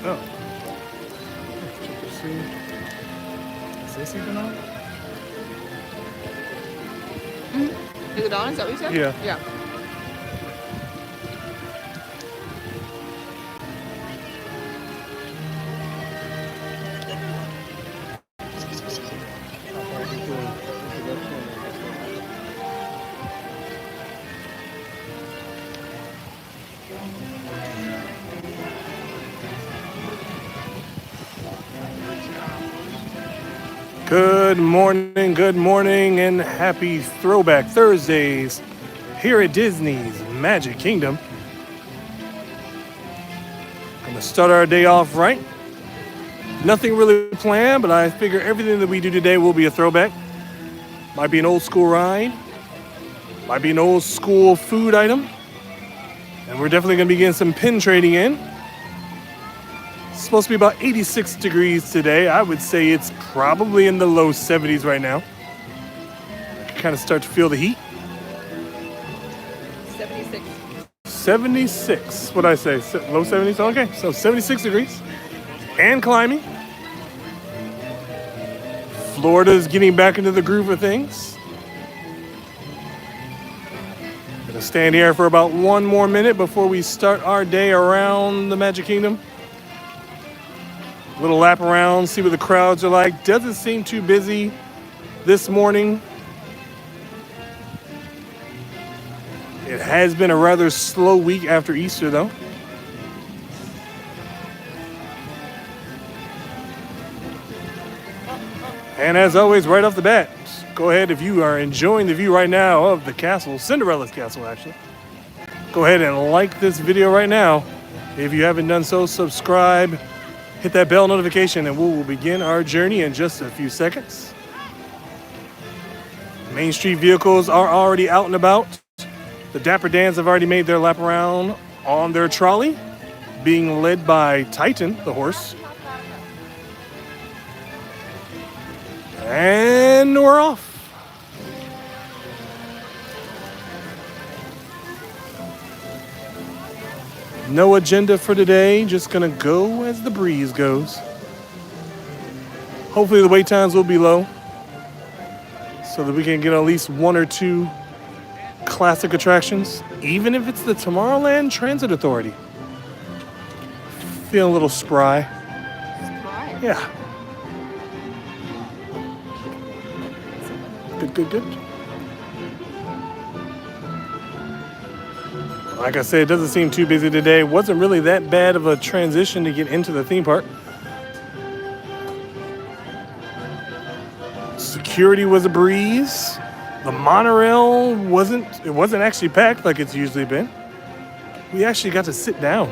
Oh. Check to see. Is this even on? Is it on? Is that what you said? Yeah. Yeah. Good morning, and happy Throwback Thursdays here at Disney's Magic Kingdom. Gonna start our day off right. Nothing really planned, but I figure everything that we do today will be a throwback. Might be an old school ride, might be an old school food item, and we're definitely gonna be getting some pin trading in. It's supposed to be about 86 degrees today. I would say it's probably in the low 70s right now. I can kind of start to feel the heat. 76. 76, what'd I say? Low 70s? Okay, so 76 degrees and climbing. Florida's getting back into the groove of things. Gonna stand here for about one more minute before we start our day around the Magic Kingdom. Little lap around, see what the crowds are like. Doesn't seem too busy this morning. It has been a rather slow week after Easter, though. And as always, right off the bat, go ahead, if you are enjoying the view right now of the castle, Cinderella's castle actually, go ahead and like this video right now. If you haven't done so, subscribe, hit that bell notification, and we will begin our journey in just a few seconds. Main Street vehicles are already out and about. The Dapper Dans have already made their lap around on their trolley, being led by Titan, the horse. And we're off. No agenda for today, just gonna go as the breeze goes. Hopefully the wait times will be low so that we can get at least one or two classic attractions, even if it's the Tomorrowland Transit Authority. Feeling a little spry. Spry? Yeah. Good. Like I said, it doesn't seem too busy today. Wasn't really that bad of a transition to get into the theme park. Security was a breeze. The monorail wasn't actually packed like it's usually been. We actually got to sit down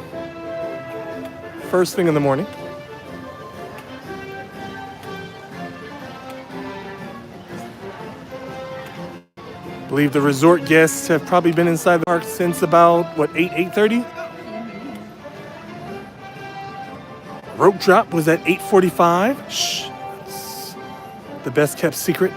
first thing in the morning. I believe the resort guests have probably been inside the park since about, 8:30? Rope drop was at 8:45. Shh, that's the best kept secret.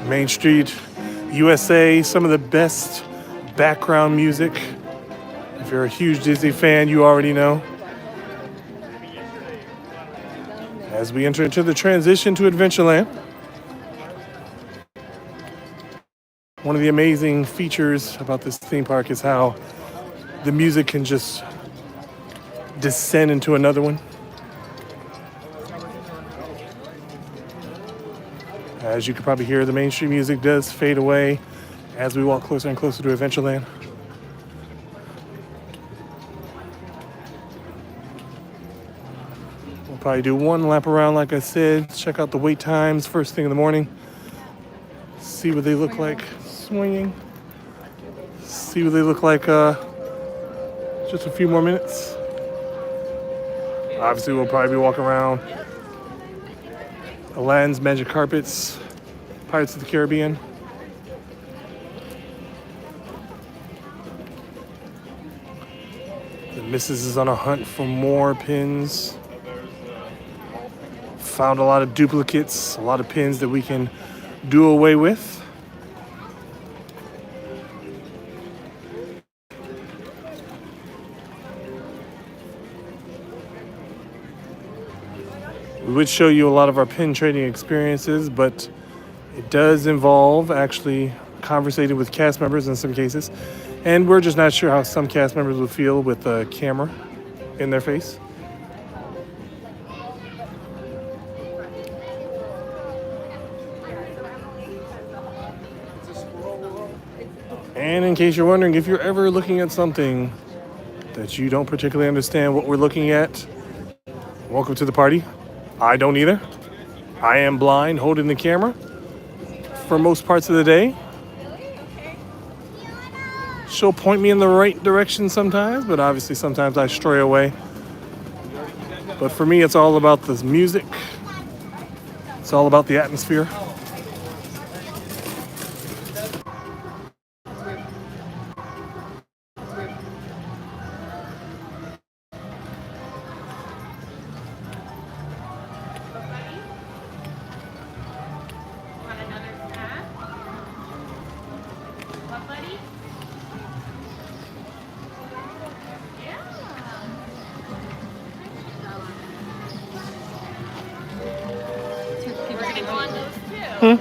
Main Street, USA, some of the best background music. If you're a huge Disney fan, you already know. As we enter into the transition to Adventureland. One of the amazing features about this theme park is how the music can just descend into another one. As you can probably hear, the mainstream music does fade away as we walk closer and closer to Adventureland. We'll probably do one lap around, like I said, check out the wait times first thing in the morning, see what they look like swinging, see what they look like just a few more minutes. Obviously, we'll probably be walking around Aladdin's Magic Carpets, Pirates of the Caribbean. The missus is on a hunt for more pins. Found a lot of duplicates, a lot of pins that we can do away with. We would show you a lot of our pin trading experiences, but it does involve actually conversating with cast members in some cases. And we're just not sure how some cast members would feel with a camera in their face. And in case you're wondering, if you're ever looking at something that you don't particularly understand what we're looking at, welcome to the party. I don't either. I am blind holding the camera for most parts of the day. She'll point me in the right direction sometimes, but obviously sometimes I stray away. But for me, it's all about the music. It's all about the atmosphere.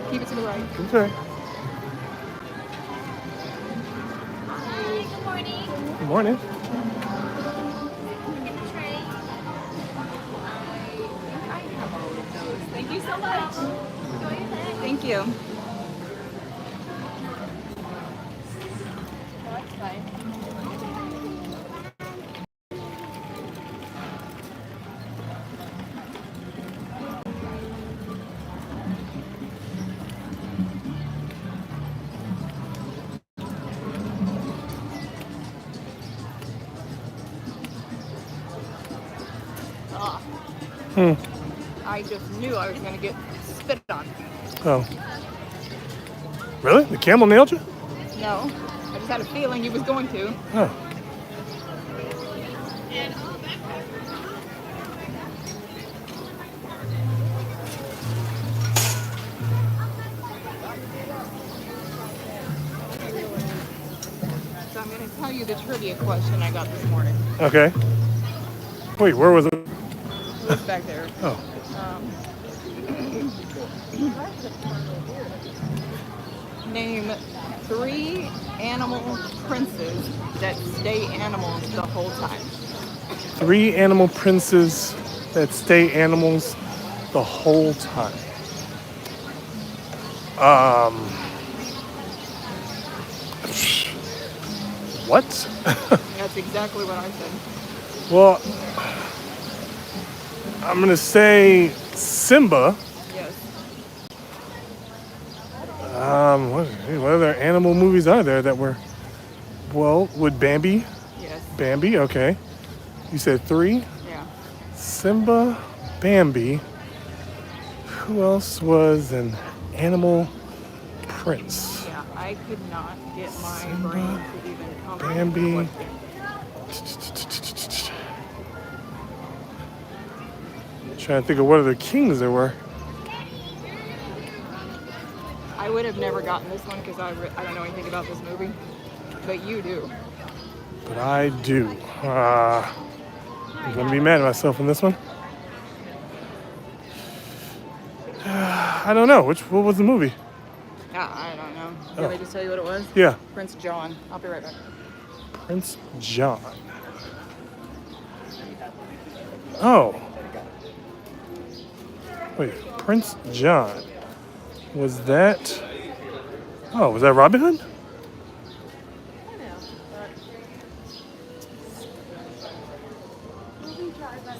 Keep it to the right. Okay. Hi, good morning. Good morning. I have all of those. Thank you so much. Enjoy your day. Thank you. I just knew I was going to get spit on. Oh. Really? The camel nailed you? No, I just had a feeling he was going to. Oh. So I'm going to tell you the trivia question I got this morning. Okay. Wait, where was it? It's back there. Oh. Name 3 animal princes that stay animals the whole time. 3 animal princes that stay animals the whole time. What? That's exactly what I said. Well, I'm gonna say Simba. Yes. What other animal movies are there that were? Well, would Bambi? Yes. Bambi, okay. You said 3. Yeah. Simba, Bambi. Who else was an animal prince? Yeah. I could not get my Simba, brain to even comprehend the Bambi. question. Trying to think of what other kings there were. I would have never gotten this one because I don't know anything about this movie, but you do. But I do. I'm gonna be mad at myself on this one. I don't know. What was the movie? Yeah, I don't know. Can I just tell you what it was? Yeah. Prince John. I'll be right back. Prince John. Oh. Wait, Prince John. Was that... Oh, was that Robin Hood?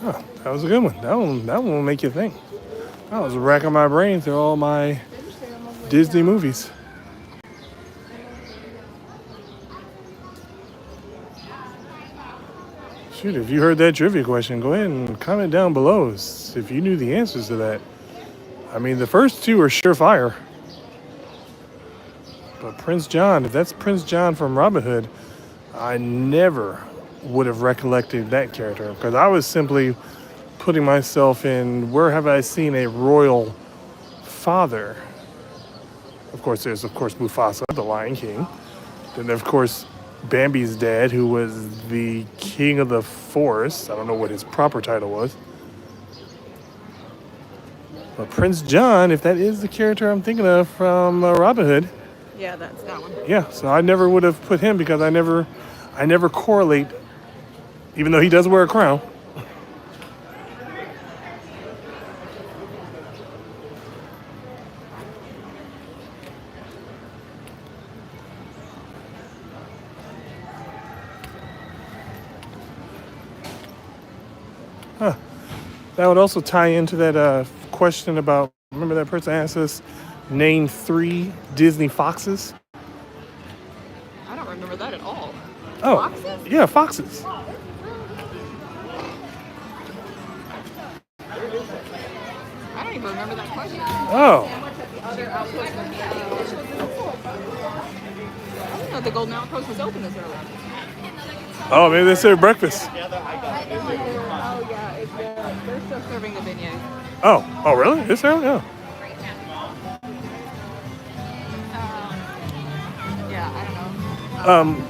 Oh, that was a good one. That one will make you think. I was racking my brain through all my Disney movies. Shoot, if you heard that trivia question, go ahead and comment down below if you knew the answers to that. I mean, the first two are surefire. But Prince John, if that's Prince John from Robin Hood, I never would have recollected that character because I was simply putting myself in where have I seen a royal father? Of course, there's Mufasa, the Lion King. Then, of course, Bambi's dad, who was the king of the forest. I don't know what his proper title was. But Prince John, if that is the character I'm thinking of from Robin Hood. Yeah, that's that one. Yeah, so I never would have put him because I never correlate, even though he does wear a crown. Huh. That would also tie into that question about, remember that person asked us, name 3 Disney foxes? I don't remember that at all. Oh, Foxes? yeah, foxes. I don't even remember that question. Oh, Other outposts. I didn't know the Golden Outpost was open this early. oh, maybe they serve breakfast. Oh yeah, they're still serving the beignets. Oh, really? This early? Oh. Yeah, I don't know. Um,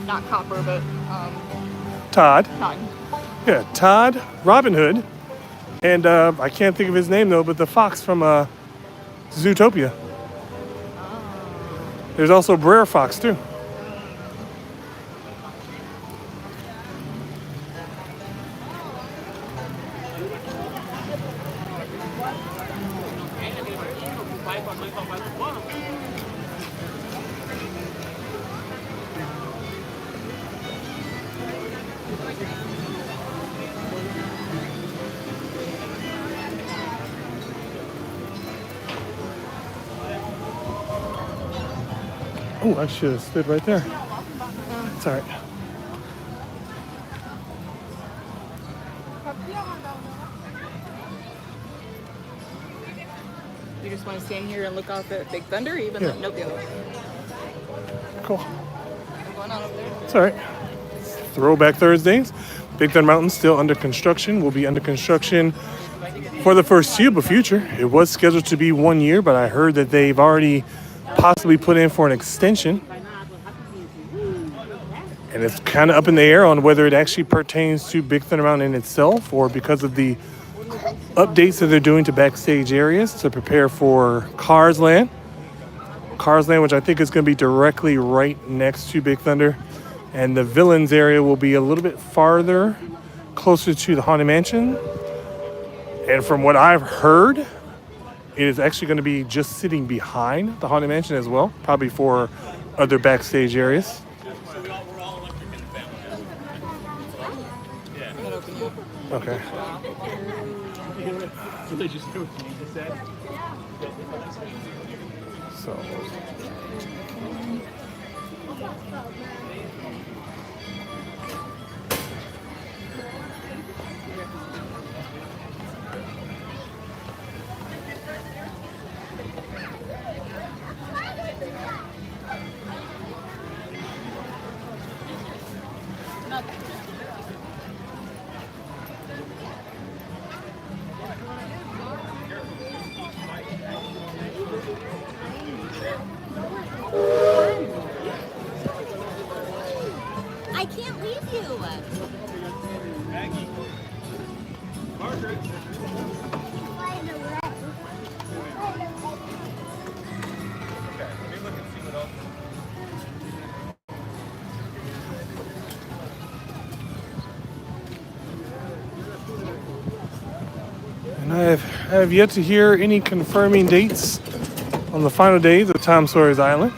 Not Copper, but Todd. Todd. Yeah, Todd, Robin Hood, and I can't think of his name though, but the fox from Zootopia. There's also Brer Fox too. Oh, I should have stood right there. It's all right. You just want to stand here and look off at Big Thunder, even Yeah. though no, the other way. Cool. What's going on up there? It's all right. Throwback Thursdays. Big Thunder Mountain still under construction. Will be under construction for the foreseeable future. It was scheduled to be 1 year, but I heard that they've already possibly put in for an extension. And it's kind of up in the air on whether it actually pertains to Big Thunder Mountain itself or because of the updates that they're doing to backstage areas to prepare for Cars Land. Cars Land, which I think is going to be directly right next to Big Thunder. And the Villains area will be a little bit farther, closer to the Haunted Mansion. And from what I've heard, it is actually going to be just sitting behind the Haunted Mansion as well, probably for other backstage areas. Okay. So. I can't leave you. Maggie. Margaret. I have yet to hear any confirming dates on the final days of Tom Sawyer's Island.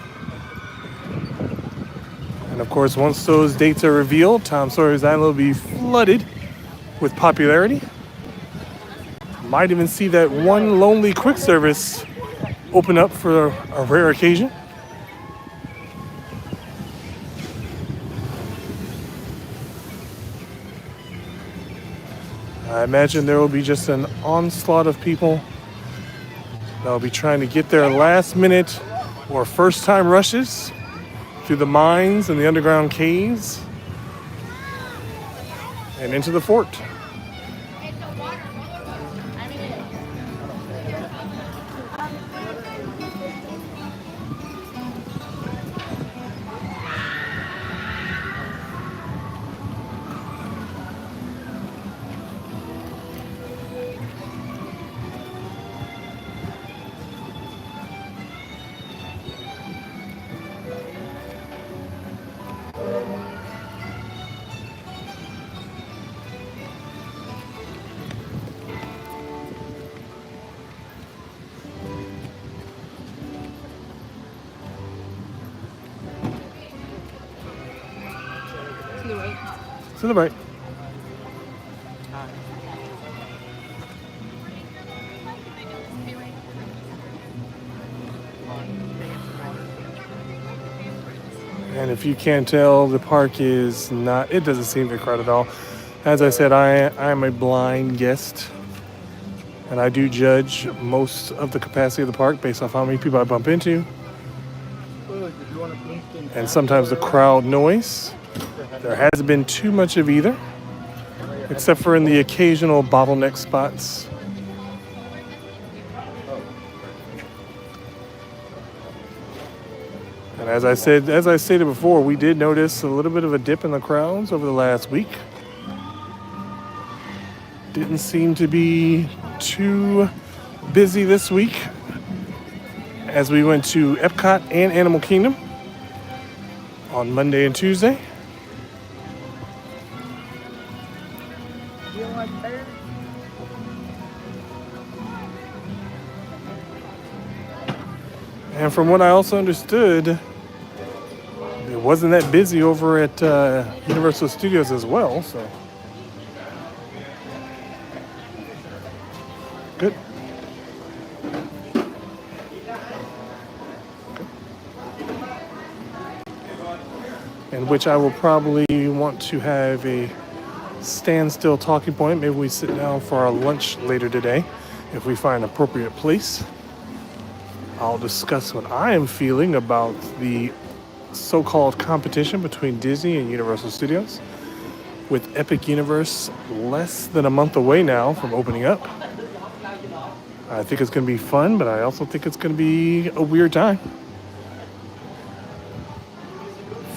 And of course, once those dates are revealed, Tom Sawyer's Island will be flooded with popularity. Might even see that one lonely quick service open up for a rare occasion. I imagine there will be just an onslaught of people that will be trying to get their last minute or first time rushes through the mines and the underground caves and into the fort. To the right. To the right. And if you can't tell, the park is not, it doesn't seem to be crowded at all. As I said, I'm a blind guest. And I do judge most of the capacity of the park based off how many people I bump into. And sometimes the crowd noise. There hasn't been too much of either, except for in the occasional bottleneck spots. And as I stated before, we did notice a little bit of a dip in the crowds over the last week. Didn't seem to be too busy this week as we went to Epcot and Animal Kingdom on Monday and Tuesday. And from what I also understood, it wasn't that busy over at Universal Studios as well, so. Good. In which I will probably want to have a standstill talking point. Maybe we sit down for our lunch later today if we find an appropriate place. I'll discuss what I am feeling about the so-called competition between Disney and Universal Studios, with Epic Universe less than a month away now from opening up. I think it's going to be fun, but I also think it's going to be a weird time.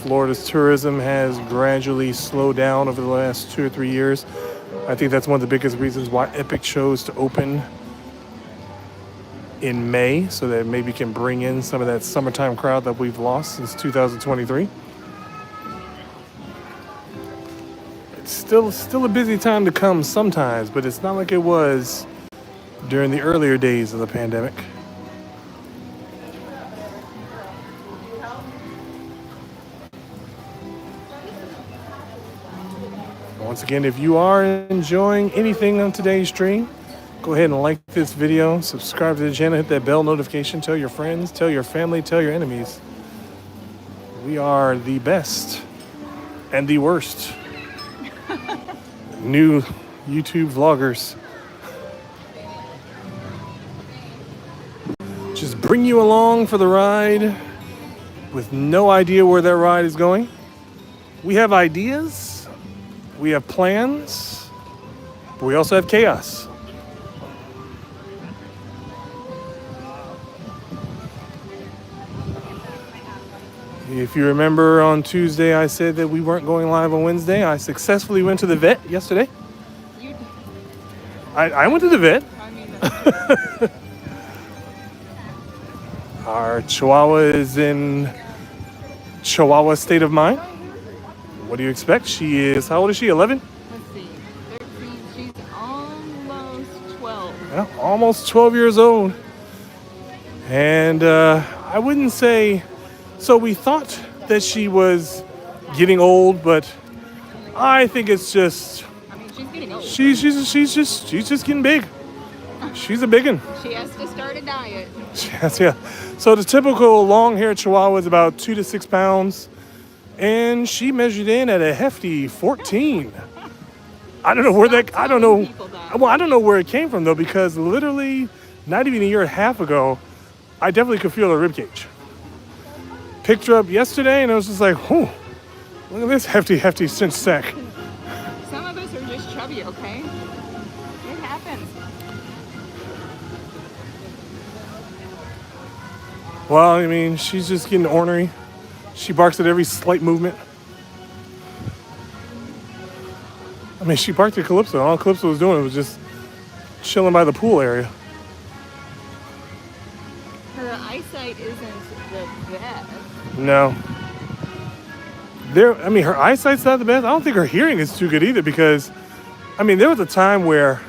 Florida's tourism has gradually slowed down over the last 2 or 3 years. I think that's one of the biggest reasons why Epic chose to open in May, so that maybe can bring in some of that summertime crowd that we've lost since 2023. It's still a busy time to come sometimes, but it's not like it was during the earlier days of the pandemic. Once again, if you are enjoying anything on today's stream, go ahead and like this video, subscribe to the channel, hit that bell notification, tell your friends, tell your family, tell your enemies. We are the best and the worst new YouTube vloggers. Just bring you along for the ride with no idea where that ride is going. We have ideas, we have plans, but we also have chaos. If you remember on Tuesday, I said that we weren't going live on Wednesday. I successfully went to the vet yesterday. I went to the vet. Our Chihuahua is in Chihuahua state of mind. What do you expect? She is, how old is she, 11? Let's see, 13, she's almost 12. almost 12 years old. And I wouldn't say, so we thought that she was getting old, but I think it's just, I mean, she's getting old. she's just getting big. She's a big one. She has to start a diet. Yes, yeah. So the typical long-haired Chihuahua is about 2 to 6 pounds, and she measured in at a hefty 14. I don't know where that. I don't know. Well, I don't know where it came from though, because literally, not even a year and a half ago, I definitely could feel her ribcage. Picked her up yesterday, and I was just like, "Whew, look at this hefty cinch sack." Some of us are just chubby, okay? It happens. Well, I mean, she's just getting ornery. She barks at every slight movement. I mean, she barked at Calypso. All Calypso was doing was just chilling by the pool area. Her eyesight isn't the best. No. I mean, her eyesight's not the best. I don't think her hearing is too good either, because, I mean, there was a time where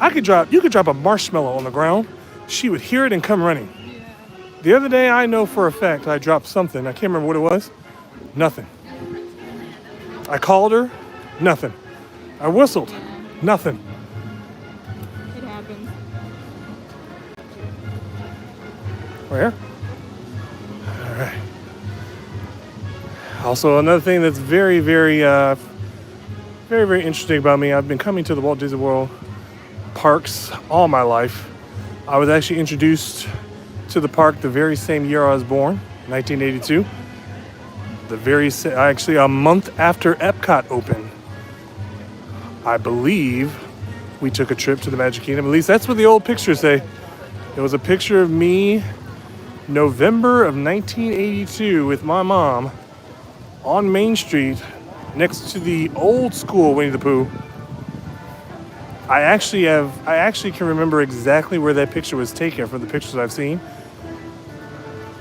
you could drop a marshmallow on the ground, she would hear it and come running. The other day, I know for a fact I dropped something. I can't remember what it was. Nothing. I called her. Nothing. I whistled. Nothing. It happens. Where? All right. Also, another thing that's very, very interesting about me, I've been coming to the Walt Disney World parks all my life. I was actually introduced to the park the very same year I was born, 1982. Actually a month after Epcot opened. I believe we took a trip to the Magic Kingdom. At least that's what the old pictures say. It was a picture of me, November of 1982, with my mom on Main Street next to the old school Winnie the Pooh. I actually can remember exactly where that picture was taken from the pictures I've seen.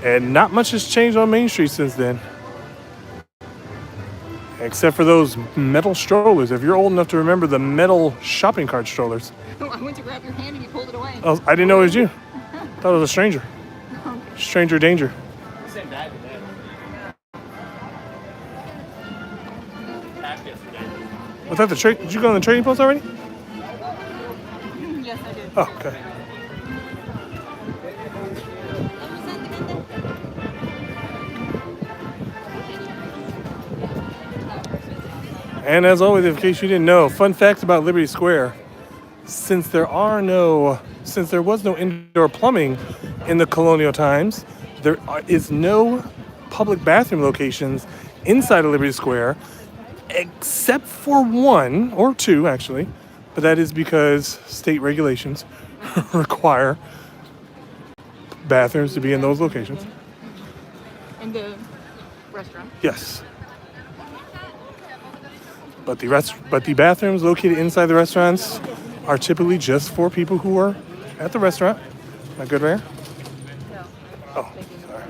And not much has changed on Main Street since then. Except for those metal strollers. If you're old enough to remember the metal shopping cart strollers. Oh, I went to grab your hand and you pulled it away. I didn't know it was you. Thought it was a stranger. Stranger danger. Same bag today. Packed yesterday. Was that the trade? Did you go on the trading post already? Yes, I did. Oh, okay. And as always, in case you didn't know, fun fact about Liberty Square: since there was no indoor plumbing in the colonial times, there is no public bathroom locations inside of Liberty Square, except for one or two, actually. But that is because state regulations require bathrooms to be in those locations. In the restaurant. Yes. But the bathrooms located inside the restaurants are typically just for people who are at the restaurant. Not good, Rare? No. Oh, sorry.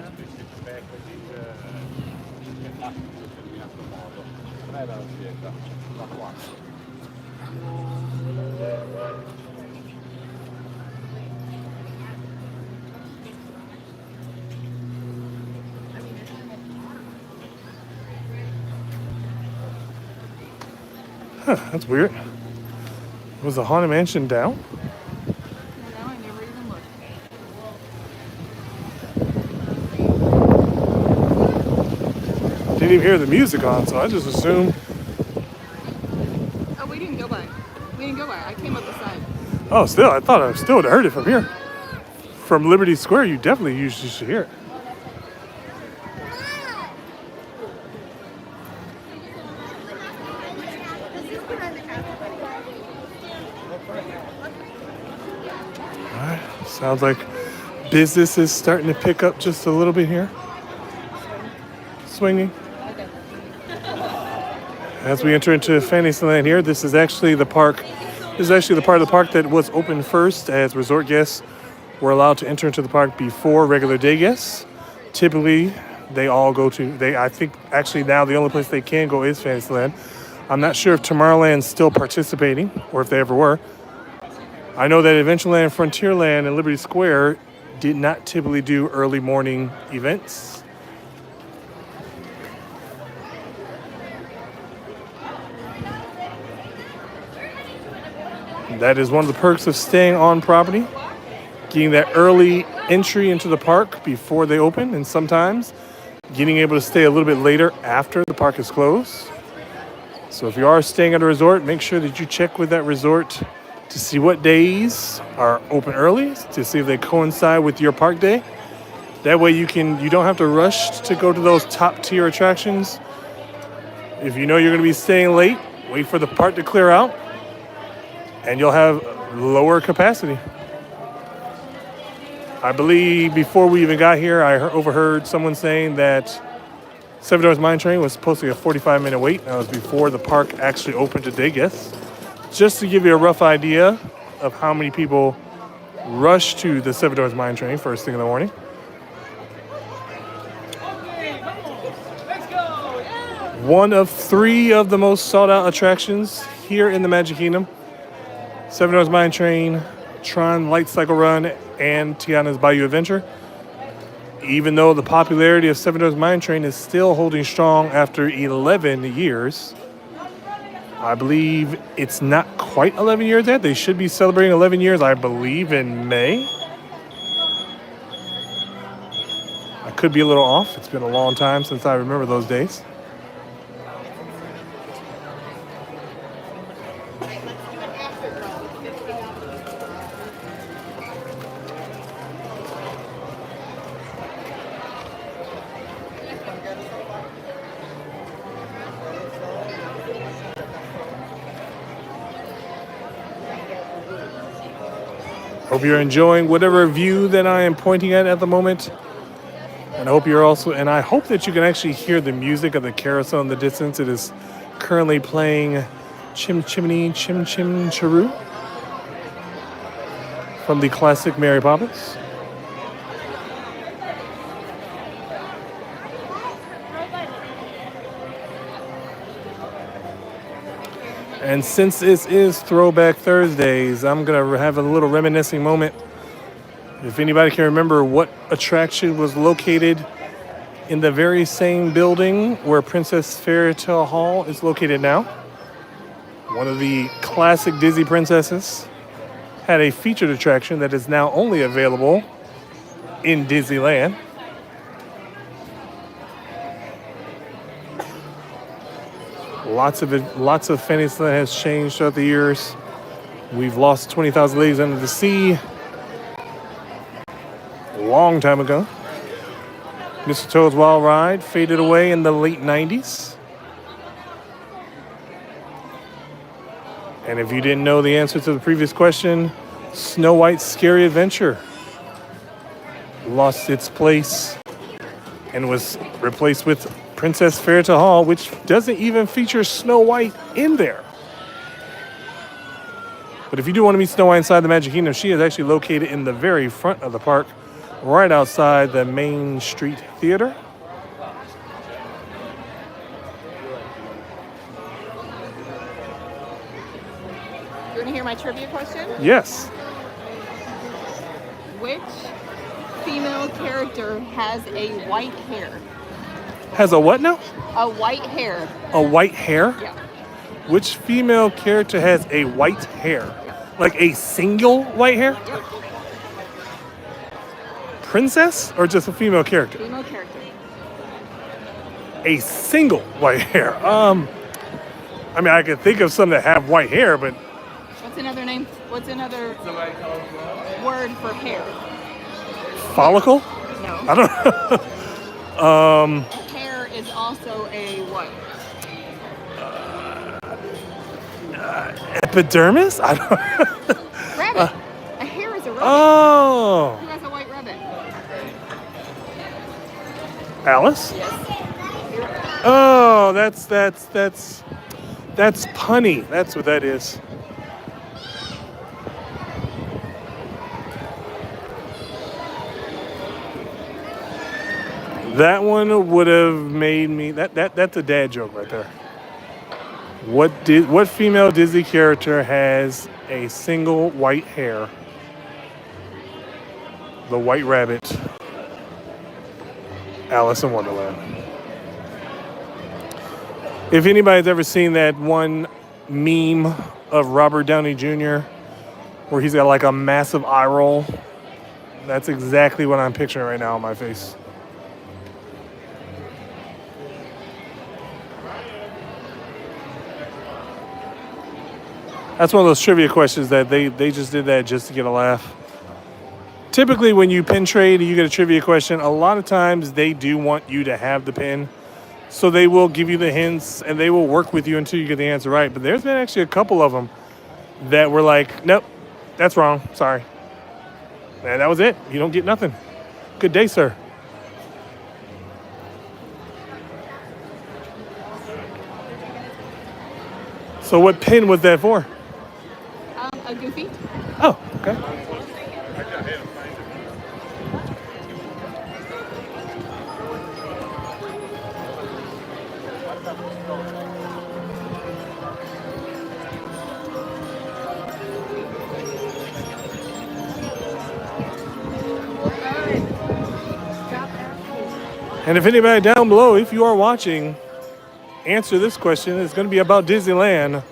Huh, that's weird. Was the Haunted Mansion down? No, I never even looked. Didn't even hear the music on, so I just assumed. Oh, we didn't go by. I came up the side. Oh, still, I thought I still would have heard it from here. From Liberty Square, you definitely usually should hear it. Alright, sounds like business is starting to pick up just a little bit here. Swinging. As we enter into Fantasyland here, this is actually the park. This is actually the part of the park that was open first, as resort guests were allowed to enter into the park before regular day guests. Typically, they all go to. I think actually now the only place they can go is Fantasyland. I'm not sure if Tomorrowland's still participating or if they ever were. I know that Adventureland, Frontierland, and Liberty Square did not typically do early morning events. That is one of the perks of staying on property, getting that early entry into the park before they open, and sometimes getting able to stay a little bit later after the park is closed. So if you are staying at a resort, make sure that you check with that resort to see what days are open early, to see if they coincide with your park day. That way you don't have to rush to go to those top tier attractions. If you know you're going to be staying late, wait for the park to clear out, and you'll have lower capacity. I believe before we even got here, I overheard someone saying that Seven Dwarfs Mine Train was supposed to be a 45-minute wait. That was before the park actually opened to day guests. Just to give you a rough idea of how many people rush to the Seven Dwarfs Mine Train first thing in the morning. One of 3 of the most sought-out attractions here in the Magic Kingdom: Seven Dwarfs Mine Train, Tron Light Cycle Run, and Tiana's Bayou Adventure. Even though the popularity of Seven Dwarfs Mine Train is still holding strong after 11 years, I believe it's not quite 11 years yet. They should be celebrating 11 years, I believe, in May. I could be a little off. It's been a long time since I remember those days. Hope you're enjoying whatever view that I am pointing at the moment. And I hope I hope that you can actually hear the music of the carousel in the distance. It is currently playing Chim Chimney Chim Chim Chiroo from the classic Mary Poppins. And since this is Throwback Thursdays, I'm going to have a little reminiscing moment. If anybody can remember what attraction was located in the very same building where Princess Fairytale Hall is located now. One of the classic Disney princesses had a featured attraction that is now only available in Disneyland. Lots of Fantasyland has changed throughout the years. We've lost 20,000 Leagues Under the Sea a long time ago. Mr. Toad's Wild Ride faded away in the late 90s. And if you didn't know the answer to the previous question, Snow White's Scary Adventure lost its place and was replaced with Princess Fairytale Hall, which doesn't even feature Snow White in there. But if you do want to meet Snow White inside the Magic Kingdom, she is actually located in the very front of the park, right outside the Main Street Theater. You want to hear my trivia question? Yes. Which female character has a white hair? Has a what now? A white hair. A white hair? Yeah. Which female character has a white hair? Like a single white hair? Yep. Princess or just a female character? Female character. A single white hair. I mean, I could think of some that have white hair, but What's another name? What's another word for hair? follicle? No. I don't know. Hair is also a what? Epidermis? I don't. Rabbit. A hair is a rabbit. Oh, Who has a white rabbit? Alice. Yes. Oh, that's punny. That's what that is. That one would have made me. That's a dad joke right there. What female Disney character has a single white hair. The White Rabbit. Alice in Wonderland. If anybody's ever seen that one meme of Robert Downey Jr. where he's got like a massive eye roll, that's exactly what I'm picturing right now on my face. That's one of those trivia questions that they just did that just to get a laugh. Typically, when you pin trade and you get a trivia question, a lot of times they do want you to have the pin. So they will give you the hints and they will work with you until you get the answer right. But there's been actually a couple of them that were like, nope, that's wrong. Sorry. And that was it. You don't get nothing. Good day, sir. So what pin was that for? A Goofy. Oh, okay. And if anybody down below, if you are watching, answer this question. It's going to be about Disneyland.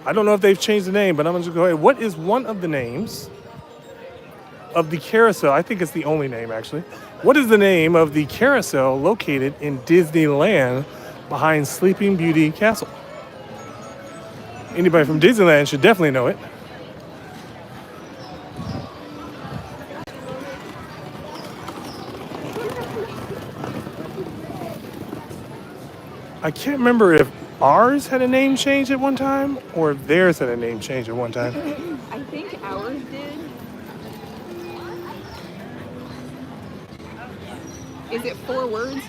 I don't know if they've changed the name, but I'm going to go ahead. What is one of the names of the carousel? I think it's the only name, actually. What is the name of the carousel located in Disneyland behind Sleeping Beauty Castle? Anybody from Disneyland should definitely know it. I can't remember if ours had a name change at one time or if theirs had a name change at one time. I think ours did. Is it 4 words?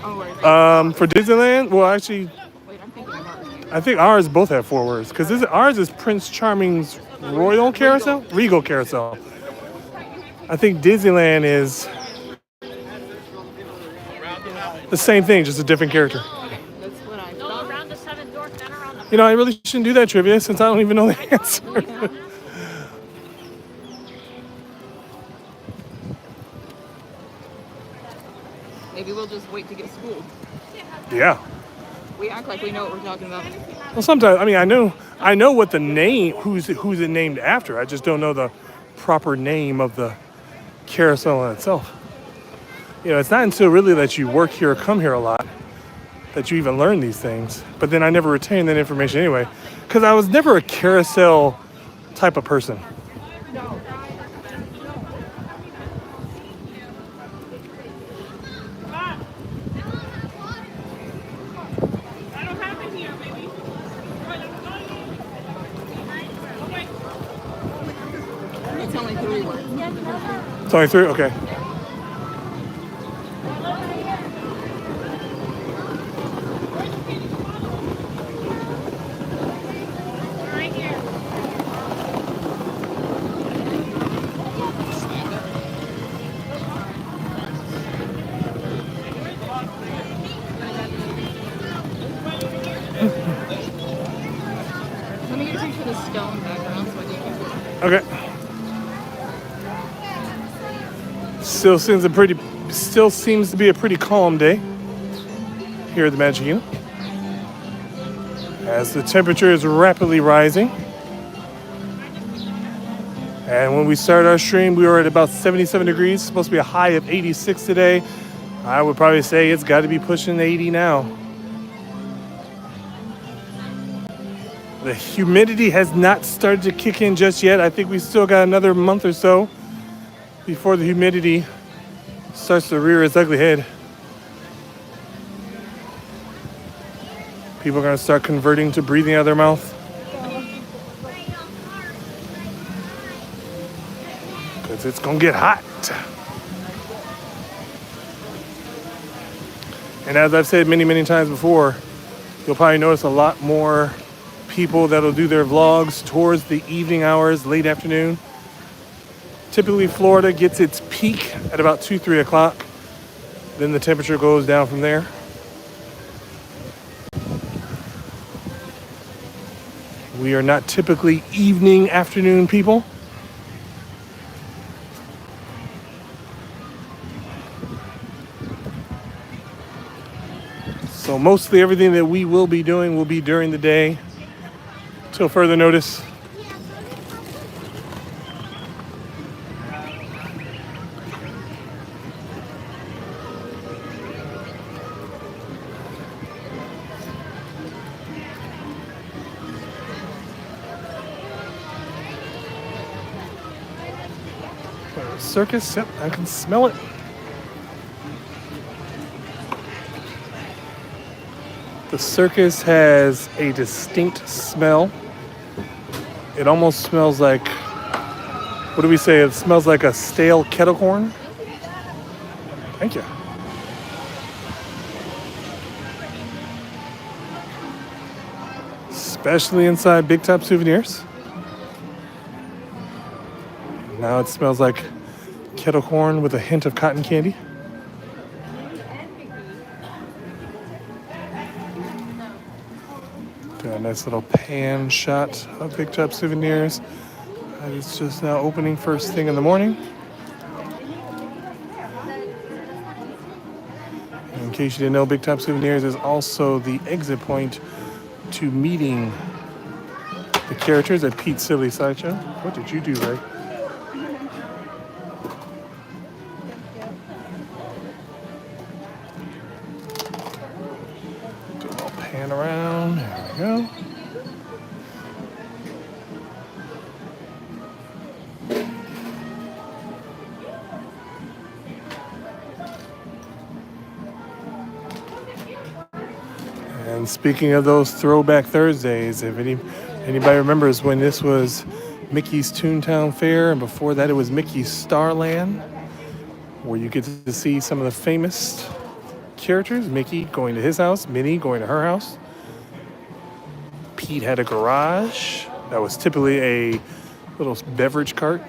Oh, wait. For Disneyland, well, actually, Wait, I'm thinking of ours. I think ours both have 4 words because ours is Prince Charming's Royal Carousel, Regal Carousel. I think Disneyland is the same thing, just a different character. That's what I Go thought. around the 7 doors, then around the You know, I really shouldn't do that trivia since I don't even know the answer. Maybe we'll just wait to get schooled. Yeah. We act like we know what we're talking about. Well, sometimes, I mean, I know what the name, who's it named after. I just don't know the proper name of the carousel in itself. You know, it's not until really that you work here or come here a lot that you even learn these things. But then I never retain that information anyway, because I was never a carousel type of person. It's only 3 words. It's only 3? Okay. right here. Let me get a picture of the stone background so I can. Okay. Still seems to be a pretty calm day here at the Magic Kingdom, as the temperature is rapidly rising. And when we started our stream, we were at about 77 degrees. It's supposed to be a high of 86 today. I would probably say it's got to be pushing 80 now. The humidity has not started to kick in just yet. I think we still got another month or so before the humidity starts to rear its ugly head. People are going to start converting to breathing out of their mouth. Because it's going to get hot. And as I've said many, many times before, you'll probably notice a lot more people that'll do their vlogs towards the evening hours, late afternoon. Typically, Florida gets its peak at about 2, 3 o'clock. Then the temperature goes down from there. We are not typically evening, afternoon people. So mostly everything that we will be doing will be during the day till further notice. Circus, yep, I can smell it. The circus has a distinct smell. It almost smells like, what do we say? It smells like a stale kettle corn. Thank you. Especially inside Big Top Souvenirs. Now it smells like kettle corn with a hint of cotton candy. Do a nice little pan shot of Big Top Souvenirs. It's just now opening first thing in the morning. In case you didn't know, Big Top Souvenirs is also the exit point to meeting the characters at Pete's Silly Sideshow. What did you do, Ray? Do a little pan around. There we go. And speaking of those Throwback Thursdays, if anybody remembers when this was Mickey's Toontown Fair, and before that it was Mickey's Starland, where you get to see some of the famous characters. Mickey going to his house, Minnie going to her house. Pete had a garage that was typically a little beverage cart.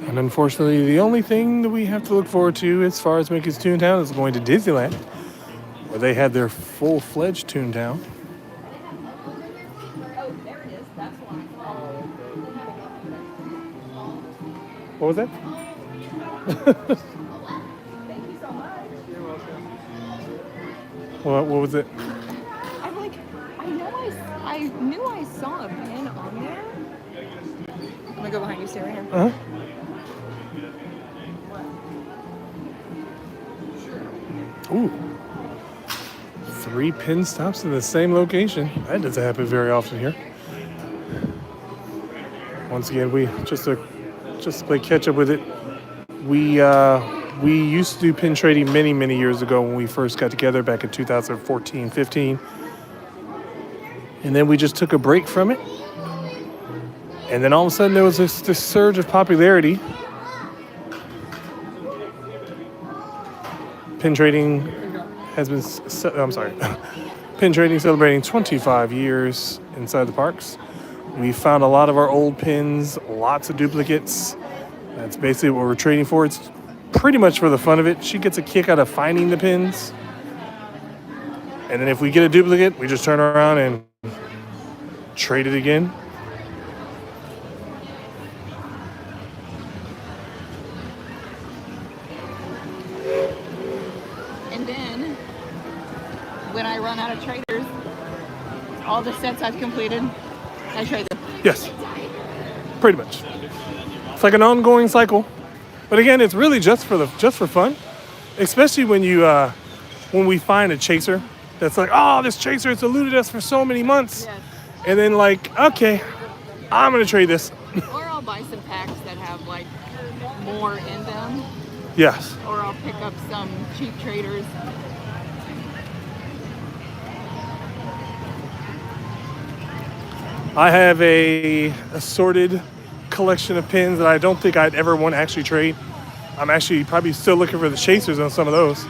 And unfortunately, the only thing that we have to look forward to as far as Mickey's Toontown is going to Disneyland, where they had their full-fledged Toontown. What was that? What was it? I'm like, I knew I saw a pen on there. I'm gonna go behind you, stay right here. Uh-huh. Ooh. 3 pin stops in the same location. That doesn't happen very often here. Once again, we just to play catch up with it. We used to do pin trading many years ago when we first got together back in 2014-15. And then we just took a break from it. And then all of a sudden there was this surge of popularity. Pin trading has been, Pin trading celebrating 25 years inside the parks. We found a lot of our old pins, lots of duplicates. That's basically what we're trading for. It's pretty much for the fun of it. She gets a kick out of finding the pins. And then if we get a duplicate, we just turn around and trade it again. And then, when I run out of traders, all the sets I've completed, I trade them. Yes, pretty much. It's like an ongoing cycle. But again, it's really just for fun, especially when when we find a chaser that's like, oh, this chaser has eluded us for so many months, Yes. and then like, okay, I'm gonna trade this. Or I'll buy some packs that have like more in them, Yes. or I'll pick up some cheap traders. I have a assorted collection of pins that I don't think I'd ever want to actually trade. I'm actually probably still looking for the chasers on some of those,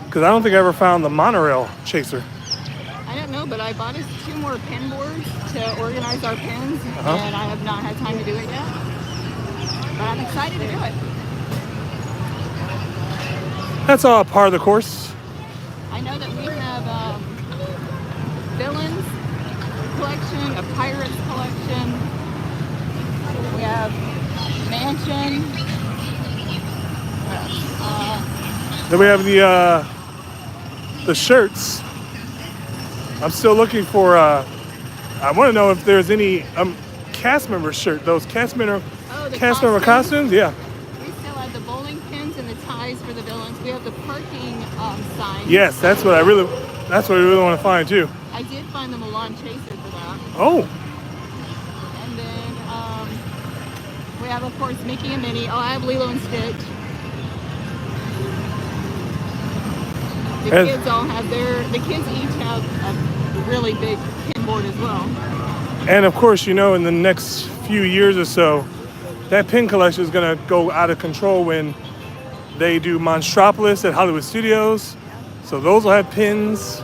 because I don't think I ever found the monorail chaser. I bought us 2 more pin boards to organize our pins, Uh-huh. and I have not had time to do it yet. But I'm excited to do it. That's all part of the course. I know that we have villains collection, a pirates collection. We have mansion. Then we have the shirts. I'm still looking for. I want to know if there's any cast member shirt. Those cast member Oh, the member costumes. Yeah. We still have the bowling pins and the ties for the villains. We have the parking signs. Yes, that's what I really want to find too. I did find the Milan chaser for that. Oh, And then we have, of course, Mickey and Minnie. Oh, I have Lilo and Stitch. The And- kids all have the kids each have a really big pin board as well. and of course, in the next few years or so, that pin collection is gonna go out of control when they do Monstropolis at Hollywood Studios. So those will have pins.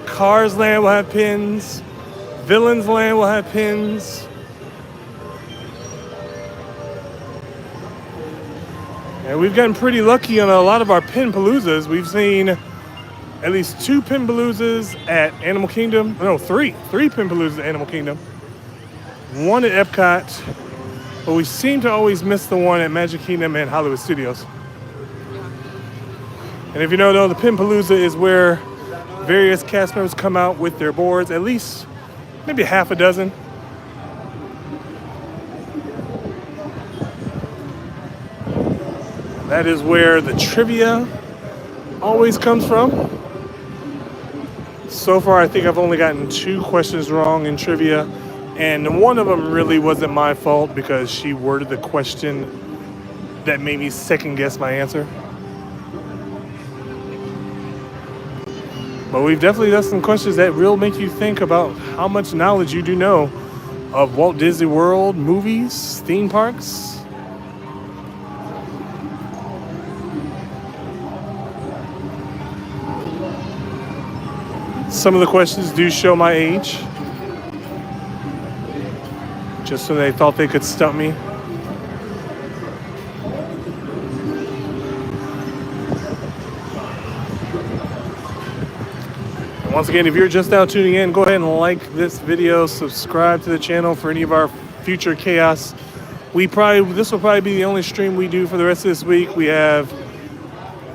Cars Land will have pins. Villains Land will have pins. And we've gotten pretty lucky on a lot of our pin paloozas. We've seen at least 2 pin paloozas at Animal Kingdom. No, 3 pin paloozas at Animal Kingdom. 1 at Epcot. But we seem to always miss the one at Magic Kingdom and Hollywood Studios. And if you don't know, the Pin Palooza is where various cast members come out with their boards, at least maybe half a dozen. That is where the trivia always comes from. So far, I think I've only gotten 2 questions wrong in trivia, and one of them really wasn't my fault because she worded the question that made me second guess my answer. But we've definitely done some questions that will make you think about how much knowledge you do know of Walt Disney World, movies, theme parks. Some of the questions do show my age. Just when they thought they could stump me. Once again, if you're just now tuning in, go ahead and like this video, subscribe to the channel for any of our future chaos. This will probably be the only stream we do for the rest of this week. We have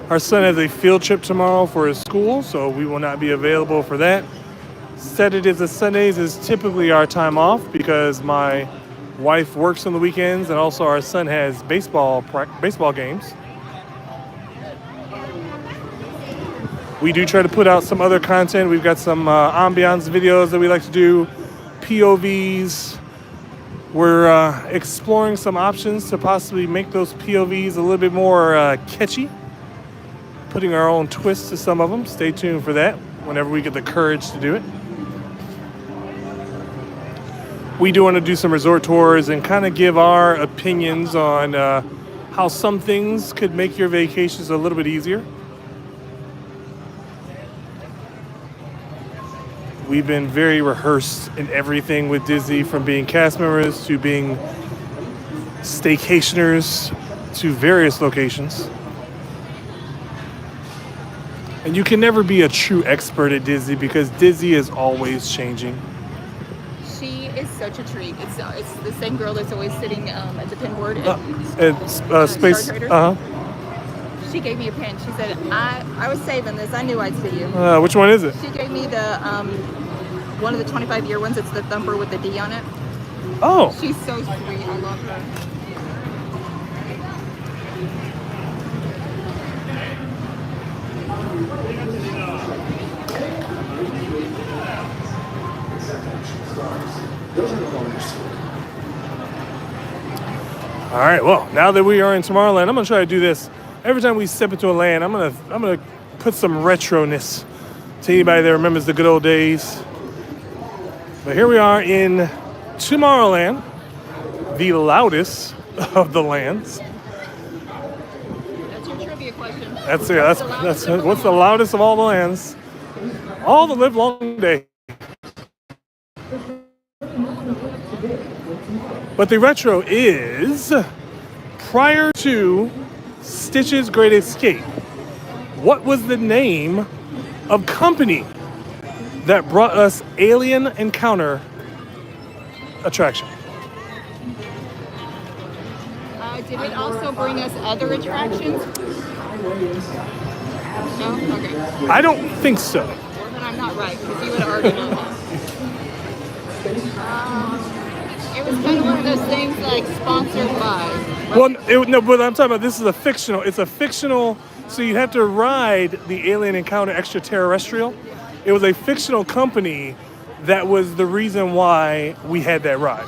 our son has a field trip tomorrow for his school, so we will not be available for that. Saturdays and Sundays is typically our time off because my wife works on the weekends, and also our son has baseball games. We do try to put out some other content. We've got some ambiance videos that we like to do, POVs. We're exploring some options to possibly make those POVs a little bit more catchy, putting our own twist to some of them. Stay tuned for that whenever we get the courage to do it. We do want to do some resort tours and kind of give our opinions on how some things could make your vacations a little bit easier. We've been very rehearsed in everything with Disney, from being cast members to being staycationers to various locations. And you can never be a true expert at Disney because Disney is always changing. She is such a treat. It's the same girl that's always sitting at the pin board At Space. Star Traders. She gave me a pin. She said, I was saving this. I knew I'd see you. Which one is it? She gave me the one of the 25-year ones. It's the thumper with the D on it. Oh. She's so sweet. I love her. All right. Well, now that we are in Tomorrowland, I'm gonna try to do this every time we step into a land. I'm gonna put some retroness to anybody that remembers the good old days. But here we are in Tomorrowland, the loudest of the lands. That's your trivia question. That's what's the loudest of all the lands? All the live long day. But the retro is prior to Stitch's Great Escape. What was the name of company that brought us Alien Encounter attraction? Did it also bring us other attractions? No? Okay. I don't think so. Well, then I'm not right, because you would already know that. It was kind of one of those things like sponsored by. Well, no, but I'm talking about this is a fictional. It's a fictional, so you have to ride the Alien Encounter Extraterrestrial. It was a fictional company that was the reason why we had that ride.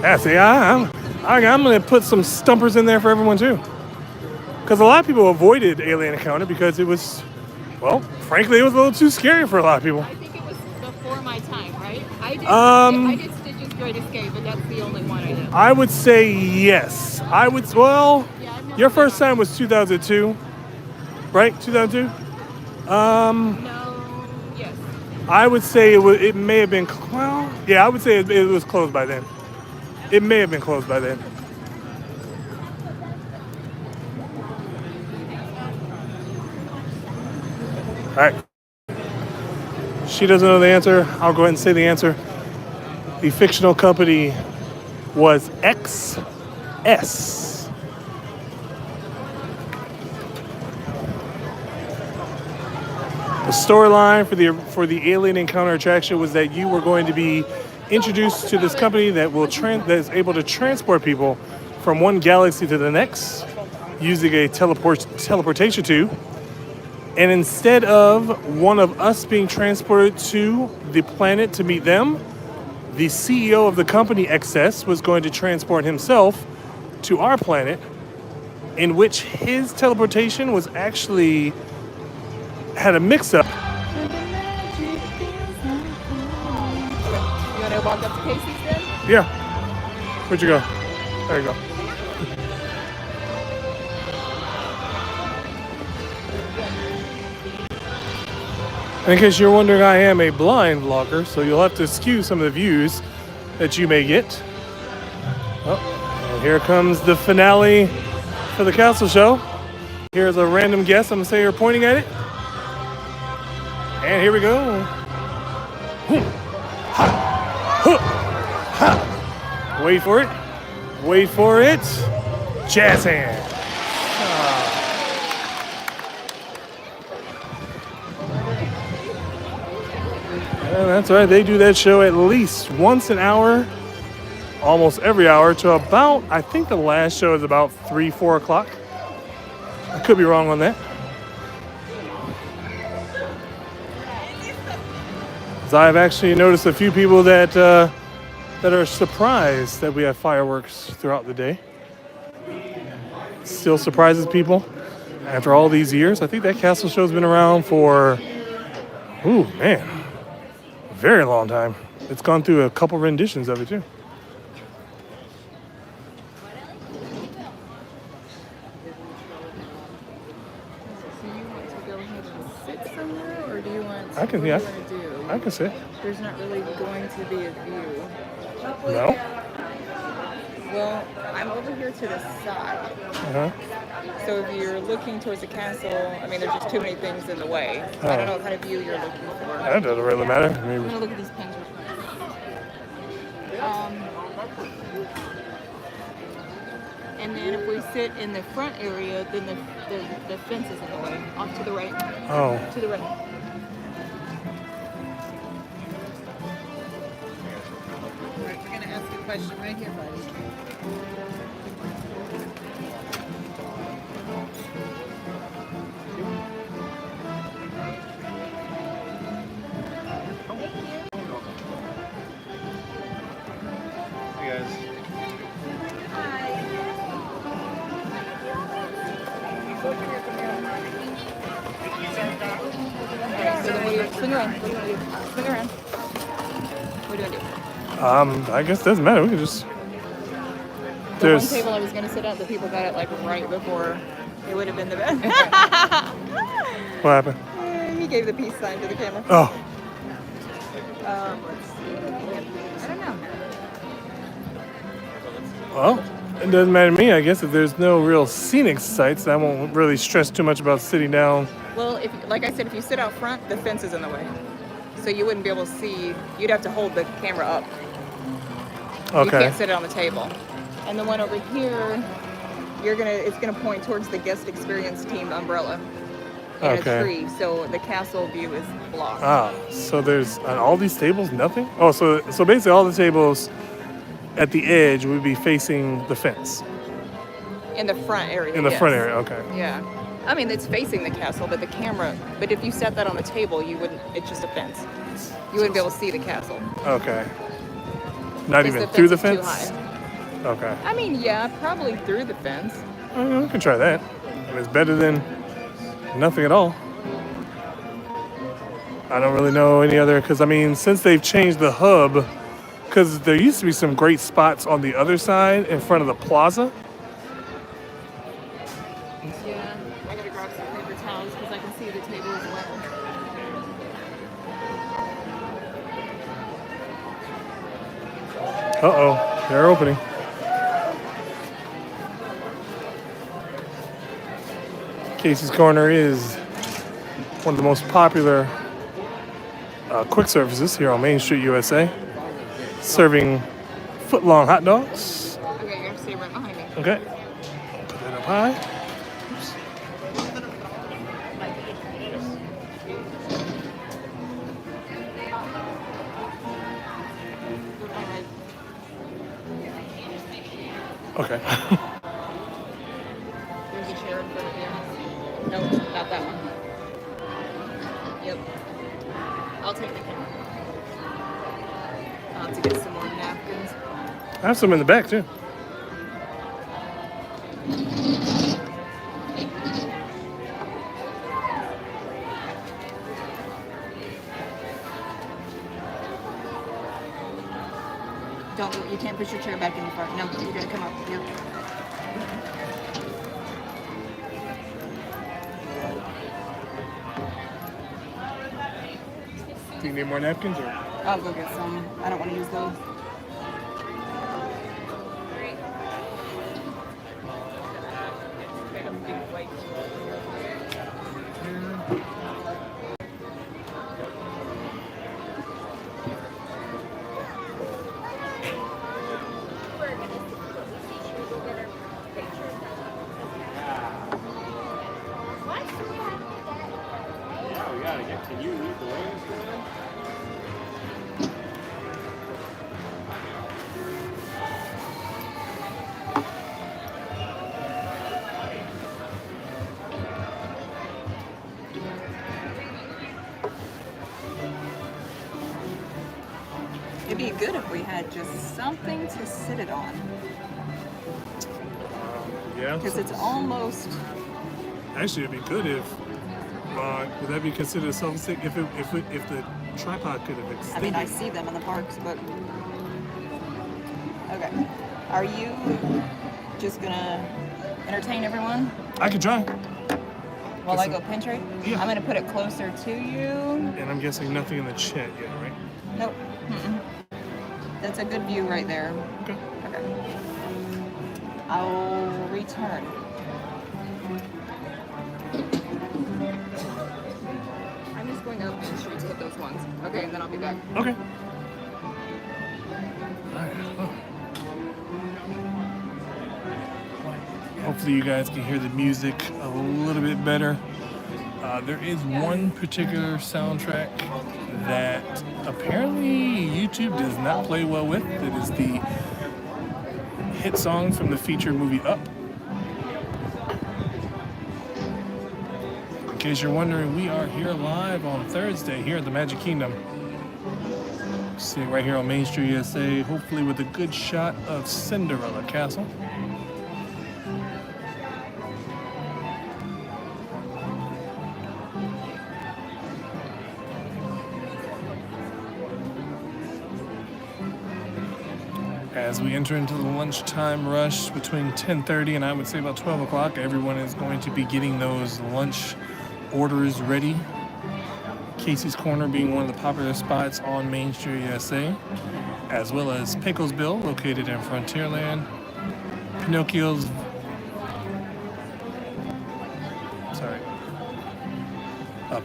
Yeah, see, I'm going to put some stumpers in there for everyone too. Because a lot of people avoided Alien Encounter because it was, well, frankly, it was a little too scary for a lot of people. I think it was before my time, right? I did Stitch's Great Escape, but that's the only one I did. I would say yes. Well, your first time was 2002, right? 2002? No, yes. I would say it may have been, well, yeah, I would say it was closed by then. It may have been closed by then. All right. She doesn't know the answer. I'll go ahead and say the answer. The fictional company was XS. The storyline for the Alien Encounter attraction was that you were going to be introduced to this company that is able to transport people from one galaxy to the next using a teleportation tube. And instead of one of us being transported to the planet to meet them, the CEO of the company, XS, was going to transport himself to our planet, in which his teleportation was actually had a mix-up. You want to walk up to Casey's then? Yeah. Where'd you go? There you go. In case you're wondering, I am a blind vlogger, so you'll have to skew some of the views that you may get. Oh, and here comes the finale for the castle show. Here's a random guess. I'm gonna say you're pointing at it. And here we go. Wait for it. Wait for it. Jazz hand. Yeah, that's right. They do that show at least once an hour, almost every hour, to about, I think the last show is about 3, 4 o'clock. I could be wrong on that. So I've actually noticed a few people that are surprised that we have fireworks throughout the day. Still surprises people after all these years. I think that castle show's been around for, ooh, man, a very long time. It's gone through a couple renditions of it too. So you want to go ahead and sit somewhere, or do you want to, I can, what yeah. do you want to do? I can sit. There's not really going to be a view. No? Well, I'm over here to the side. Uh-huh. So if you're looking towards the castle, I mean, there's just too many things in the way. So I don't know what kind of view you're looking for. That doesn't really matter. I I'm mean, gonna look at these pins real quick. And then if we sit in the front area, then the fence is in the way. Off to the right. oh, To the right. Alright, we're gonna ask you a question right here, buddy. Hey guys. So then what do you swing around? What do you want to do? Swing around. What do you want to do? I guess it doesn't matter. We can just. The one There's. table I was gonna sit at, the people got it like right before it would have been the best. What happened? He gave the peace sign to the camera. Oh, Let's see. Well, it doesn't matter to me. I guess if there's no real scenic sights, I won't really stress too much about sitting down. Well, if like I said, if you sit out front, the fence is in the way, so you wouldn't be able to see. You'd have to hold the camera up. You Okay. can't sit it on the table. And the one over here, it's gonna point towards the guest experience team umbrella and Okay. a tree, so the castle view is blocked. Ah, so there's on all these tables nothing. Oh, so basically all the tables at the edge would be facing the fence In the front area. in the yes. front area. Okay. Yeah. I mean, it's facing the castle, but the camera. But if you set that on the table, you wouldn't. It's just a fence. You wouldn't be able to see the castle. Okay. Not Because even the through the fence is fence. too high. Okay. I mean, yeah, probably through the fence. We can try that. And it's better than nothing at all. I don't really know any other, because I mean, since they've changed the hub, because there used to be some great spots on the other side in front of the plaza. Yeah. I gotta grab some paper towels because I can see the table as well. Uh-oh, they're opening. Casey's Corner is one of the most popular quick services here on Main Street, USA, serving foot-long hot dogs. Okay, you're gonna stay right behind me. Okay, put that up high. Oops. Okay. There's a chair in front of you. No, not that one. Yep. I'll take the camera. I'll have to get some more napkins. I have some in the back too. You can't push your chair back in the front. No, you're gonna come up. Yep. Do you need more napkins or? I'll go get some. I don't want to use those. Yeah, we gotta get to you. Lead the way. It'd be good if we had just something to sit it on, Yeah. because it's almost. Actually, it'd be good if. Would that be considered a self-stick if the tripod could have I extended? mean, I see them in the parks, but okay. Are you just gonna entertain everyone I could try. while I go pinch right? Yeah. I'm gonna put it closer to you. And I'm guessing nothing in the chat yet, right? Nope. Mm-mm. That's a good view right there. Okay. Okay. I'll return. I'm just going up Main Street to hit those ones. Okay, and then I'll be back. Okay. Alright. Well. Hopefully you guys can hear the music a little bit better. There is one particular soundtrack that apparently YouTube does not play well with. It is the hit song from the feature movie Up. In case you're wondering, we are here live on Thursday here at the Magic Kingdom. Sitting right here on Main Street, USA, hopefully with a good shot of Cinderella Castle. As we enter into the lunchtime rush between 10:30 and I would say about 12 o'clock, everyone is going to be getting those lunch orders ready. Casey's Corner being one of the popular spots on Main Street USA, as well as Pecosville, located in Frontierland, Pinocchio's,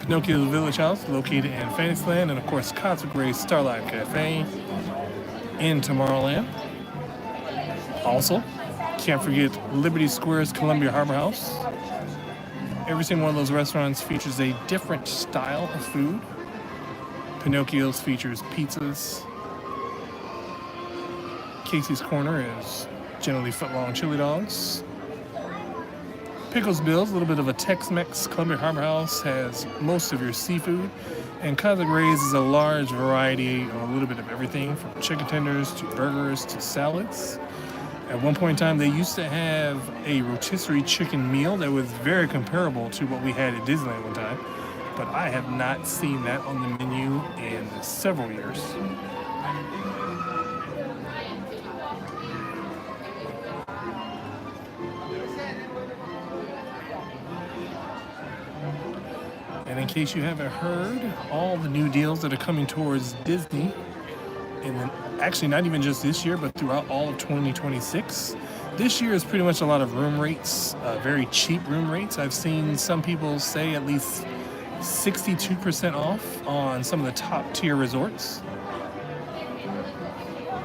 Pinocchio's Village House, located in Fantasyland, and of course Cosmic Ray's Starlight Cafe in Tomorrowland. Also, can't forget Liberty Square's Columbia Harbor House. Every single one of those restaurants features a different style of food. Pinocchio's features pizzas. Casey's Corner is generally foot-long chili dogs. Pickles Bill's, a little bit of a Tex-Mex. Columbia Harbor House has most of your seafood. And Cosmic Ray's is a large variety of a little bit of everything, from chicken tenders to burgers to salads. At one point in time, they used to have a rotisserie chicken meal that was very comparable to what we had at Disneyland one time, but I have not seen that on the menu in several years. And in case you haven't heard, all the new deals that are coming towards Disney, and actually not even just this year, but throughout all of 2026. This year is pretty much a lot of room rates, very cheap room rates. I've seen some people say at least 62% off on some of the top tier resorts.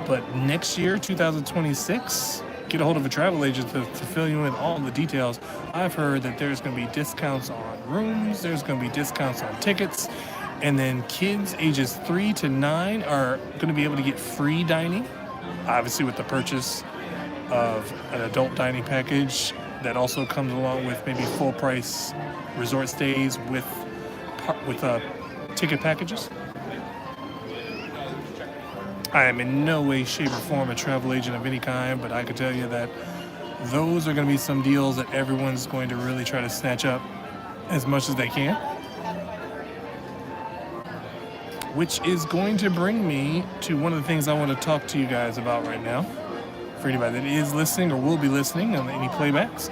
But next year, 2026, get a hold of a travel agent to fill you in all the details. I've heard that there's going to be discounts on rooms, there's going to be discounts on tickets, and then kids ages 3 to 9 are going to be able to get free dining, obviously with the purchase of an adult dining package that also comes along with maybe full price resort stays with ticket packages. I am in no way, shape, or form a travel agent of any kind, but I can tell you that those are going to be some deals that everyone's going to really try to snatch up as much as they can. Which is going to bring me to one of the things I want to talk to you guys about right now. For anybody that is listening or will be listening on any playbacks.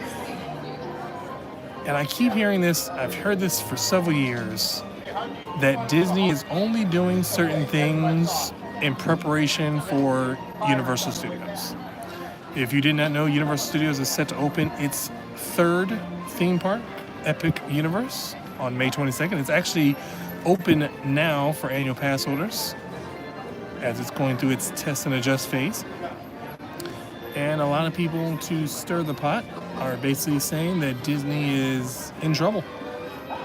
And I keep hearing this, I've heard this for several years, that Disney is only doing certain things in preparation for Universal Studios. If you did not know, Universal Studios is set to open its third theme park, Epic Universe, on May 22nd. It's actually open now for annual pass holders as it's going through its test and adjust phase. And a lot of people, to stir the pot, are basically saying that Disney is in trouble.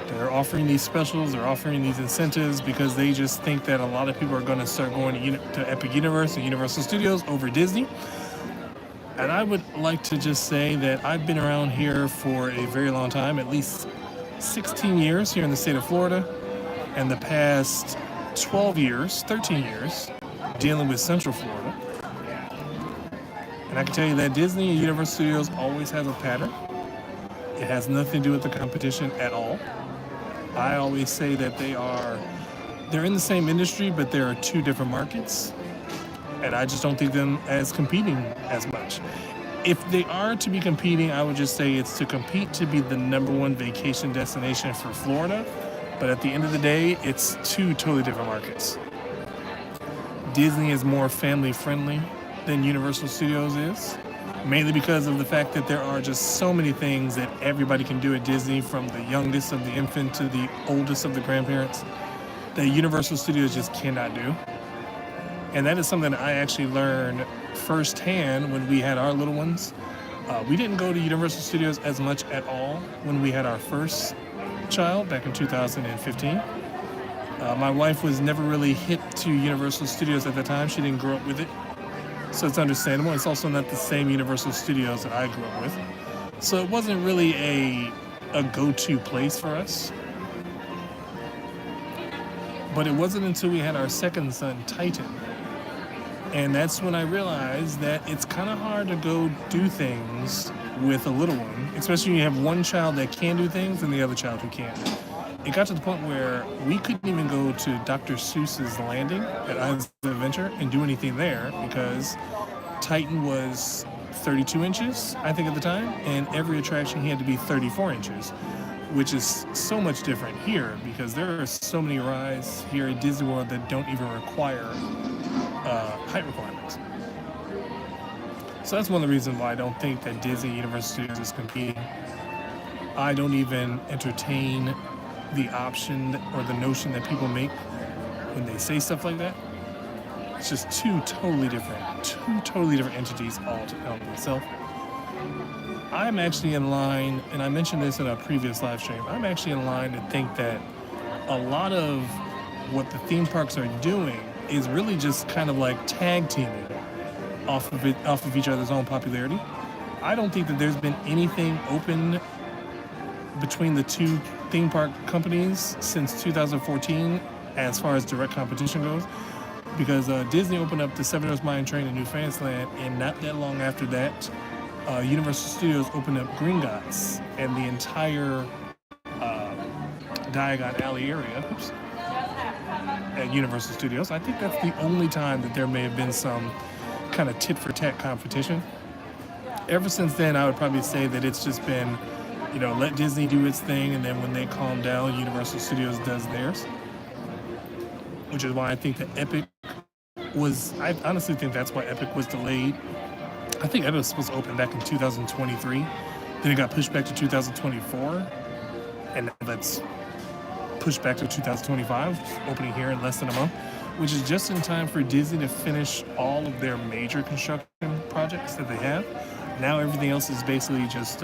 They're offering these specials, they're offering these incentives because they just think that a lot of people are going to start going to Epic Universe and Universal Studios over Disney. And I would like to just say that I've been around here for a very long time, at least 16 years here in the state of Florida, and the past 13 years, dealing with Central Florida. And I can tell you that Disney and Universal Studios always has a pattern. It has nothing to do with the competition at all. I always say that they're in the same industry, but there are two different markets. And I just don't think them as competing as much. If they are to be competing, I would just say it's to compete to be the #1 vacation destination for Florida. But at the end of the day, it's two totally different markets. Disney is more family friendly than Universal Studios is, mainly because of the fact that there are just so many things that everybody can do at Disney, from the youngest of the infant to the oldest of the grandparents, that Universal Studios just cannot do. And that is something that I actually learned firsthand when we had our little ones. We didn't go to Universal Studios as much at all when we had our first child back in 2015. My wife was never really hip to Universal Studios at the time. She didn't grow up with it. So it's understandable. It's also not the same Universal Studios that I grew up with. So it wasn't really a go-to place for us. But it wasn't until we had our second son, Titan. And that's when I realized that it's kind of hard to go do things with a little one, especially when you have one child that can do things and the other child who can't. It got to the point where we couldn't even go to Dr. Seuss's Landing at Islands of Adventure and do anything there because Titan was 32 inches, I think at the time, and every attraction he had to be 34 inches, which is so much different here because there are so many rides here at Disney World that don't even require height requirements. So that's one of the reasons why I don't think that Disney Universal Studios is competing. I don't even entertain the option or the notion that people make when they say stuff like that. It's just two totally different entities all to themselves. I'm actually in line, and I mentioned this in a previous live stream, I'm actually in line to think that a lot of what the theme parks are doing is really just kind of like tag teaming off of each other's own popularity. I don't think that there's been anything open between the two theme park companies since 2014 as far as direct competition goes, because Disney opened up the Seven Dwarfs Mine Train in New Fantasyland, and not that long after that, Universal Studios opened up Gringotts and the entire Diagon Alley area at Universal Studios. I think that's the only time that there may have been some kind of tit-for-tat competition. Ever since then, I would probably say that it's just been, let Disney do its thing, and then when they calm down, Universal Studios does theirs. Which is why I think that I honestly think that's why Epic was delayed. I think Epic was supposed to open back in 2023. Then it got pushed back to 2024. And that's pushed back to 2025, opening here in less than a month, which is just in time for Disney to finish all of their major construction projects that they have. Now everything else is basically just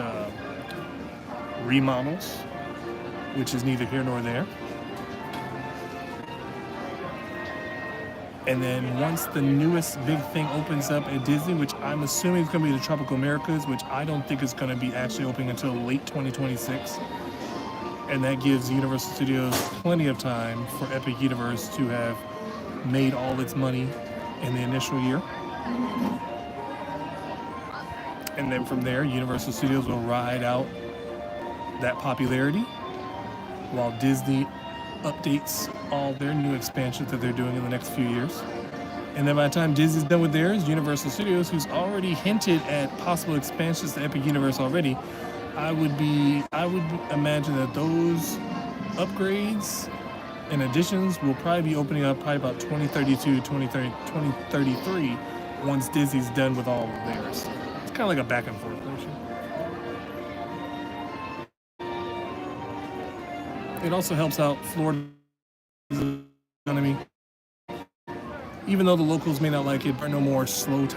remodels, which is neither here nor there. And then once the newest big thing opens up at Disney, which I'm assuming is going to be the Tropical Americas, which I don't think is going to be actually opening until late 2026. And that gives Universal Studios plenty of time for Epic Universe to have made all its money in the initial year. And then from there, Universal Studios will ride out that popularity while Disney updates all their new expansions that they're doing in the next few years. And then by the time Disney's done with theirs, Universal Studios, who's already hinted at possible expansions to Epic Universe already, I would imagine that those upgrades and additions will probably be opening up probably about 2032, 2033 once Disney's done with all of theirs. It's kind of like a back and forth motion. It also helps out Florida's economy. Even though the locals may not like it, there are no more slow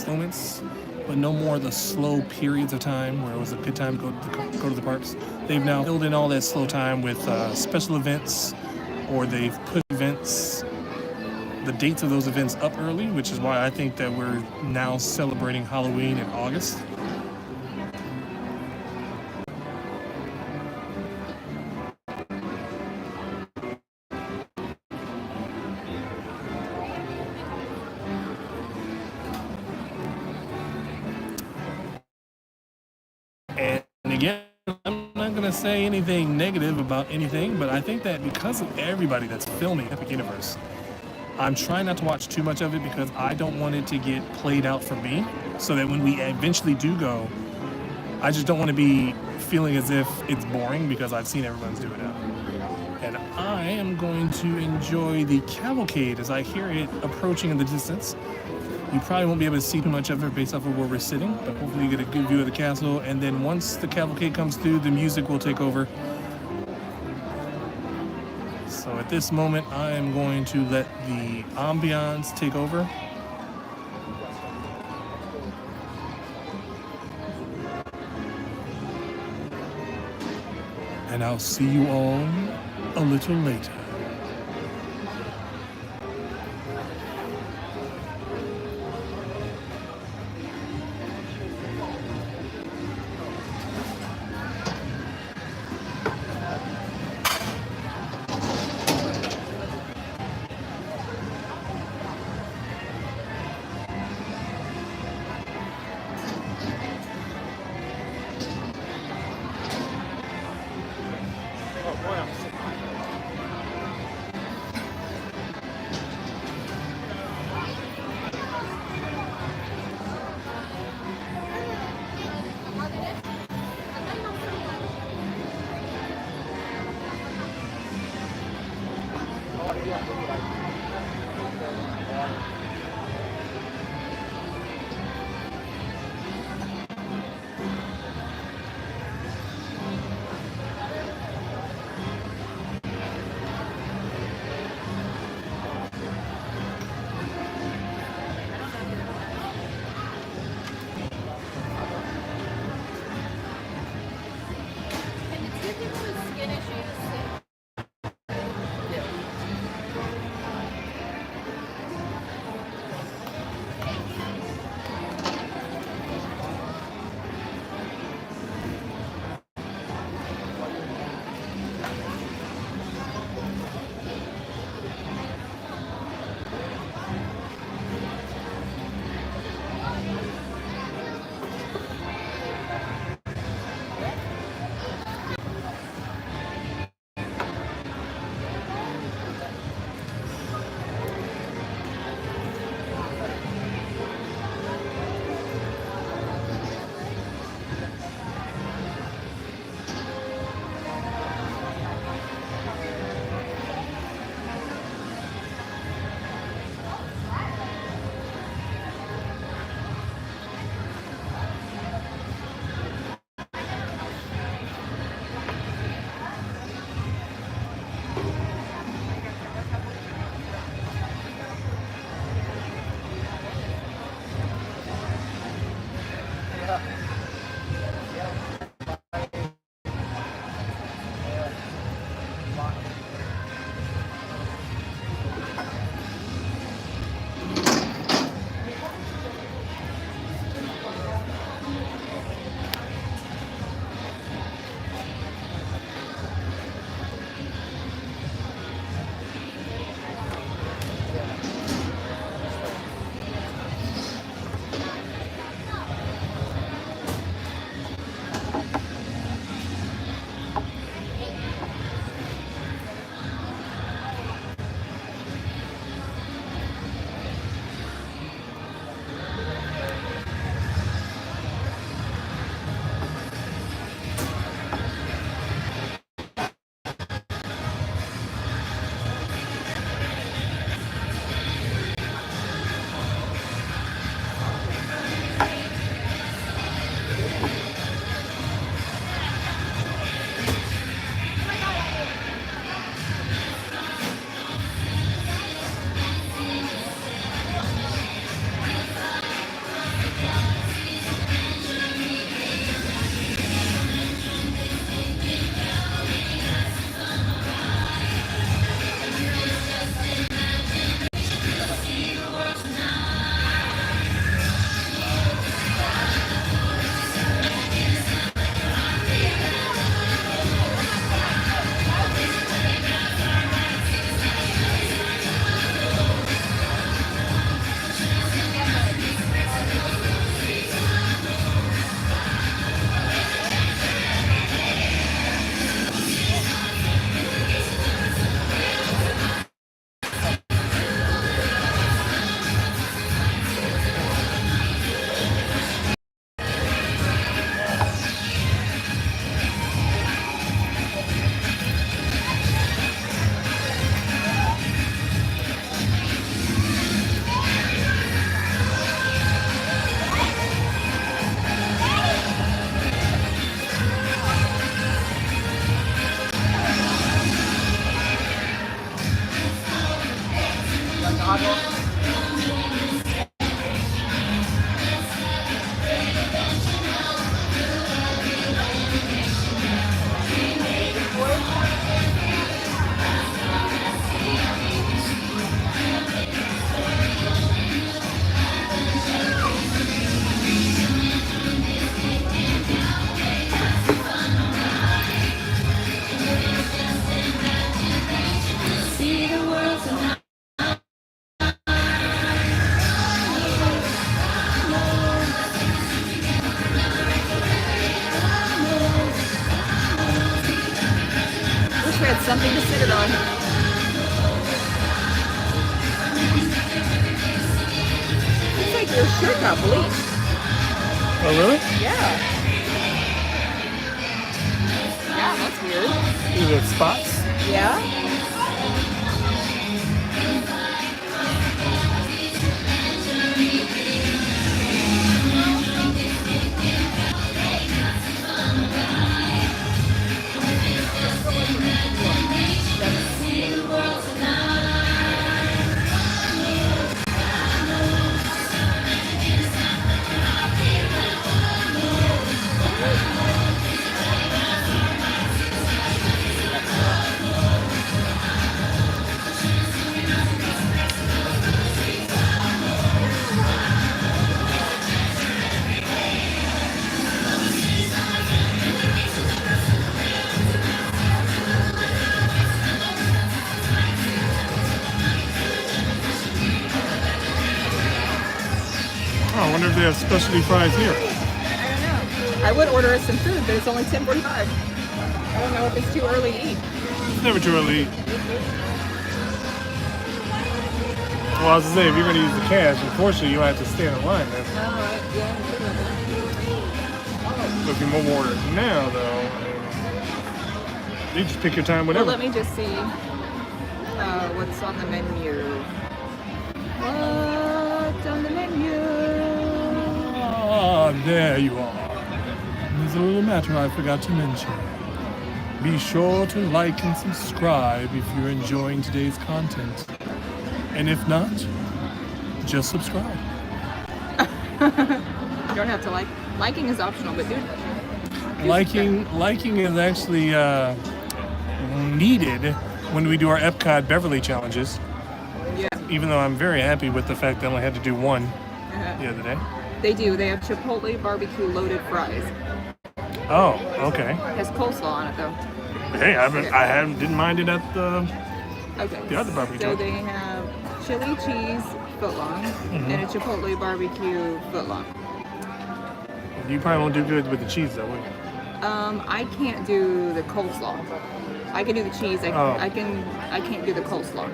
moments, but no more the slow periods of time where it was a good time to go to the parks. They've now filled in all that slow time with special events, or they've put the dates of those events up early, which is why I think that we're now celebrating Halloween in August. And again, I'm not going to say anything negative about anything, but I think that because of everybody that's filming Epic Universe, I'm trying not to watch too much of it because I don't want it to get played out for me, so that when we eventually do go, I just don't want to be feeling as if it's boring because I've seen everyone's do it now. And I am going to enjoy the cavalcade as I hear it approaching in the distance. You probably won't be able to see too much of it based off of where we're sitting, but hopefully you get a good view of the castle. And then once the cavalcade comes through, the music will take over. So at this moment, I am going to let the ambiance take over. And I'll see you all a little later. something to sit it on. Looks like your shirt got bleached. Oh, really? Yeah. Yeah, that's weird. Is it spots? Yeah. Oh, I wonder if they have specialty fries here. I don't know. I would order us some food, but it's only 10:45. I don't know if it's too early to eat. It's never too early to eat. Well, I was going to say, if you're going to use the cash, unfortunately, you have to stand in line then. So if you mobile order now, though, you just pick your time, Well, whatever. let me just see what's on the menu. What's on the menu? Ah, there you are. There's a little matter I forgot to mention. Be sure to like and subscribe if you're enjoying today's content. And if not, just subscribe. You don't have to like. Liking is optional, but dude. Liking is actually needed when we do our Epcot Beverly challenges. Yeah. Even though I'm very happy with the fact that I only had to do one the other day. They do. They have Chipotle barbecue loaded fries. Oh, okay. It has coleslaw on it though. Hey, didn't mind it at the Okay. other barbecue So joint. they have chili cheese footlong and a Chipotle barbecue footlong. You probably won't do good with the cheese though, will you? I can't do the coleslaw. I can do the cheese. Oh. I can't do the coleslaw.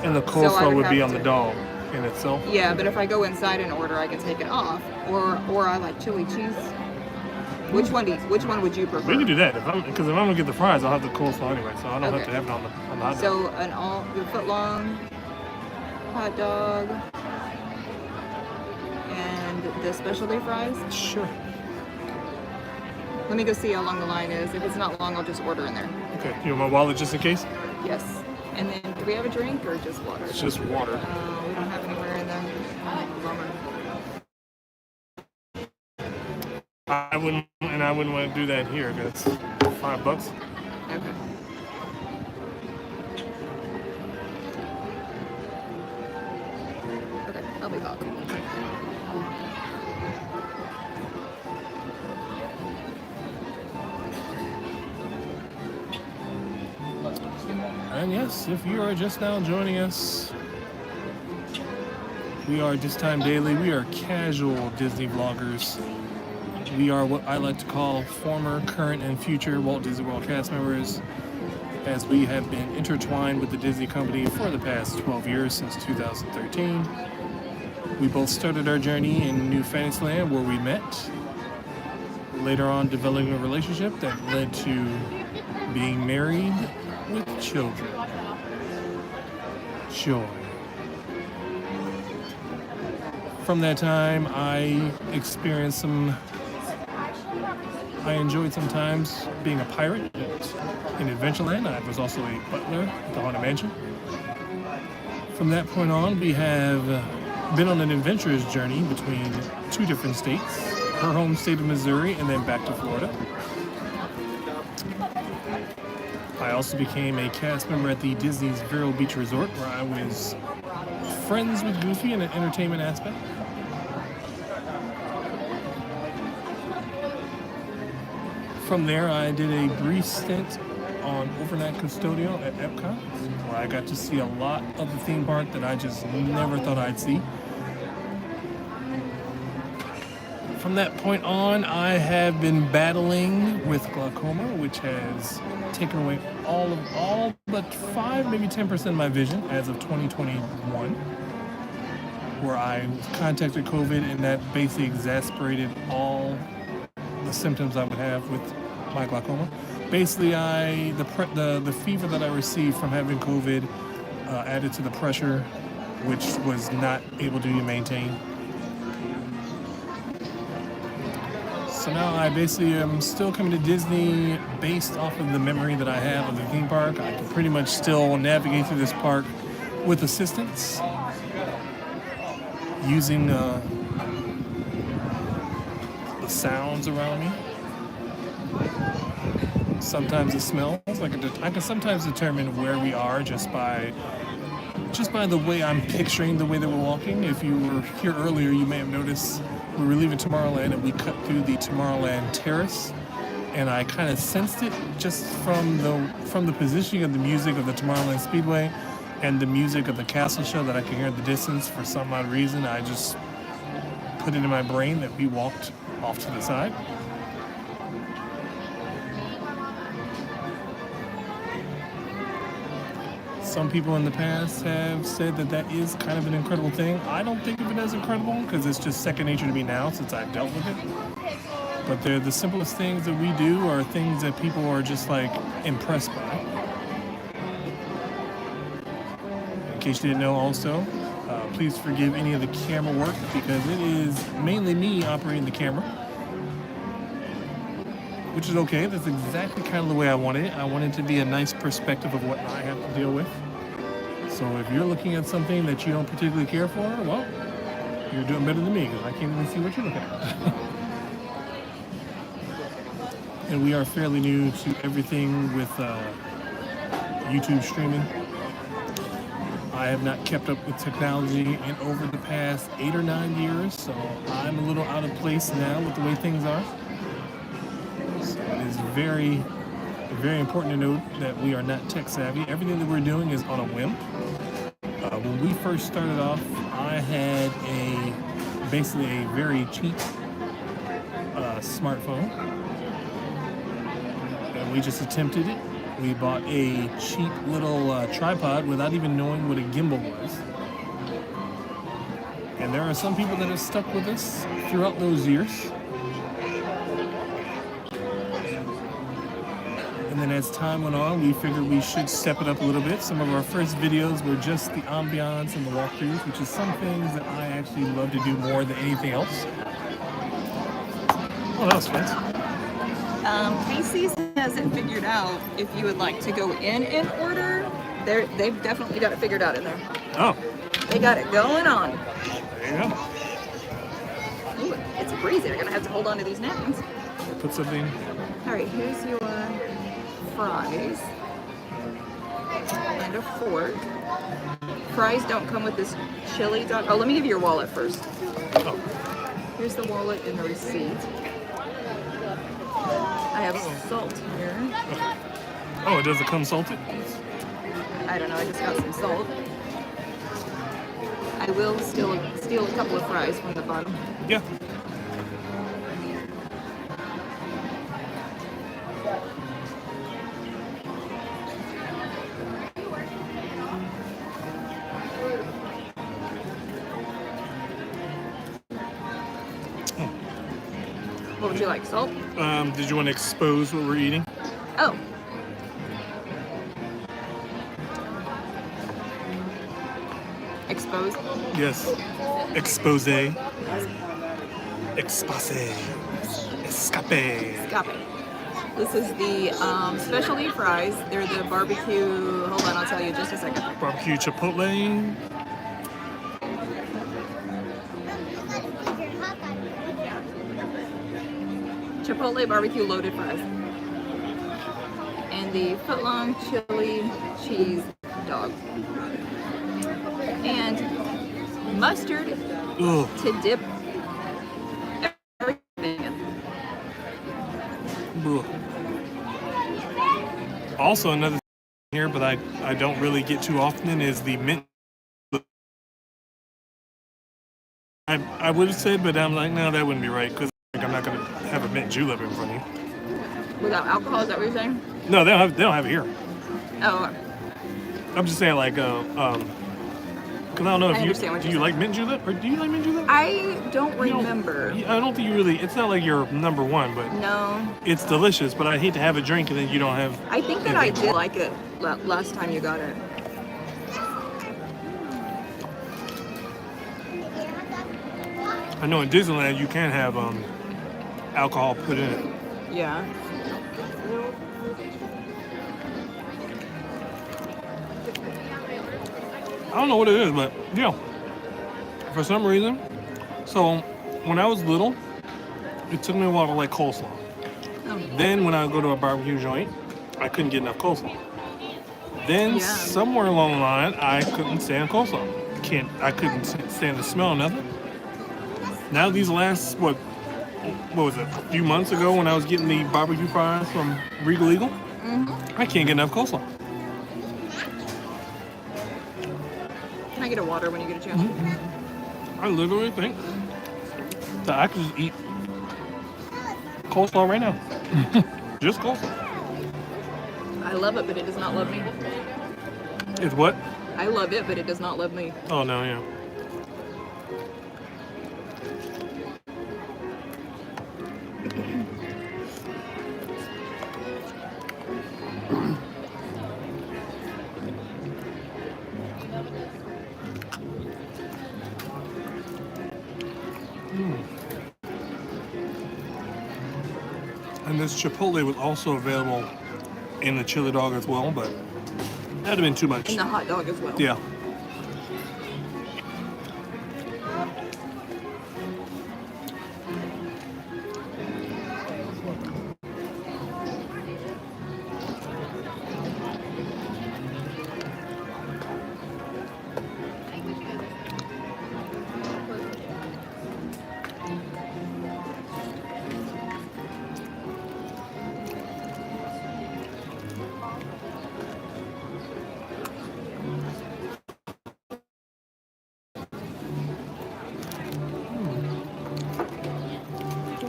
And the So I coleslaw would would be have on the to- dog in itself. Yeah, but if I go inside and order, I can take it off. Or I like chili cheese. Which one would you prefer? We can do that because if I'm gonna get the fries, I'll have the coleslaw anyway, so I don't have Okay. to have it on the hot dog. So the footlong hot dog and the specialty fries. Sure. Let me go see how long the line is. If it's not long, I'll just order in there. Okay. You want my wallet just in case? Yes. And then, do we have a drink or just water? It's just water. We don't have anywhere in there. Bummer. I wouldn't want to do that here because it's $5. Okay. Okay, I'll be back. And yes, if you are just now joining us, we are This Time Daily. We are casual Disney vloggers. We are what I like to call former, current, and future Walt Disney World cast members, as we have been intertwined with the Disney company for the past 12 years since 2013. We both started our journey in New Fantasyland where we met, later on developing a relationship that led to being married with children. Joy. From that time, I enjoyed sometimes being a pirate in Adventureland. I was also a butler at the Haunted Mansion. From that point on, we have been on an adventurous journey between two different states, her home state of Missouri and then back to Florida. I also became a cast member at the Disney's Vero Beach Resort, where I was friends with Goofy in an entertainment aspect. From there, I did a brief stint on overnight custodial at Epcot, where I got to see a lot of the theme park that I just never thought I'd see. from that point on, I have been battling with glaucoma, which has taken away all but 5, maybe 10% of my vision as of 2021, where I contacted COVID, and that basically exacerbated all the symptoms I would have with my glaucoma. Basically, the fever that I received from having COVID added to the pressure, which was not able to be maintained. So now I basically am still coming to Disney based off of the memory that I have of the theme park. I can pretty much still navigate through this park with assistance, using the sounds around me. Sometimes the smells. I can sometimes determine where we are just by the way I'm picturing the way that we're walking. If you were here earlier, you may have noticed we were leaving Tomorrowland and we cut through the Tomorrowland terrace, and I kind of sensed it just from the positioning of the music of the Tomorrowland Speedway and the music of the castle show that I can hear in the distance. For some odd reason, I just put it in my brain that we walked off to the side. Some people in the past have said that is kind of an incredible thing. I don't think of it as incredible because it's just second nature to me now since I've dealt with it. But they're the simplest things that we do are things that people are just like impressed by. In case you didn't know also, please forgive any of the camera work because it is mainly me operating the camera. Which is okay. That's exactly kind of the way I want it. I want it to be a nice perspective of what I have to deal with. So if you're looking at something that you don't particularly care for, well, you're doing better than me because I can't even see what you're looking at. And we are fairly new to everything with YouTube streaming. I have not kept up with technology in over the past 8 or 9 years, so I'm a little out of place now with the way things are. So it is very, very important to note that we are not tech savvy. Everything that we're doing is on a whim. When we first started off, I had basically a very cheap smartphone, and we just attempted it. We bought a cheap little tripod without even knowing what a gimbal was. And there are some people that have stuck with us throughout those years. And then as time went on, we figured we should step it up a little bit. Some of our first videos were just the ambiance and the walkthroughs, which is some things that I actually love to do more than anything else. What else, friends? Casey's hasn't figured out if you would like to go in order. They've definitely got it figured out in there. Oh. They got it going on. There you go. Ooh, it's breezy. They're going to have to hold on to these napkins. Put something. All right, here's your fries and a fork. Fries don't come with this chili dog. Oh, let me give you your wallet first. Oh. Here's the wallet and the receipt. I have salt here. Oh, it doesn't come salted? I don't know, I just got some salt. I will steal a couple of fries from the bottom. Yeah. What would you like, salt? Did you want to expose what we're eating? Oh. Expose? Yes. Expose. Expose. Escape. Escape. This is the specialty fries. They're the barbecue. Hold on, I'll tell you in just a second. Barbecue chipotle. Chipotle barbecue loaded fries. And the footlong chili cheese dog. And mustard to dip everything in. Ugh. Also, another thing here, but I don't really get too often, is the mint. I would have said, but I'm like, no, that wouldn't be right because not gonna have a mint julep in front of you. Without alcohol, is that what you're saying? No, they don't have it here. Oh, I'm just saying, like, because I don't know if I understand what do you're you like mint julep, or do you like mint julep? I don't You don't- remember. I don't think you really. It's not like your number one, but No. it's delicious. But I hate to have a drink and then you don't have. I think that I did like it last time you got it. I know in Disneyland you can have alcohol put in it. Yeah. I don't know what it is, but yeah, for some reason. So when I was little, it took me a while to like coleslaw. Oh. Then when I would go to a barbecue joint, I couldn't get enough coleslaw. Then Yeah. somewhere along the line, I couldn't stand coleslaw. I couldn't stand the smell of nothing. Now these last what was it? A few months ago when I was getting the barbecue fries from Regal Eagle, I can't get enough coleslaw. Can I get a water when you get a chance? I literally think that I could just eat coleslaw right now. Just coleslaw. I love it, but it does not love me. It's what? I love it, but it does not love me. Oh no, yeah. And this Chipotle was also available in the chili dog as well, but that'd have been too much. And the hot dog as well. Yeah.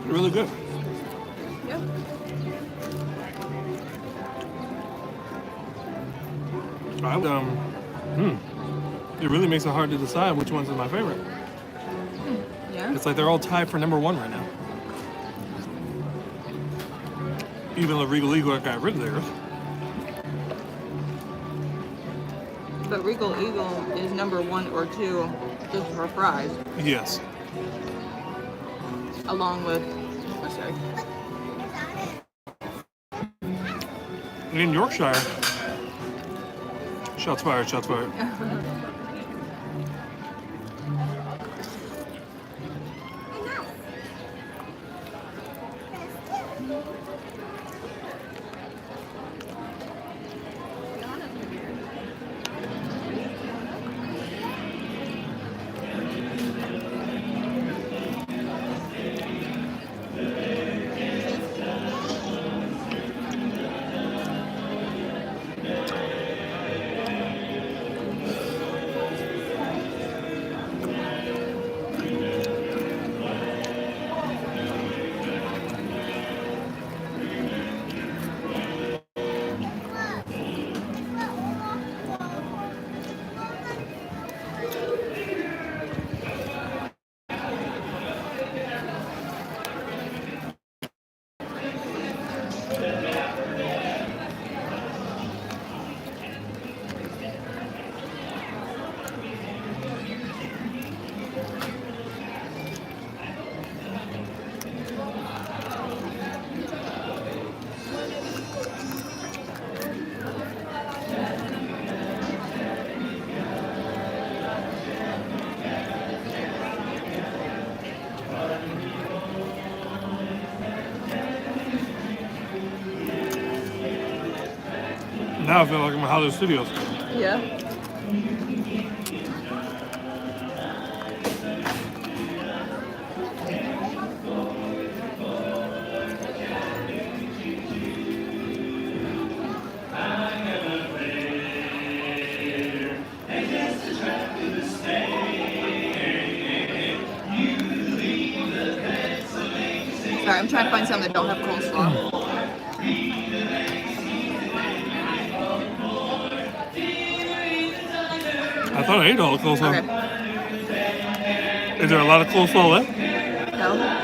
Really good. Yep. It really makes it hard to decide which one's my favorite. Yeah. It's like they're all tied for number one right now. Even the Regal Eagle got rid of theirs. But Regal Eagle is number 1 or 2 just for fries, Yes. along with, oh, sorry. In Yorkshire. Shots fired, shots fired. Now I feel like I'm in Hollywood Studios. Yeah. gotta find some that don't have coleslaw. I thought I ate all the coleslaw. Okay. Is there a lot of coleslaw left? No.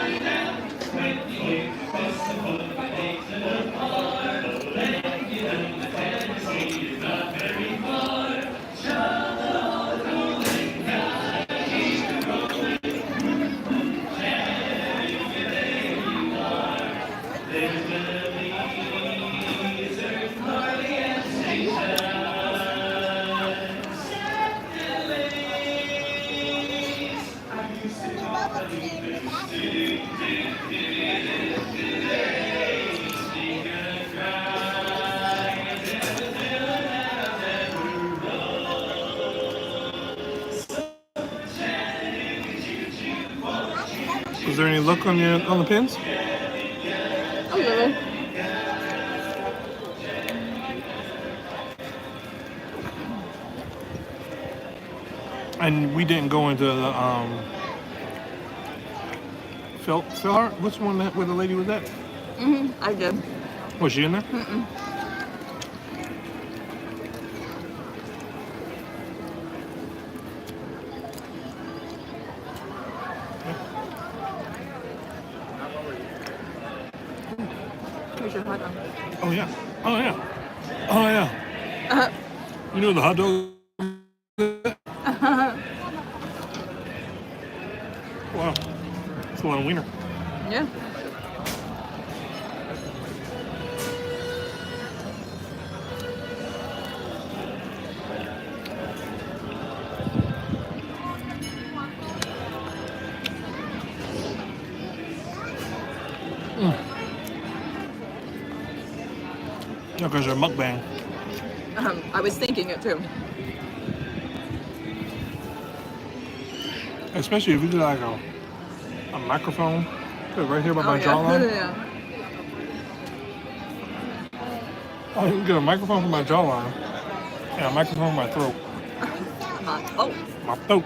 Is there any luck on the pins? A little. And we didn't go into the Philhart? Which one where the lady was at? I did. Was she in there? Here's your hot dog. Oh yeah. Oh yeah. Oh yeah. You know the hot dog? Wow. It's a lot of wiener. Yeah. Yeah, because they're mukbang. I was thinking it too. Especially if you do like a microphone, put it right here by my jawline. Yeah. Oh, you can get a microphone for my jawline and a microphone for my throat. Oh. My throat.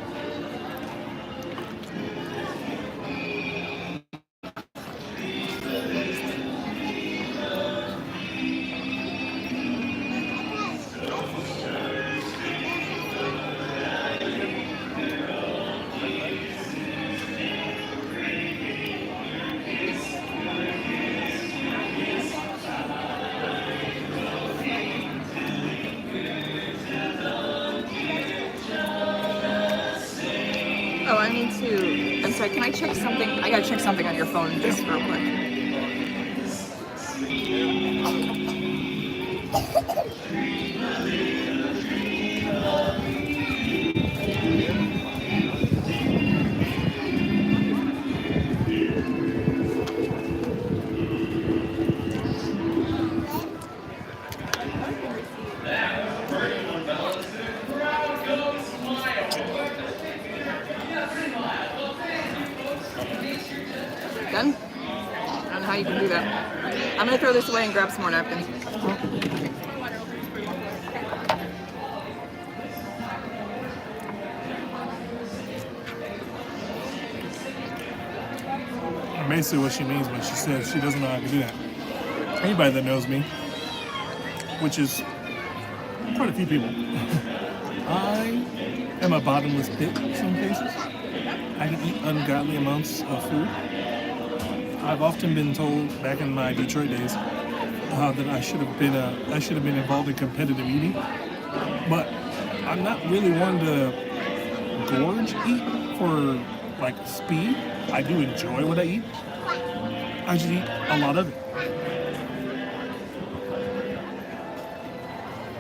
Oh, I need to. I'm sorry. Can I check something? I gotta check something on your phone just real quick. Done? I don't know how you can do that. I'm gonna throw this away and grab some more napkins. Basically what she means when she says she doesn't know how to do that. Anybody that knows me, which is quite a few people, I am a bottomless pit in some cases. I can eat ungodly amounts of food. I've often been told back in my Detroit days that I should have been involved in competitive eating, but I'm not really one to gorge eat for like speed. I do enjoy what I eat. I just eat a lot of it.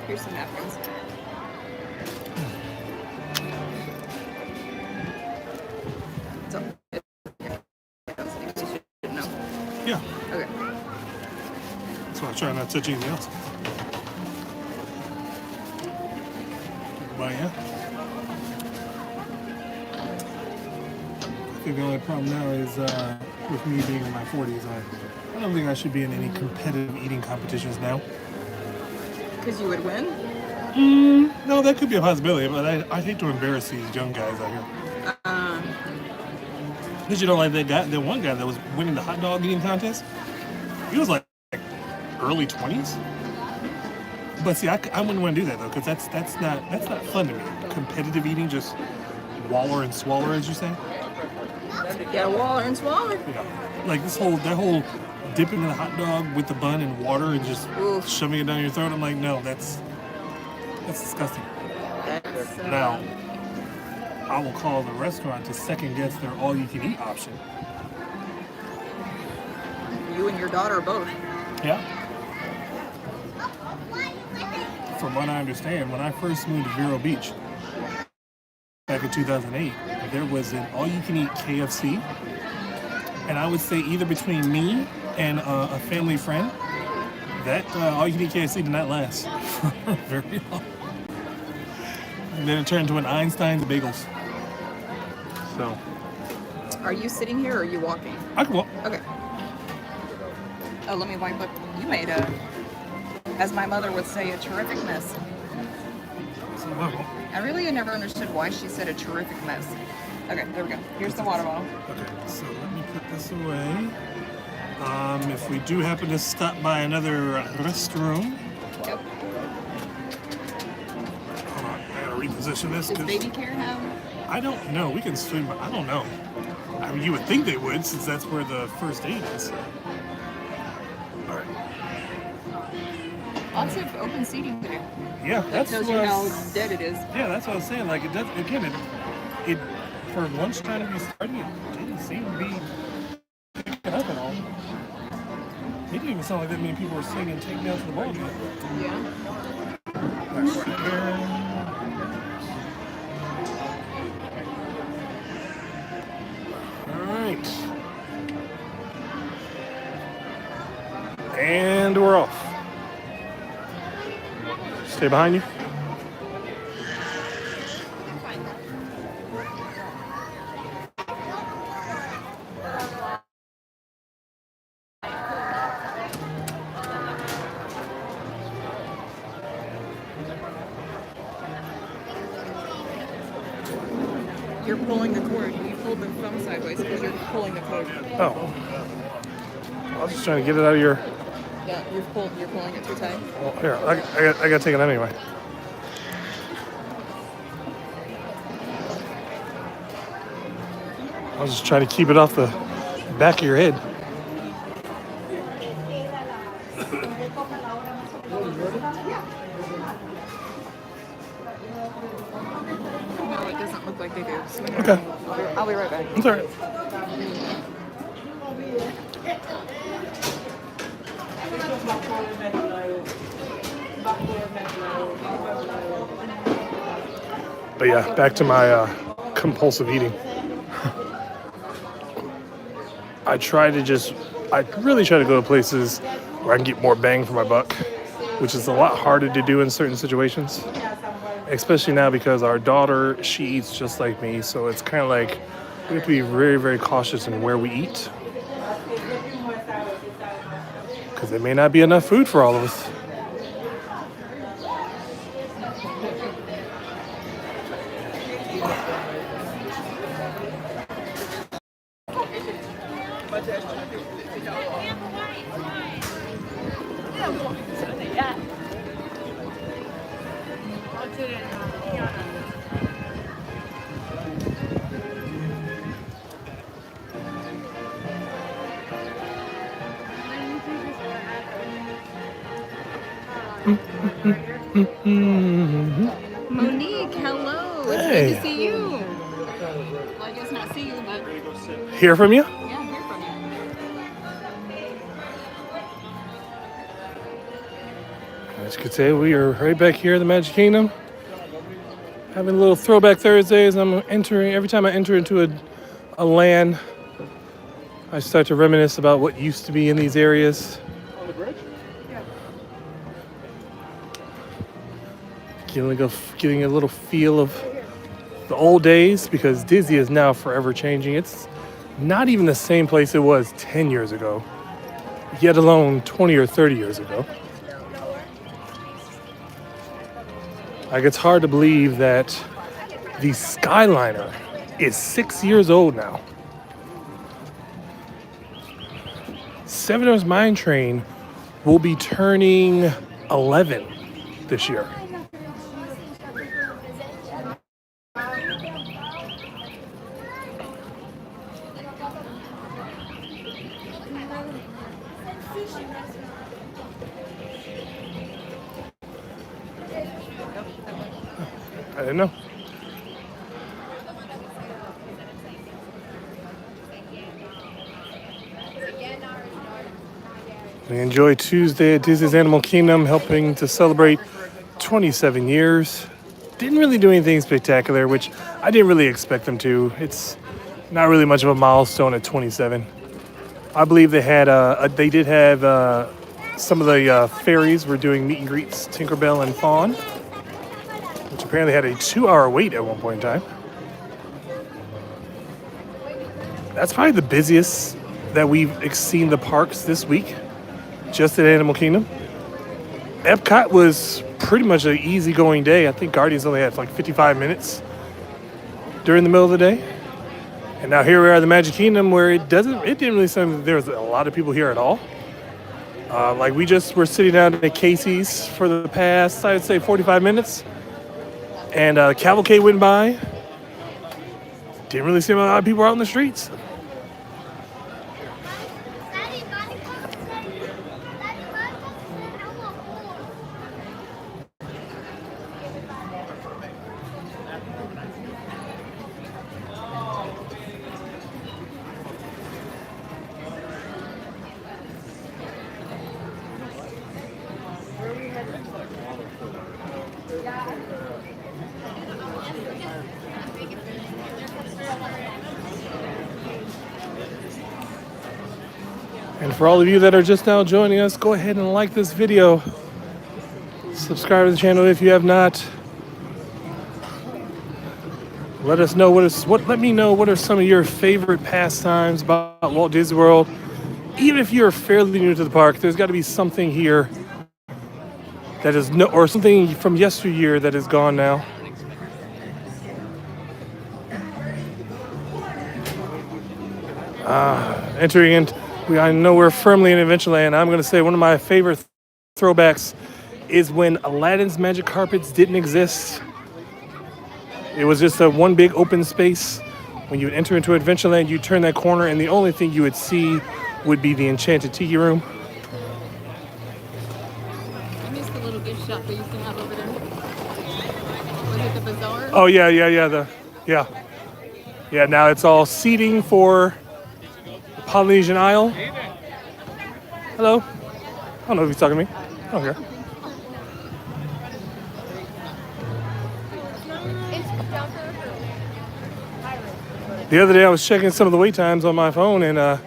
Here's some napkins. So, no. Yeah, Okay. so I try not to touch anything else. But yeah. I think the only problem now is with me being in my 40s, I don't think I should be in any competitive eating competitions now. Because you would win? No, that could be a possibility, but I hate to embarrass these young guys out here. Did you know like that one guy that was winning the hot dog eating contest? He was like early 20s. But see, I wouldn't want to do that though, because that's not fun to me. Competitive eating, just waller and swaller, as you say. Yeah, waller and swaller. Yeah. Like that whole dipping in the hot dog with the bun in water and just Oof. shoving it down your throat. I'm like, no, that's disgusting. That's, Now, I will call the restaurant to second guess their all-you-can-eat option. you and your daughter both. Yeah. From what I understand, when I first moved to Vero Beach back in 2008, there was an all-you-can-eat KFC, and I would say either between me and a family friend, that all-you-can-eat KFC did not last for very long. And then it turned to an Einstein's Bagels. So. Are you sitting here or are you walking? I can walk. Okay. Oh, let me wipe up. You made a, as my mother would say, a terrific mess. I really never understood why she said a terrific mess. Okay, there we go. Here's the water bottle. Okay, so let me put this away. If we do happen to stop by another restroom, Yep. hold on, I gotta reposition this. Does 'Cause baby care have? I don't know. We can swim, but I don't know. I mean, you would think they would, since that's where the first aid is. All right. Lots of open seating to do. Yeah, That that's tells what you I how was- dead it is. Yeah, that's what I was saying. Like, it does, again, it for lunchtime to be starting, it didn't seem to be picking up at all. It didn't even sound like that many people were singing "Take Me Out to the Ball Game." Yeah. All right. And we're off. Stay behind you. You're pulling the cord. You pulled the thumb sideways because you're pulling the cord. Oh. I was just trying to get it out of your... Yeah, you're pulling it too tight. Well, here, I got to take it out anyway. I was just trying to keep it off the back of your head. No, it doesn't look like they do. So Okay. I'll be right back. It's all right. But yeah, back to my compulsive eating. I really try to go to places where I can get more bang for my buck, which is a lot harder to do in certain situations. Especially now because our daughter, she eats just like me, so it's kind of like we have to be very, very cautious in where we eat. Because there may not be enough food for all of us. Monique, hello. It's Hey. good to see you. Well, I guess not see you, but Hear from you? yeah, hear from you. As you could say, we are right back here in the Magic Kingdom, having a little Throwback Thursdays. Every time I enter into a land, I start to reminisce about what used to be in these areas. On the bridge? Getting a little feel of the old days, because Disney is now forever changing. It's not even the same place it was 10 years ago, yet alone 20 or 30 years ago. Like, it's hard to believe that the Skyliner is 6 years old now. Seven Dwarfs Mine Train will be turning 11 this year. I didn't know. We enjoy Tuesday at Disney's Animal Kingdom, helping to celebrate 27 years. Didn't really do anything spectacular, which I didn't really expect them to. It's not really much of a milestone at 27. I believe they had they did have some of the fairies were doing meet and greets, Tinkerbell and Fawn, which apparently had a 2-hour wait at one point in time. That's probably the busiest that we've seen the parks this week, just at Animal Kingdom. Epcot was pretty much an easygoing day. I think Guardians only had like 55 minutes during the middle of the day. And now here we are at the Magic Kingdom, where it didn't really seem that there was a lot of people here at all. Like we just were sitting down at Casey's for the past, I'd say 45 minutes. And Cavalcade went by. Didn't really see a lot of people out in the streets. And for all of you that are just now joining us, go ahead and like this video. Subscribe to the channel if you have not. Let us know let me know what are some of your favorite pastimes about Walt Disney World. Even if you're fairly new to the park, there's got to be something here that is or something from yesteryear that is gone now. Entering in, I know we're firmly in Adventureland. I'm going to say one of my favorite throwbacks is when Aladdin's Magic Carpets didn't exist. It was just a one big open space. When you would enter into Adventureland, you turn that corner, and the only thing you would see would be the Enchanted Tiki Room. I missed the little gift shop they used to have over there. Was it the bazaar? Oh yeah. Yeah, now it's all seating for the Polynesian Isle. Hello. I don't know if he's talking to me. I don't care. The other day I was checking some of the wait times on my phone, and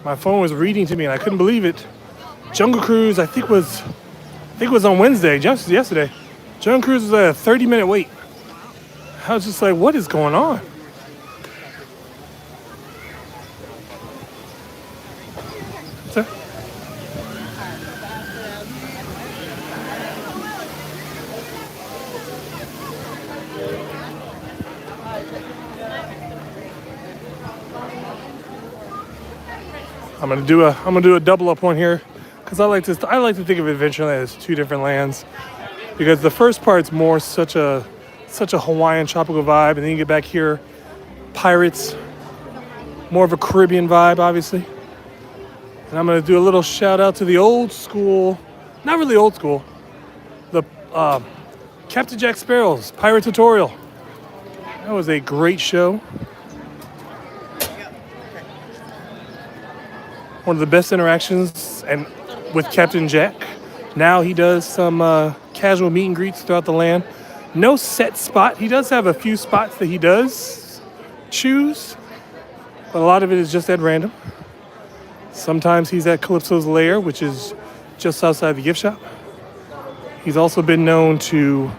my phone was reading to me, and I couldn't believe it. Jungle Cruise, I think was on Wednesday, just yesterday. Jungle Cruise was a 30-minute wait. I was just like, what is going on? Sir? I'm gonna do a double up one here, because I like to think of Adventureland as two different lands, because the first part's more such a Hawaiian tropical vibe, and then you get back here, pirates, more of a Caribbean vibe, obviously. And I'm gonna do a little shout out to the old school, not really old school, the Captain Jack Sparrow's Pirate Tutorial. That was a great show. One of the best interactions and with Captain Jack. Now he does some casual meet and greets throughout the land. No set spot. He does have a few spots that he does choose, but a lot of it is just at random. Sometimes he's at Calypso's Lair, which is just outside the gift shop. He's also been known to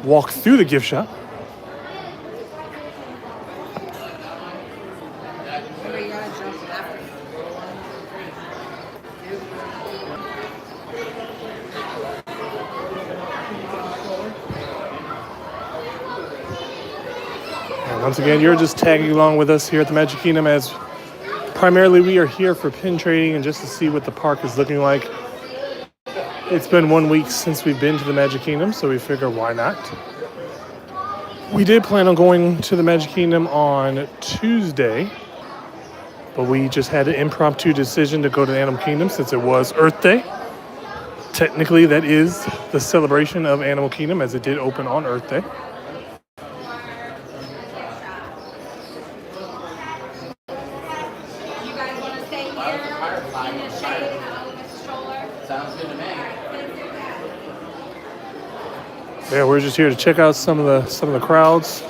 walk through the gift shop. Once again, you're just tagging along with us here at the Magic Kingdom as Primarily, we are here for pin trading and just to see what the park is looking like. It's been 1 week since we've been to the Magic Kingdom, so we figure why not. We did plan on going to the Magic Kingdom on Tuesday, but we just had an impromptu decision to go to the Animal Kingdom since it was Earth Day. Technically, that is the celebration of Animal Kingdom as it did open on Earth Day. Yeah, we're just here to check out some of the crowds.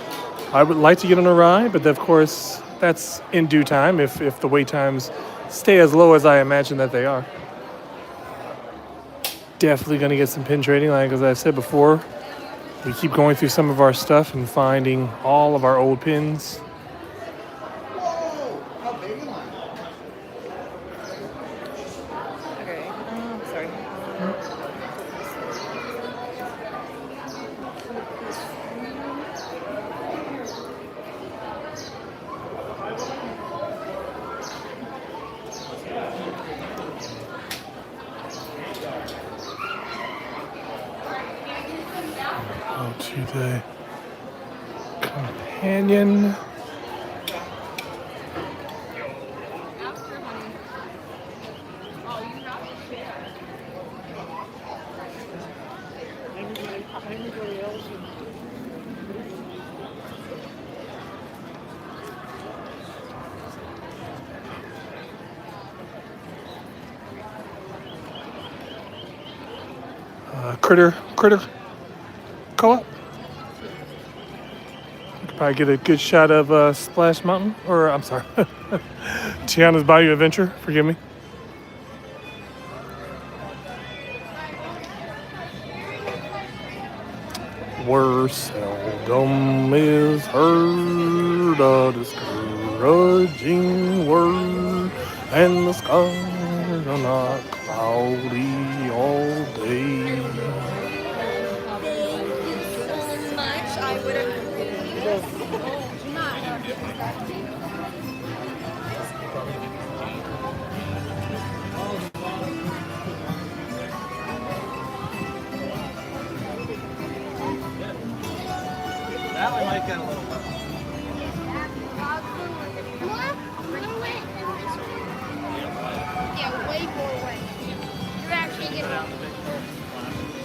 I would like to get on a ride, but of course, that's in due time if the wait times stay as low as I imagine that they are. Definitely going to get some pin trading. Like as I said before, we keep going through some of our stuff and finding all of our old pins. Okay. Sorry. Go to the companion. Critter Co-op. You could probably get a good shot of Splash Mountain, or I'm sorry, Tiana's Bayou Adventure. Forgive me. Where seldom is heard a discouraging word, and the skies are not cloudy all day. That one might get a little bit. Yeah, way more away. You're actually getting out.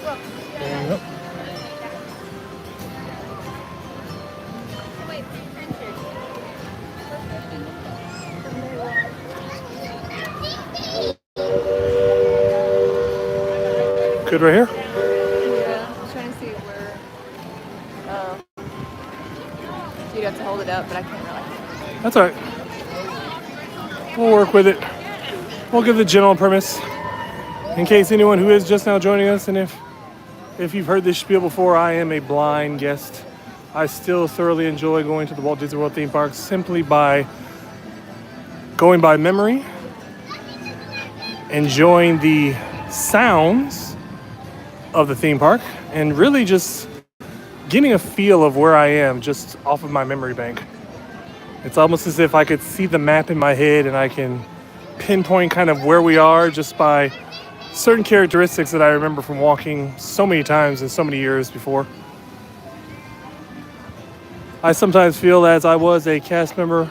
Look. Yep. Wait, Good right here. Yeah, I'm trying to see where. Oh. You'd have to hold it up, but I can't really. That's all right. We'll work with it. We'll give the general premise in case anyone who is just now joining us, and if you've heard this spiel before, I am a blind guest. I still thoroughly enjoy going to the Walt Disney World theme park simply by going by memory, enjoying the sounds of the theme park, and really just getting a feel of where I am just off of my memory bank. It's almost as if I could see the map in my head and I can pinpoint kind of where we are just by certain characteristics that I remember from walking so many times and so many years before. I sometimes feel as I was a cast member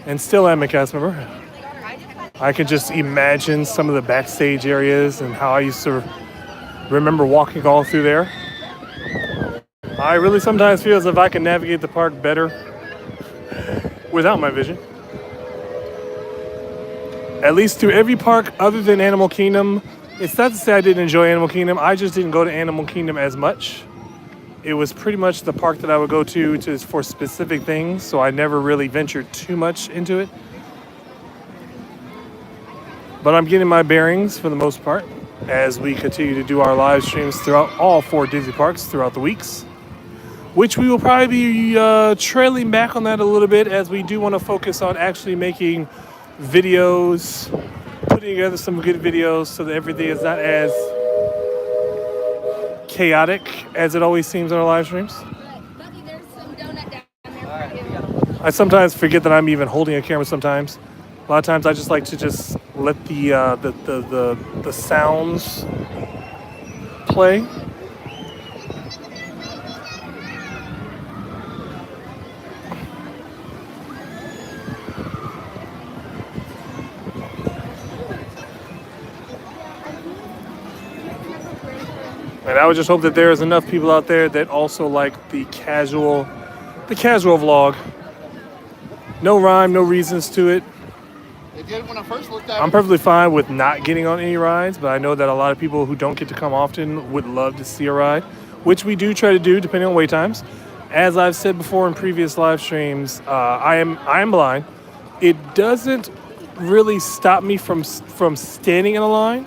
and still am a cast member, I can just imagine some of the backstage areas and how I used to remember walking all through there. I really sometimes feel as if I can navigate the park better without my vision. At least to every park other than Animal Kingdom. It's not to say I didn't enjoy Animal Kingdom, I just didn't go to Animal Kingdom as much. It was pretty much the park that I would go to for specific things, so I never really ventured too much into it. But I'm getting my bearings for the most part as we continue to do our live streams throughout all 4 Disney parks throughout the weeks, which we will probably be trailing back on that a little bit as we do want to focus on actually making videos, putting together some good videos so that everything is not as chaotic as it always seems on our live streams. Buddy, there's some donut down there for you. I sometimes forget that I'm even holding a camera sometimes. A lot of times I just like to just let the sounds play. And I would just hope that there's enough people out there that also like the casual vlog. No rhyme, no reasons to it. It did when I first looked at I'm it. perfectly fine with not getting on any rides, but I know that a lot of people who don't get to come often would love to see a ride, which we do try to do depending on wait times. As I've said before in previous live streams, I am blind. It doesn't really stop me from standing in a line,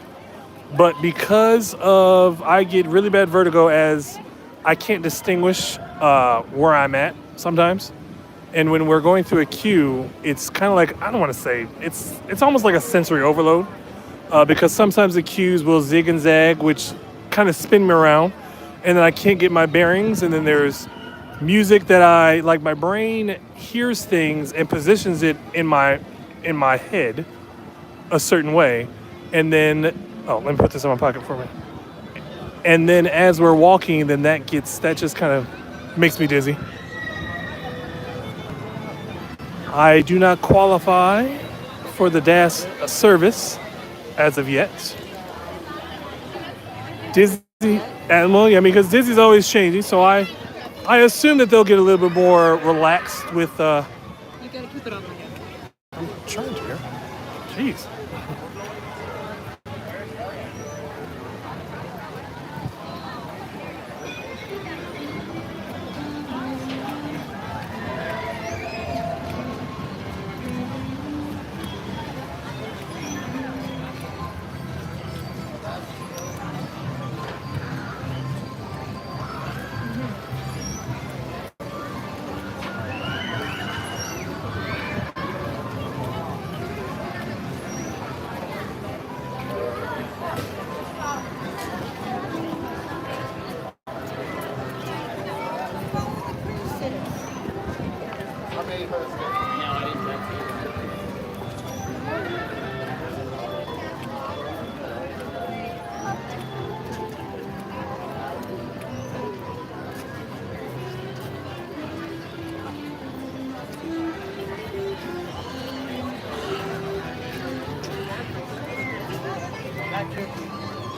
but because of I get really bad vertigo as I can't distinguish where I'm at sometimes. And when we're going through a queue, it's kind of like, I don't want to say, it's almost like a sensory overload because sometimes the queues will zig and zag, which kind of spin me around, and then I can't get my bearings. And then there's music that my brain hears things and positions it in my head a certain way. And then, let me put this in my pocket for me. And then as we're walking, then that just kind of makes me dizzy. I do not qualify for the DAS service as of yet. Disney, well, yeah, because Disney's always changing, so I assume that they'll get a little bit more relaxed with. You gotta keep it on my head. I'm trying to. Jeez. I made her sit.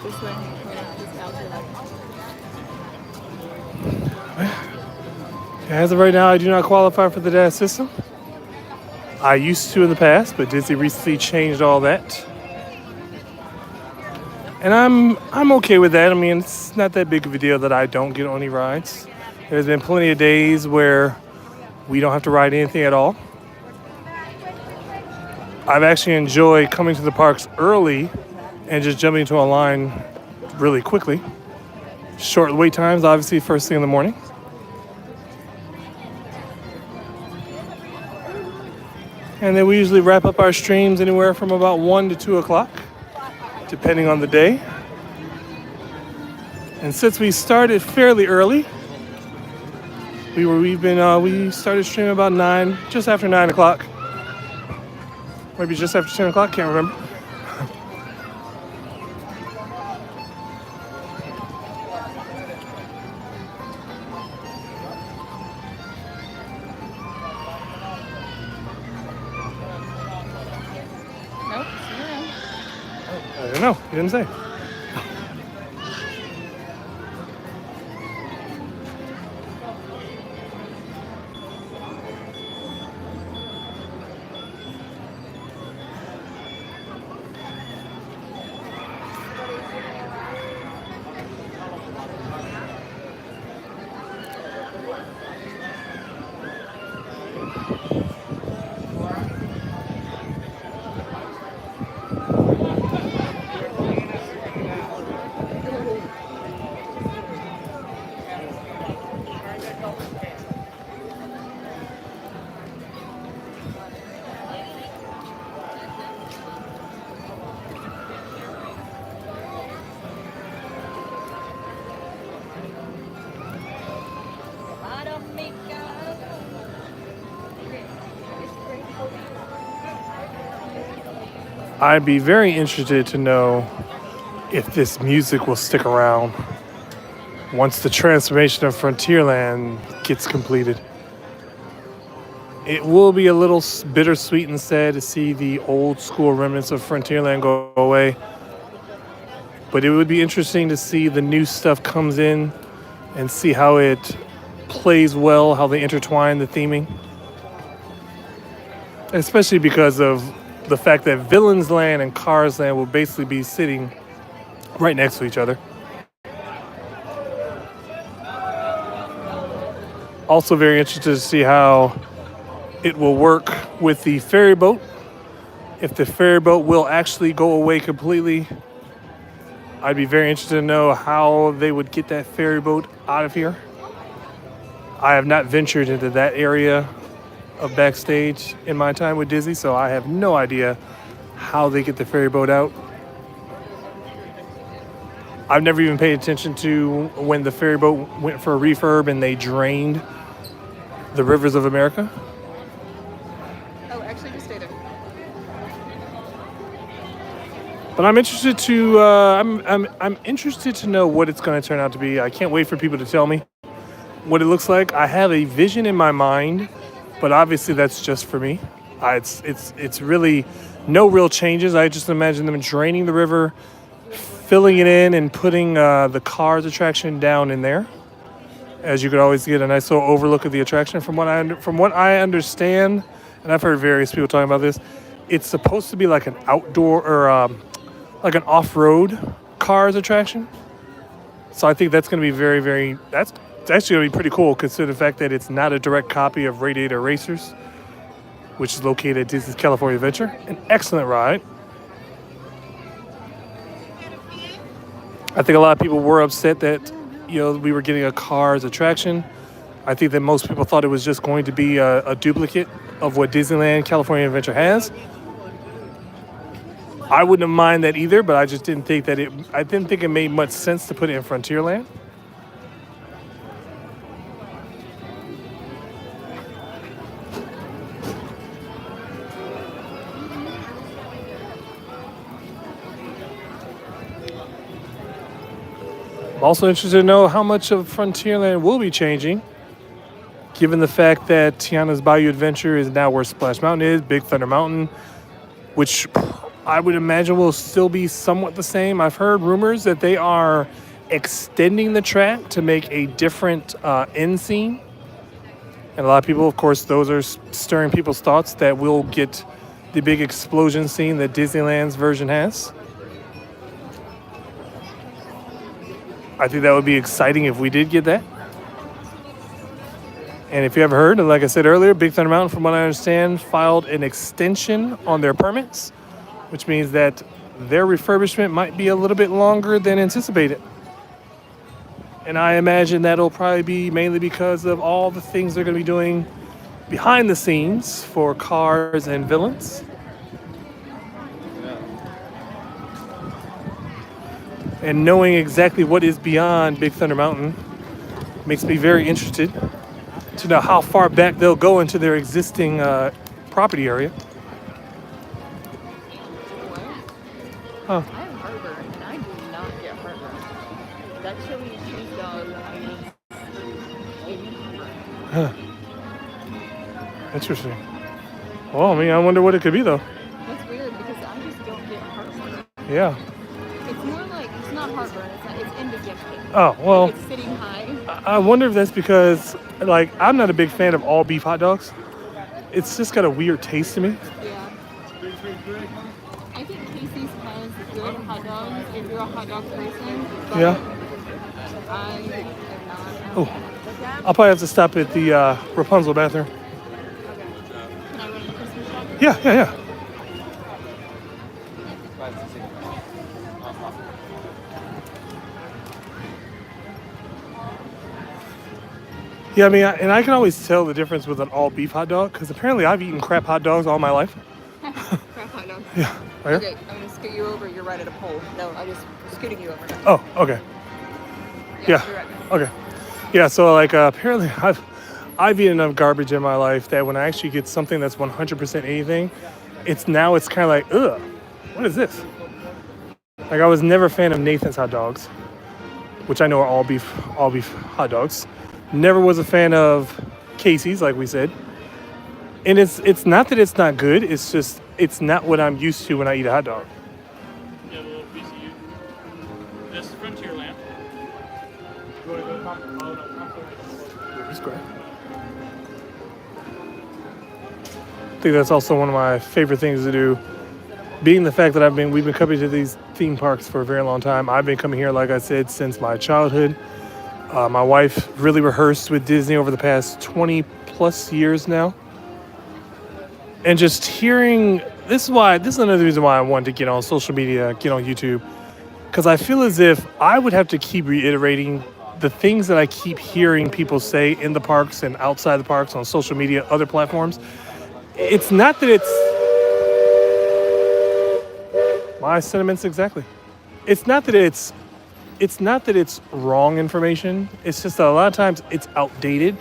This way. Just out to As of right now, I do not qualify for the DAS system. I used to in the past, but Disney recently changed all that. And I'm okay with that. I mean, it's not that big of a deal that I don't get on any rides. There's been plenty of days where we don't have to ride anything at all. I've actually enjoyed coming to the parks early and just jumping into a line really quickly. Short wait times, obviously, first thing in the morning. And then we usually wrap up our streams anywhere from about 1 to 2 o'clock, depending on the day. And since we started fairly early, we started streaming about 9, just after 9 o'clock. Maybe just after 10 o'clock, can't remember. Nope. I don't know, he didn't say. I'd be very interested to know if this music will stick around once the transformation of Frontierland gets completed. It will be a little bittersweet and sad to see the old school remnants of Frontierland go away. But it would be interesting to see the new stuff comes in and see how it plays well, how they intertwine the theming. Especially because of the fact that Villains Land and Cars Land will basically be sitting right next to each other. Also very interested to see how it will work with the ferry boat. If the ferry boat will actually go away completely, I'd be very interested to know how they would get that ferry boat out of here. I have not ventured into that area of backstage in my time with Disney, so I have no idea how they get the ferry boat out. I've never even paid attention to when the ferry boat went for a refurb and they drained the rivers of America. Oh, actually, just stayed in. But I'm interested to I'm interested to know what it's going to turn out to be. I can't wait for people to tell me what it looks like. I have a vision in my mind, but obviously that's just for me. It's really no real changes. I just imagine them draining the river, filling it in, and putting the Cars attraction down in there. As you could always get a nice little overlook of the attraction. From what I understand, and I've heard various people talking about this, it's supposed to be like an outdoor or like an off-road Cars attraction. So I think that's going to be that's actually going to be pretty cool, considering the fact that it's not a direct copy of Radiator Racers, which is located at Disney's California Adventure. An excellent ride. I think a lot of people were upset that we were getting a Cars attraction. I think that most people thought it was just going to be a duplicate of what Disneyland California Adventure has. I wouldn't have minded that either, but I just didn't think that it made much sense to put it in Frontierland. I'm also interested to know how much of Frontierland will be changing, given the fact that Tiana's Bayou Adventure is now where Splash Mountain is, Big Thunder Mountain, which I would imagine will still be somewhat the same. I've heard rumors that they are extending the track to make a different end scene. And a lot of people, of course, those are stirring people's thoughts that we'll get the big explosion scene that Disneyland's version has. I think that would be exciting if we did get that. And if you haven't heard, and like I said earlier, Big Thunder Mountain, from what I understand, filed an extension on their permits, which means that their refurbishment might be a little bit longer than anticipated. And I imagine that'll probably be mainly because of all the things they're going to be doing behind the scenes for Cars and Villains. And knowing exactly what is beyond Big Thunder Mountain makes me very interested to know how far back they'll go into their existing property area. I have heartburn, and I do not get heartburn. That chili cheese dog, Huh. Interesting. Well, I wonder what it could be, though. That's weird, because I just don't get heartburn. Yeah. It's more like, it's not heartburn, it's indigestion. Oh, well, Like it's sitting high. I wonder if that's because, I'm not a big fan of all beef hot dogs. It's just got a weird taste to me. Yeah. I think Casey's has good hot dogs if you're a hot dog person. But Yeah. I am not. Oh, I'll probably have to stop at the Rapunzel bathroom. Can I go to the Christmas shop? Yeah. Yeah, and I can always tell the difference with an all beef hot dog because apparently I've eaten crap hot dogs all my life. Crap hot dogs. Yeah, right here. Okay, I'm gonna scoot you over. You're right at a pole. No, I'm just scooting you over. Oh, okay. Yeah. You're right. Okay. Yeah, so apparently I've eaten enough garbage in my life that when I actually get something that's 100% anything, it's kind of like, ugh. What is this? Like I was never a fan of Nathan's hot dogs, which I know are all beef hot dogs. Never was a fan of Casey's, like we said. And it's not that it's not good. It's just it's not what I'm used to when I eat a hot dog. Get a little piece of you. This is Frontier Lamp. You want to go come? Oh, no, Liberty Square. I think that's also one of my favorite things to do. Being the fact that we've been coming to these theme parks for a very long time. I've been coming here, like I said, since my childhood. My wife really rehearsed with Disney over the past 20 plus years now. And just hearing, this is another reason why I wanted to get on social media, get on YouTube. Because I feel as if I would have to keep reiterating the things that I keep hearing people say in the parks and outside the parks, on social media, other platforms. It's not that it's my sentiments exactly. It's not that it's wrong information. It's just that a lot of times it's outdated,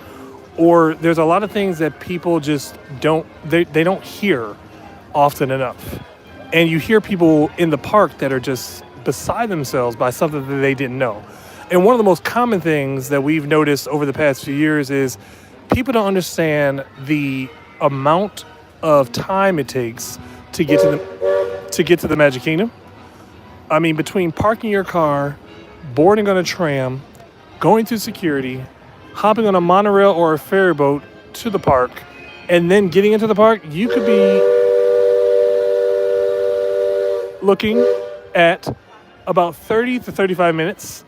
or there's a lot of things that people just don't hear often enough. And you hear people in the park that are just beside themselves by something that they didn't know. And one of the most common things that we've noticed over the past few years is people don't understand the amount of time it takes to get to the Magic Kingdom. I mean, between parking your car, boarding on a tram, going through security, hopping on a monorail or a ferry boat to the park, and then getting into the park, you could be looking at about 30 to 35 minutes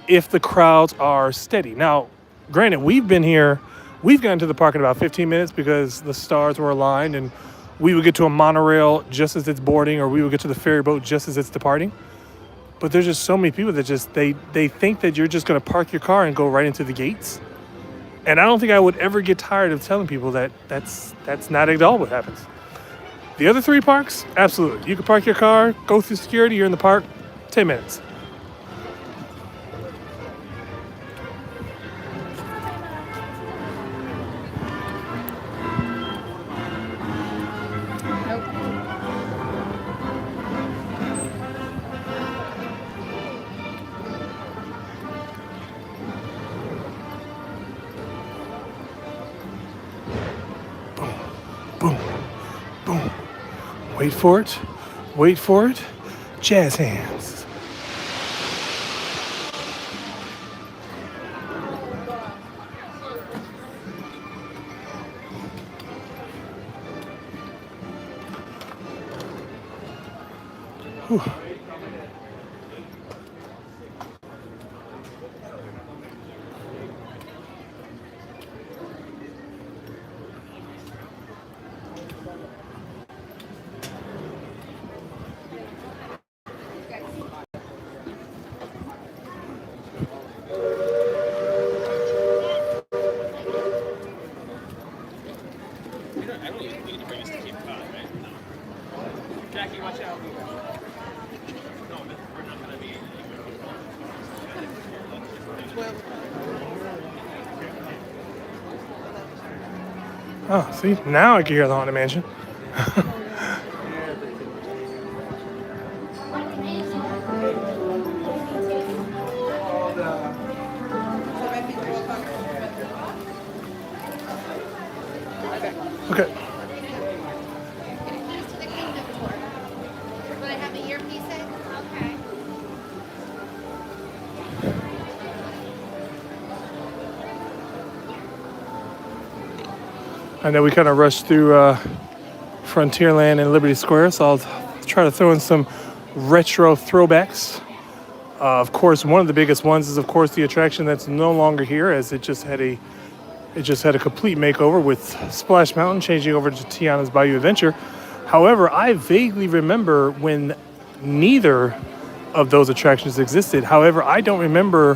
if the crowds are steady. Now, granted, we've gotten to the park in about 15 minutes because the stars were aligned, and we would get to a monorail just as it's boarding, or we would get to the ferry boat just as it's departing. But there's just so many people that just, they think that you're just going to park your car and go right into the gates. And I don't think I would ever get tired of telling people that that's not at all what happens. The other three parks, absolutely. You can park your car, go through security, you're in the park, 10 minutes. Boom, boom. Wait for it. Jazz hands. Whew. I don't even need to bring us to Cape Cod, right? Jackie, watch out. No, we're not going to be. Oh, see, now I can hear the Haunted Mansion. Okay. Keys to the kingdom tour. But I have the earpiece in? Okay. I know we kind of rushed through Frontierland and Liberty Square, so I'll try to throw in some retro throwbacks. Of course, one of the biggest ones is, of course, the attraction that's no longer here, as it just had a complete makeover with Splash Mountain changing over to Tiana's Bayou Adventure. However, I vaguely remember when neither of those attractions existed. However, I don't remember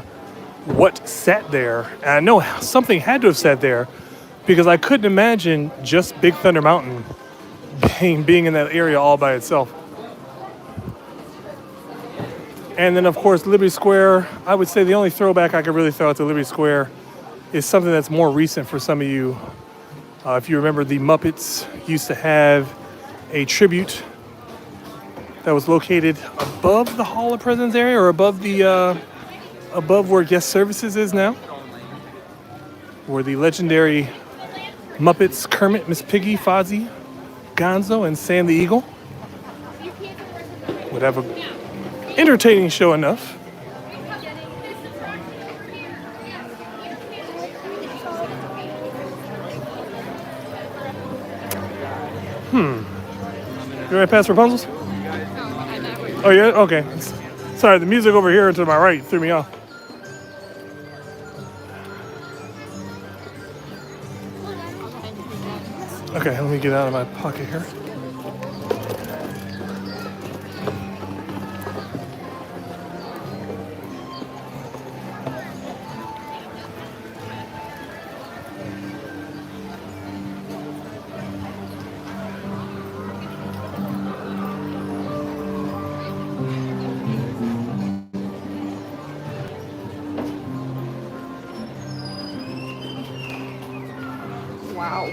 what sat there. And I know something had to have sat there, because I couldn't imagine just Big Thunder Mountain being in that area all by itself. And then, of course, Liberty Square. I would say the only throwback I could really throw out to Liberty Square is something that's more recent for some of you. If you remember, the Muppets used to have a tribute that was located above the Hall of Presidents area, or above the above where guest services is now, where the legendary Muppets Kermit, Miss Piggy, Fozzie, Gonzo, and Sam the Eagle would have a entertaining show enough. You ready to pass Rapunzel's? Oh yeah? Okay. Sorry, the music over here to my right threw me off. Okay, let me get out of my pocket here. Wow.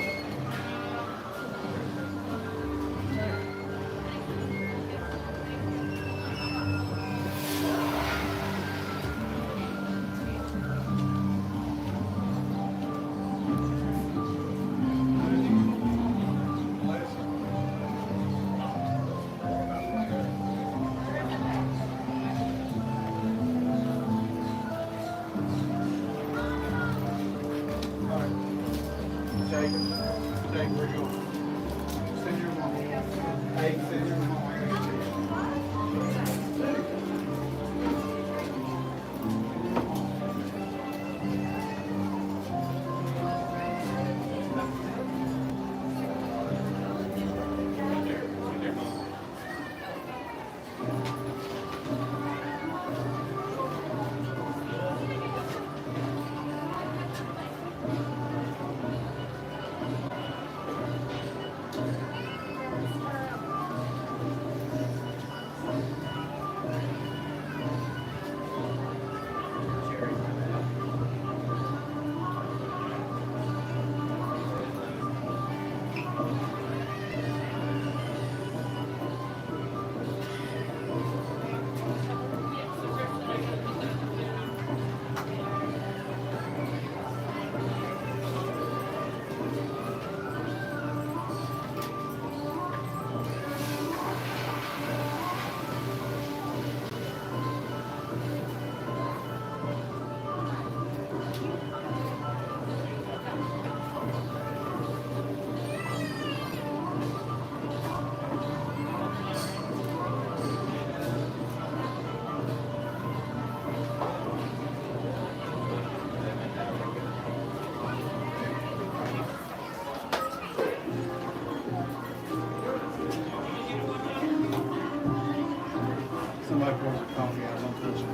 Somebody poured their coffee out. Don't touch it.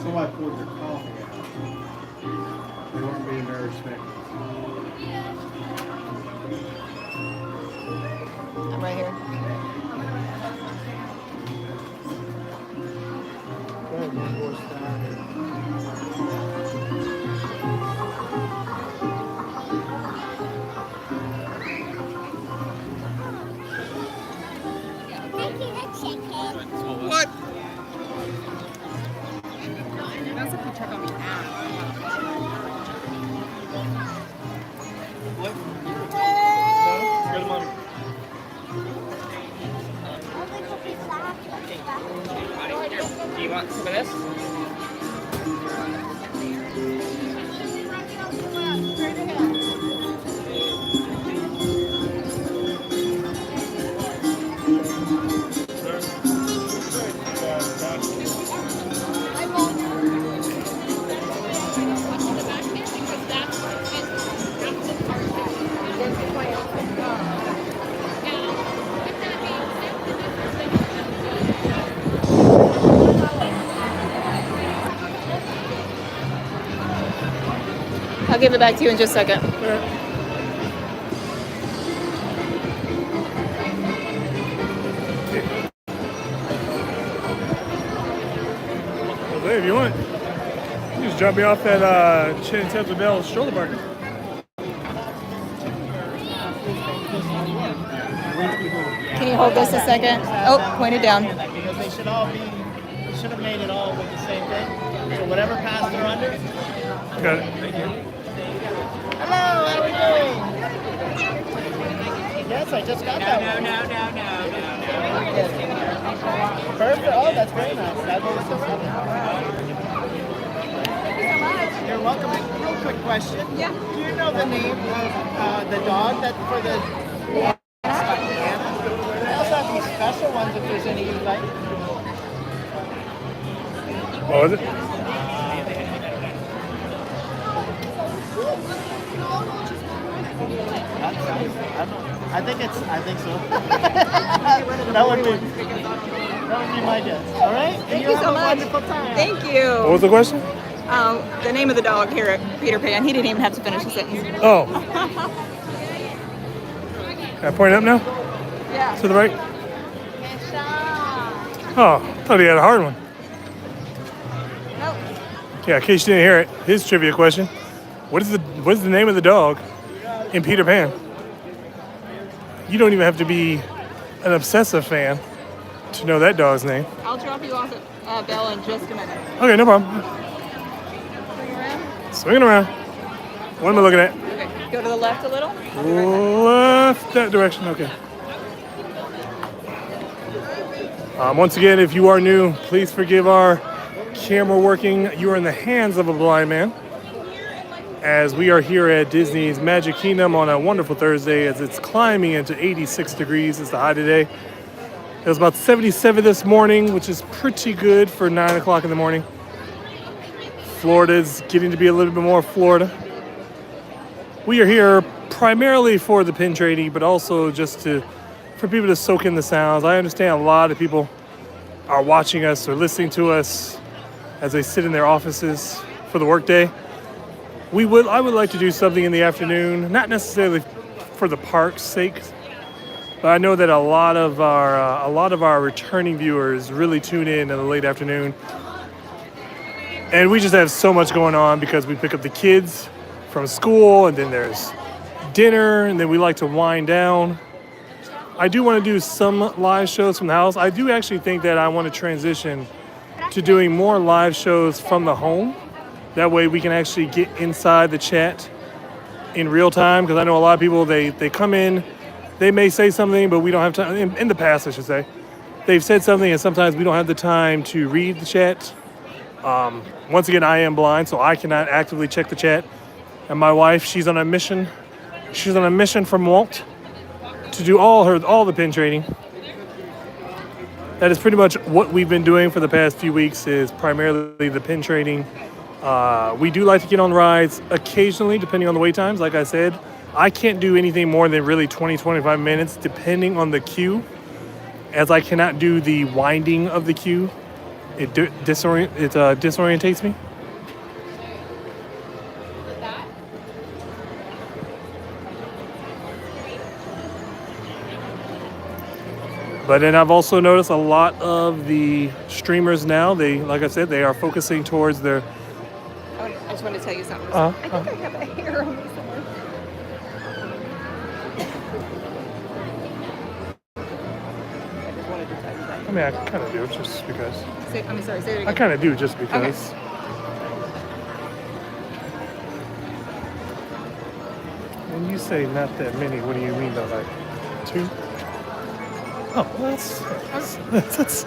Somebody poured their coffee out. They weren't being very respectful. I'm right here. What? That's if you check on the app. What? Go to mommy. Do you want some of this? I'll give it back to you in just a second. Well, Dave, you want? You just drop me off at Chin Temple Bell stroller parking. Yeah. hold this a second. Oh, point it down. Because they should all be, we should have made it all with the same thing. So whatever pass they're under. Got it. Hello, how are we doing? Yes, I just got that one. No. Perfect. Oh, that's very nice. That was so fun. You're welcome. Real quick question. Yeah. Do you know the name of the dog that for the Anna? They also have these special ones if there's any you like. What was it? I think so. that would be my guess. All right? Thank you so have a much. wonderful time. Thank What you. was the question? The name of the dog here at Peter Pan. He didn't even have to finish the sentence. Oh. Can I point up now? Yeah. To the right? Oh, thought he had a hard one. Nope. Yeah, in case you didn't hear it, his trivia question. What is the name of the dog in Peter Pan? You don't even have to be an obsessive fan to know that dog's name. I'll drop you off at Bella in just a minute. Okay, no problem. Swinging around. What am I looking at? Okay. Go to the left a little. Left, that direction, okay. Once again, if you are new, please forgive our camera working. You are in the hands of a blind man. As we are here at Disney's Magic Kingdom on a wonderful Thursday as it's climbing into 86 degrees. It's the high today. It was about 77 this morning, which is pretty good for 9 o'clock in the morning. Florida's getting to be a little bit more Florida. We are here primarily for the pin trading, but also just for people to soak in the sounds. I understand a lot of people are watching us or listening to us as they sit in their offices for the workday. I would like to do something in the afternoon, not necessarily for the park's sake, but I know that a lot of our returning viewers really tune in the late afternoon, and we just have so much going on because we pick up the kids from school, and then there's dinner, and then we like to wind down. I do want to do some live shows from the house. I do actually think that I want to transition to doing more live shows from the home. That way we can actually get inside the chat in real time, because I know a lot of people, they come in, they may say something, but we don't have time. In the past, I should say, they've said something and sometimes we don't have the time to read the chat. Once again, I am blind, so I cannot actively check the chat. And my wife, she's on a mission. She's on a mission from Walt to do all the pin trading. That is pretty much what we've been doing for the past few weeks, is primarily the pin trading. We do like to get on rides occasionally, depending on the wait times. Like I said, I can't do anything more than really 20-25 minutes, depending on the queue, as I cannot do the winding of the queue. It disorientates me. But then I've also noticed a lot of the streamers now, like I said, they are focusing towards their... I just wanted to tell you something. I think I have a hair on me somewhere. I just wanted to tell you that. I mean, I kind of do, just because. Say it again. I kind of do, just because. Okay. When you say not that many, what do you mean, though? Like 2? Oh, well, that's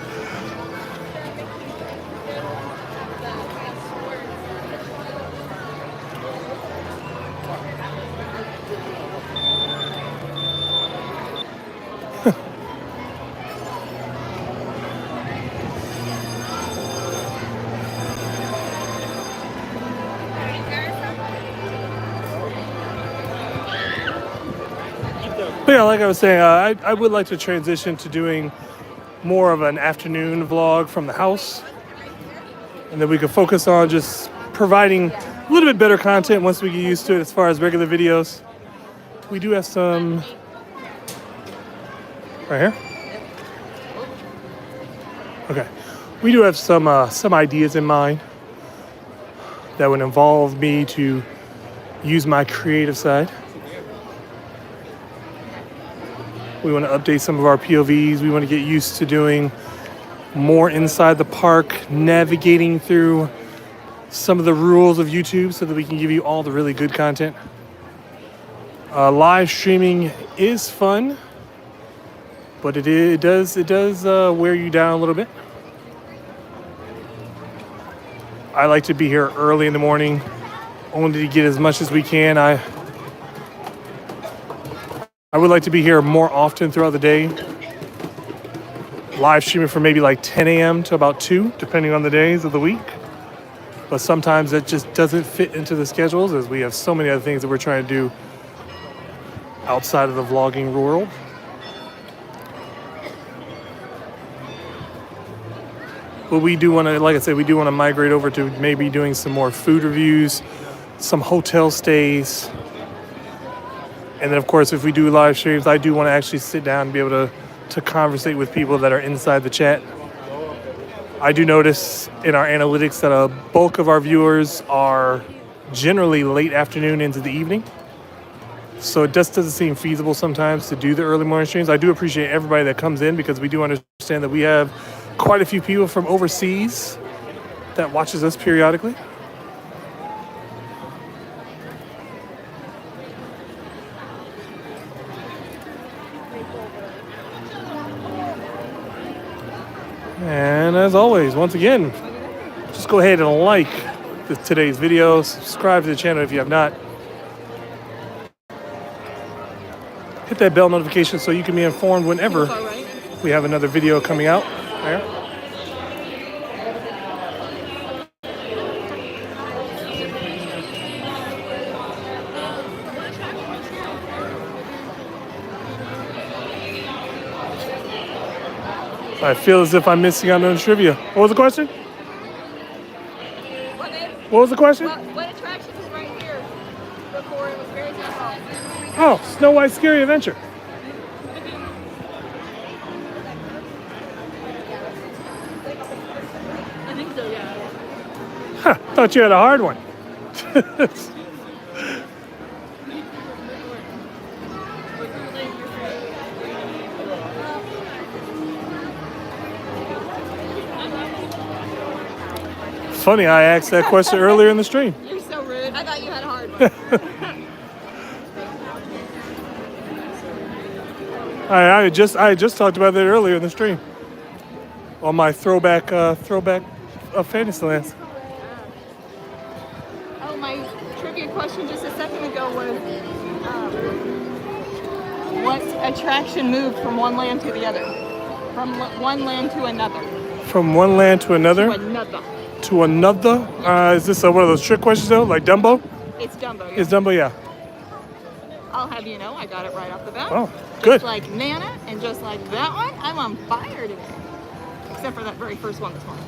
But yeah, like I was saying, I would like to transition to doing more of an afternoon vlog from the house, and then we could focus on just providing a little bit better content once we get used to it as far as regular videos. We do have some right here. Okay, we do have some ideas in mind that would involve me to use my creative side. We want to update some of our POVs. We want to get used to doing more inside the park, navigating through some of the rules of YouTube so that we can give you all the really good content. Live streaming is fun, but it does wear you down a little bit. I like to be here early in the morning, only to get as much as we can. I would like to be here more often throughout the day. Live streaming from maybe like 10 a.m. to about 2, depending on the days of the week. But sometimes it just doesn't fit into the schedules as we have so many other things that we're trying to do outside of the vlogging world. But we do want to, like I said, we do want to migrate over to maybe doing some more food reviews, some hotel stays. And then, of course, if we do live streams, I do want to actually sit down and be able to conversate with people that are inside the chat. I do notice in our analytics that a bulk of our viewers are generally late afternoon into the evening. So it just doesn't seem feasible sometimes to do the early morning streams. I do appreciate everybody that comes in because we do understand that we have quite a few people from overseas that watches us periodically. And as always, once again, just go ahead and like today's video, subscribe to the channel if you have not. Hit that bell notification so you can be informed whenever we have another video coming out. There. I feel as if I'm missing out on trivia. What was the question? What was the question? What attraction is right here before it was very difficult? Oh, Snow White's Scary Adventure. I think so, yeah. Huh, thought you had a hard one. Funny, I asked that question earlier in the stream. You're so rude. I thought you had a hard one. I just talked about that earlier in the stream on my throwback of Fantasyland. Oh, my trivia question just a second ago was, what attraction moved from one land to the other? From one land to another. From one land to another? To another. To another? Is this one of those trick questions though, like Dumbo? It's Dumbo. Yeah. It's Dumbo, yeah. I'll have you know, I got it right off the bat. Oh, good. Just like Nana, and just like that one, I'm on fire today. Except for that very first one this morning.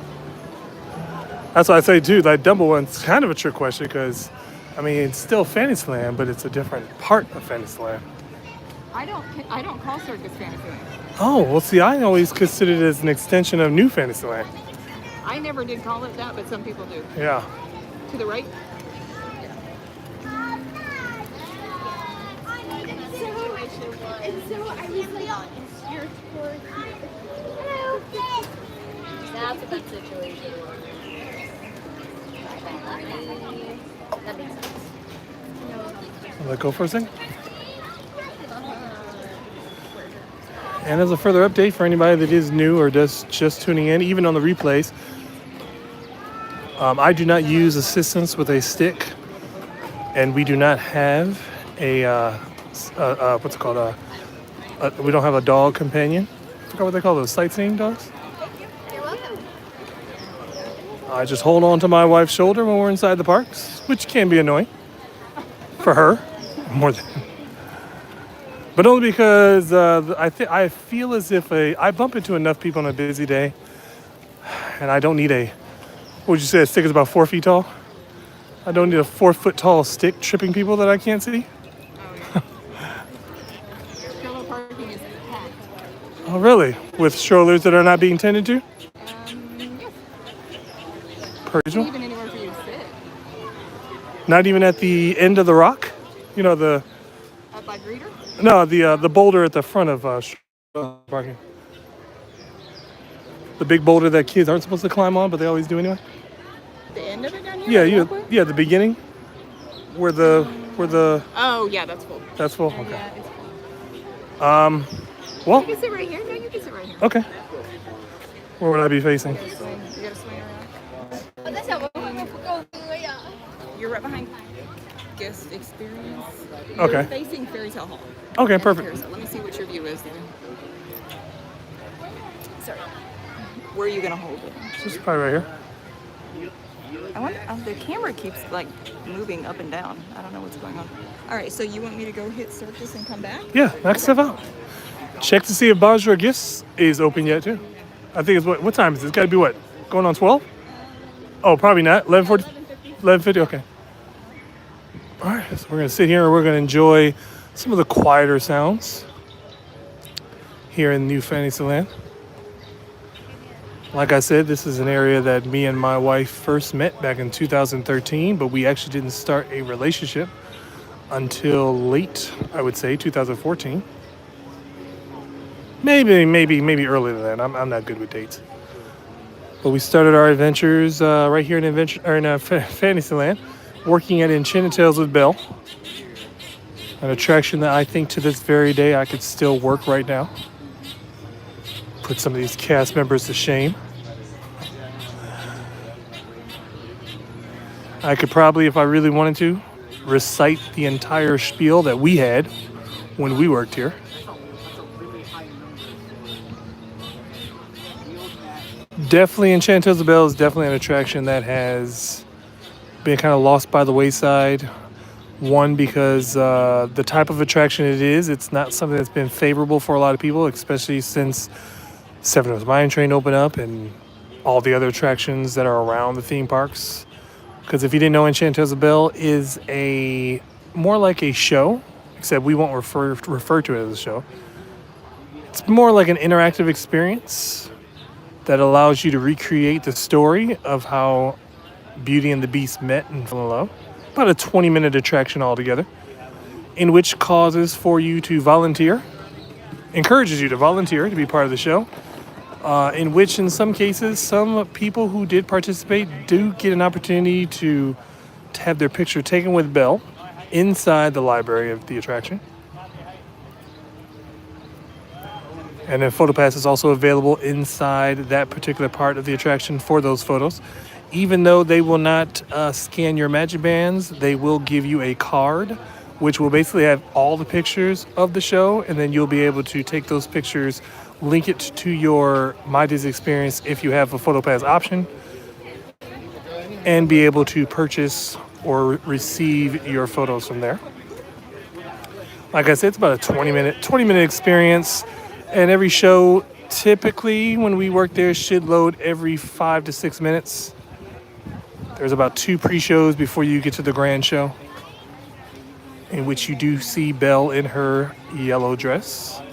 That's why I say, dude, that Dumbo one's kind of a trick question because, I mean, it's still Fantasyland, but it's a different part of Fantasyland. I don't call Circus Fantasyland. Oh, well, see, I always considered it as an extension of New Fantasyland. I never did call it that, but some people do. Yeah. To the right? And so I was like, you're towards hello. That's a good situation. That makes sense. Let go for a second. And as a further update for anybody that is new or just tuning in, even on the replays, I do not use assistance with a stick, and we do not have a what's it called? We don't have a dog companion. I forgot what they call those, sightseeing dogs. You're welcome. I just hold on to my wife's shoulder when we're inside the parks, which can be annoying for her more than. But only because I feel as if I bump into enough people on a busy day, and I don't need what would you say, a stick is about 4 feet tall? I don't need a 4 foot tall stick tripping people that I can't see. Stroller parking is packed. Oh, really? With strollers that are not being tended to? Yes. Per usual? Even anywhere for you to sit. Not even at the end of the rock? You know, Up by Greeter? No, the boulder at the front of parking. The big boulder that kids aren't supposed to climb on, but they always do anyway. The end of it down here? Yeah, by the you. walkway? Yeah, the beginning, where the Oh, yeah, that's full. that's full. Okay. Yeah, it's full. Well, You can sit right here. No, you can sit right here. okay. Where would I be facing? You gotta swing around. That's how we're You're right behind guest experience. You're Okay. facing Fairy Tale Hall. Okay, That's perfect. Fairy Tale. Let me see what your view is there. Sorry. Where are you gonna hold it? Just probably right here. I wonder. The camera keeps like moving up and down. I don't know what's going on. All right. So you want me to go hit circus and come back? Yeah, knock stuff out. Check to see if Bonjour Gifts is open yet too. I think it's what time is it? It's got to be what? Going on 12? Oh, probably not. 11:40. 11:50. Okay. All right. So we're gonna sit here and we're gonna enjoy some of the quieter sounds here in New Fantasyland. Like I said, this is an area that me and my wife first met back in 2013, but we actually didn't start a relationship until late, I would say, 2014. Maybe earlier than that. I'm not good with dates. But we started our adventures right here in Fantasyland, working at Enchanted Tales with Belle, an attraction that I think to this very day I could still work right now. Put some of these cast members to shame. I could probably, if I really wanted to, recite the entire spiel that we had when we worked here. Definitely Enchanted Tales of Belle is definitely an attraction that has been kind of lost by the wayside. One, because the type of attraction it is, it's not something that's been favorable for a lot of people, especially since Seven Dwarfs Mine Train opened up and all the other attractions that are around the theme parks. Because if you didn't know, Enchanted Tales of Belle is more like a show, except we won't refer to it as a show. It's more like an interactive experience that allows you to recreate the story of how Beauty and the Beast met and fell in love. About a 20-minute attraction altogether, in which causes for you to volunteer, encourages you to volunteer to be part of the show, in which in some cases, some people who did participate do get an opportunity to have their picture taken with Belle inside the library of the attraction. And then PhotoPass is also available inside that particular part of the attraction for those photos. Even though they will not scan your magic bands, they will give you a card, which will basically have all the pictures of the show, and then you'll be able to take those pictures, link it to your My Disney experience if you have a PhotoPass option, and be able to purchase or receive your photos from there. Like I said, it's about a 20-minute experience. And every show, typically, when we work there, should load every 5 to 6 minutes. There's about 2 pre-shows before you get to the grand show, in which you do see Belle in her yellow dress.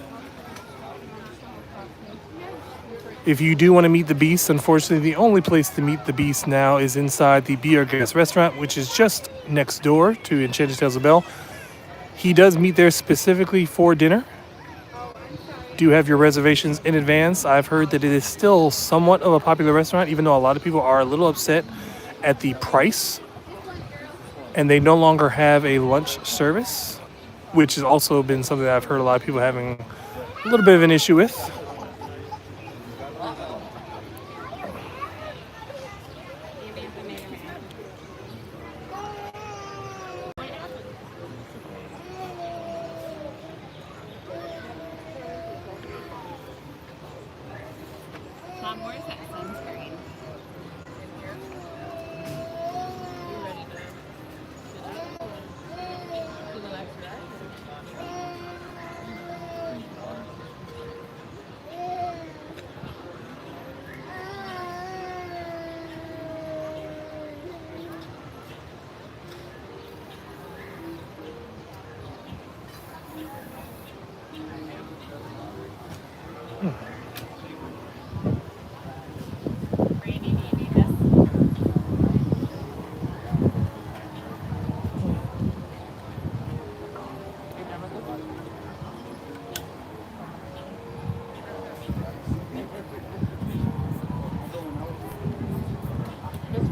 If you do want to meet the Beast, unfortunately, the only place to meet the Beast now is inside the Be Our Guest restaurant, which is just next door to Enchanted Tales of Belle. He does meet there specifically for dinner. Do have your reservations in advance. I've heard that it is still somewhat of a popular restaurant, even though a lot of people are a little upset at the price. And they no longer have a lunch service, which has also been something that I've heard a lot of people having a little bit of an issue with. Mom, where's that sunscreen? You ready to the left, right?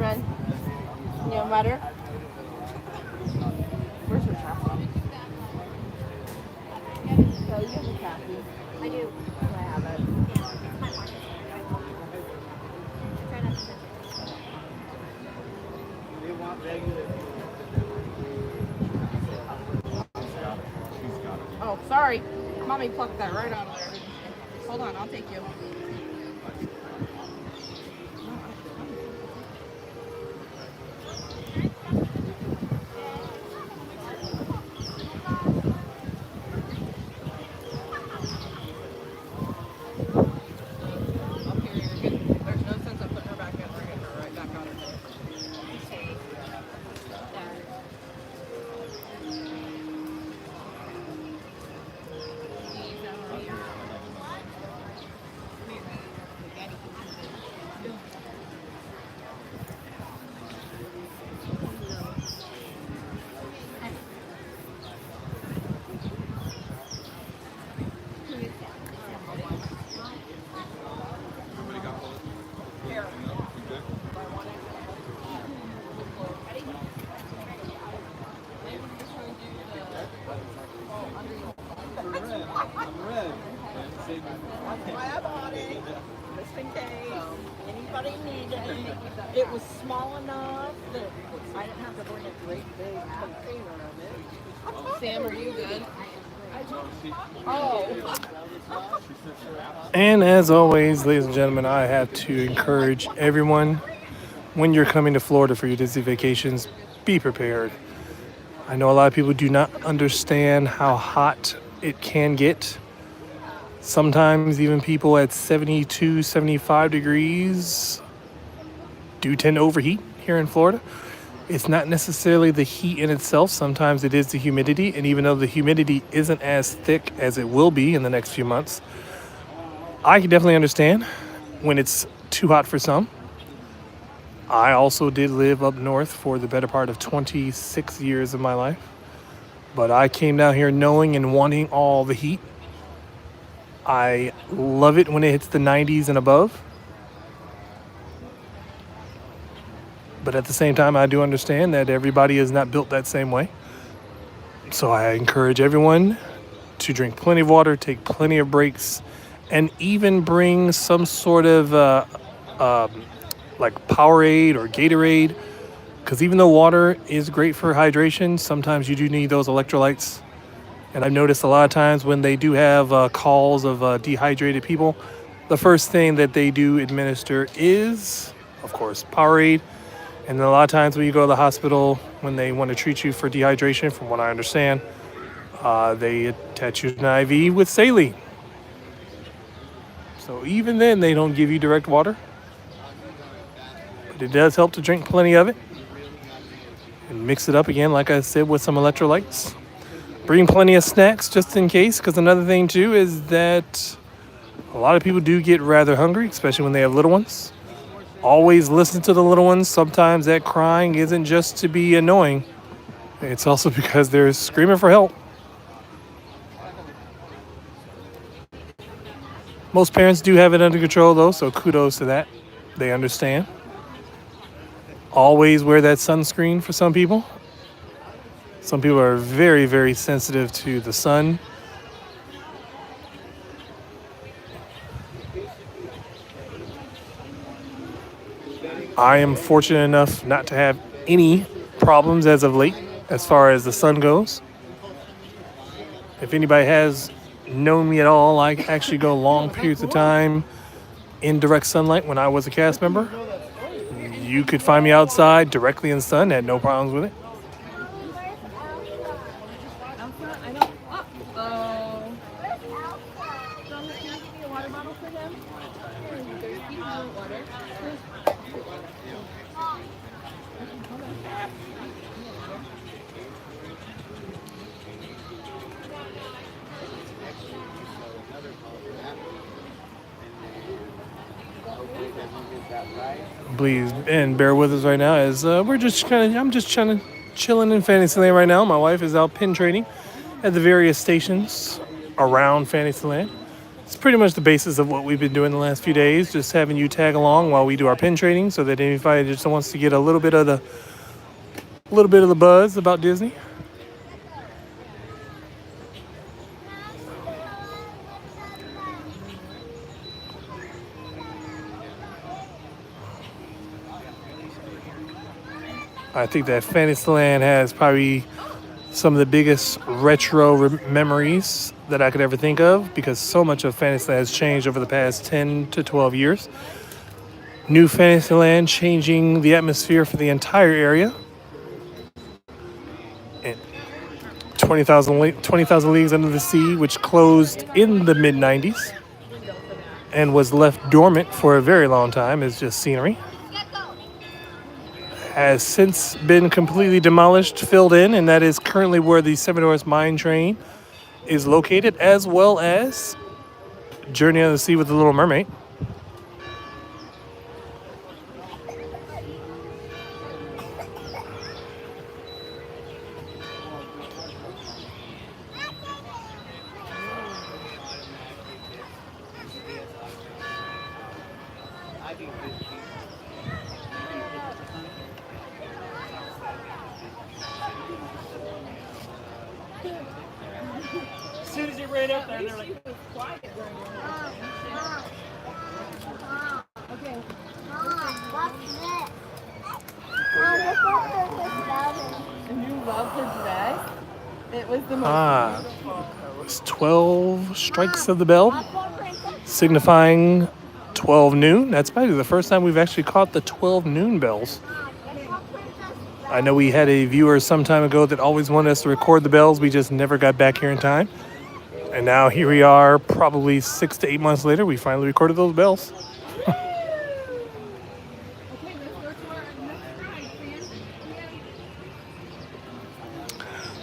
then, butter. Where's your coffee? Oh, you have a coffee. I do. I have it. Try not to touch it. They want regular. Oh, sorry. Mommy plucked that right out of there. Hold on, I'll take you. There's no sense of putting her back in. We're getting her right back out of there. Grab on it, just in case anybody needs it. It was small enough that I didn't have to bring a great big container of it. Sam, are you good? Oh. And as always, ladies and gentlemen, I have to encourage everyone when you're coming to Florida for your Disney vacations, be prepared. I know a lot of people do not understand how hot it can get. Sometimes even people at 72, 75 degrees do tend to overheat here in Florida. It's not necessarily the heat in itself. Sometimes it is the humidity. And even though the humidity isn't as thick as it will be in the next few months, I can definitely understand when it's too hot for some. I also did live up north for the better part of 26 years of my life. But I came down here knowing and wanting all the heat. I love it when it hits the 90s and above. But at the same time, I do understand that everybody is not built that same way. So I encourage everyone to drink plenty of water, take plenty of breaks, and even bring some sort of like Powerade or Gatorade. Because even though water is great for hydration, sometimes you do need those electrolytes. And I've noticed a lot of times when they do have calls of dehydrated people, the first thing that they do administer is, of course, Powerade. And then a lot of times when you go to the hospital, when they want to treat you for dehydration, from what I understand, they attach you to an IV with saline. So even then, they don't give you direct water. But it does help to drink plenty of it. And mix it up again, like I said, with some electrolytes. Bring plenty of snacks just in case, because another thing too is that a lot of people do get rather hungry, especially when they have little ones. Always listen to the little ones. Sometimes that crying isn't just to be annoying. It's also because they're screaming for help. Most parents do have it under control though, so kudos to that. They understand. Always wear that sunscreen for some people. Some people are very, very sensitive to the sun. I am fortunate enough not to have any problems as of late as far as the sun goes. If anybody has known me at all, I actually go long periods of time in direct sunlight when I was a cast member. You could find me outside directly in the sun, had no problems with it. Please and bear with us right now as I'm just chilling in Fantasyland right now. My wife is out pin trading at the various stations around Fantasyland. It's pretty much the basis of what we've been doing the last few days, just having you tag along while we do our pin trading, so that anybody just wants to get a little bit of the buzz about Disney. I think that Fantasyland has probably some of the biggest retro memories that I could ever think of, because so much of Fantasyland has changed over the past 10 to 12 years. New Fantasyland changing the atmosphere for the entire area. And 20,000 Leagues Under the Sea, which closed in the mid-90s and was left dormant for a very long time as just scenery, has since been completely demolished, filled in, and that is currently where the Seven Dwarfs Mine Train is located, as well as Journey on the Sea with the Little Mermaid. As soon as you're right up there, they're like, And you loved his vest? It was the most It was 12 strikes of the bell, signifying 12 noon. That's probably the first time we've actually caught the 12 noon bells. I know we had a viewer some time ago that always wanted us to record the bells. We just never got back here in time. And now here we are, probably 6 to 8 months later, we finally recorded those bells.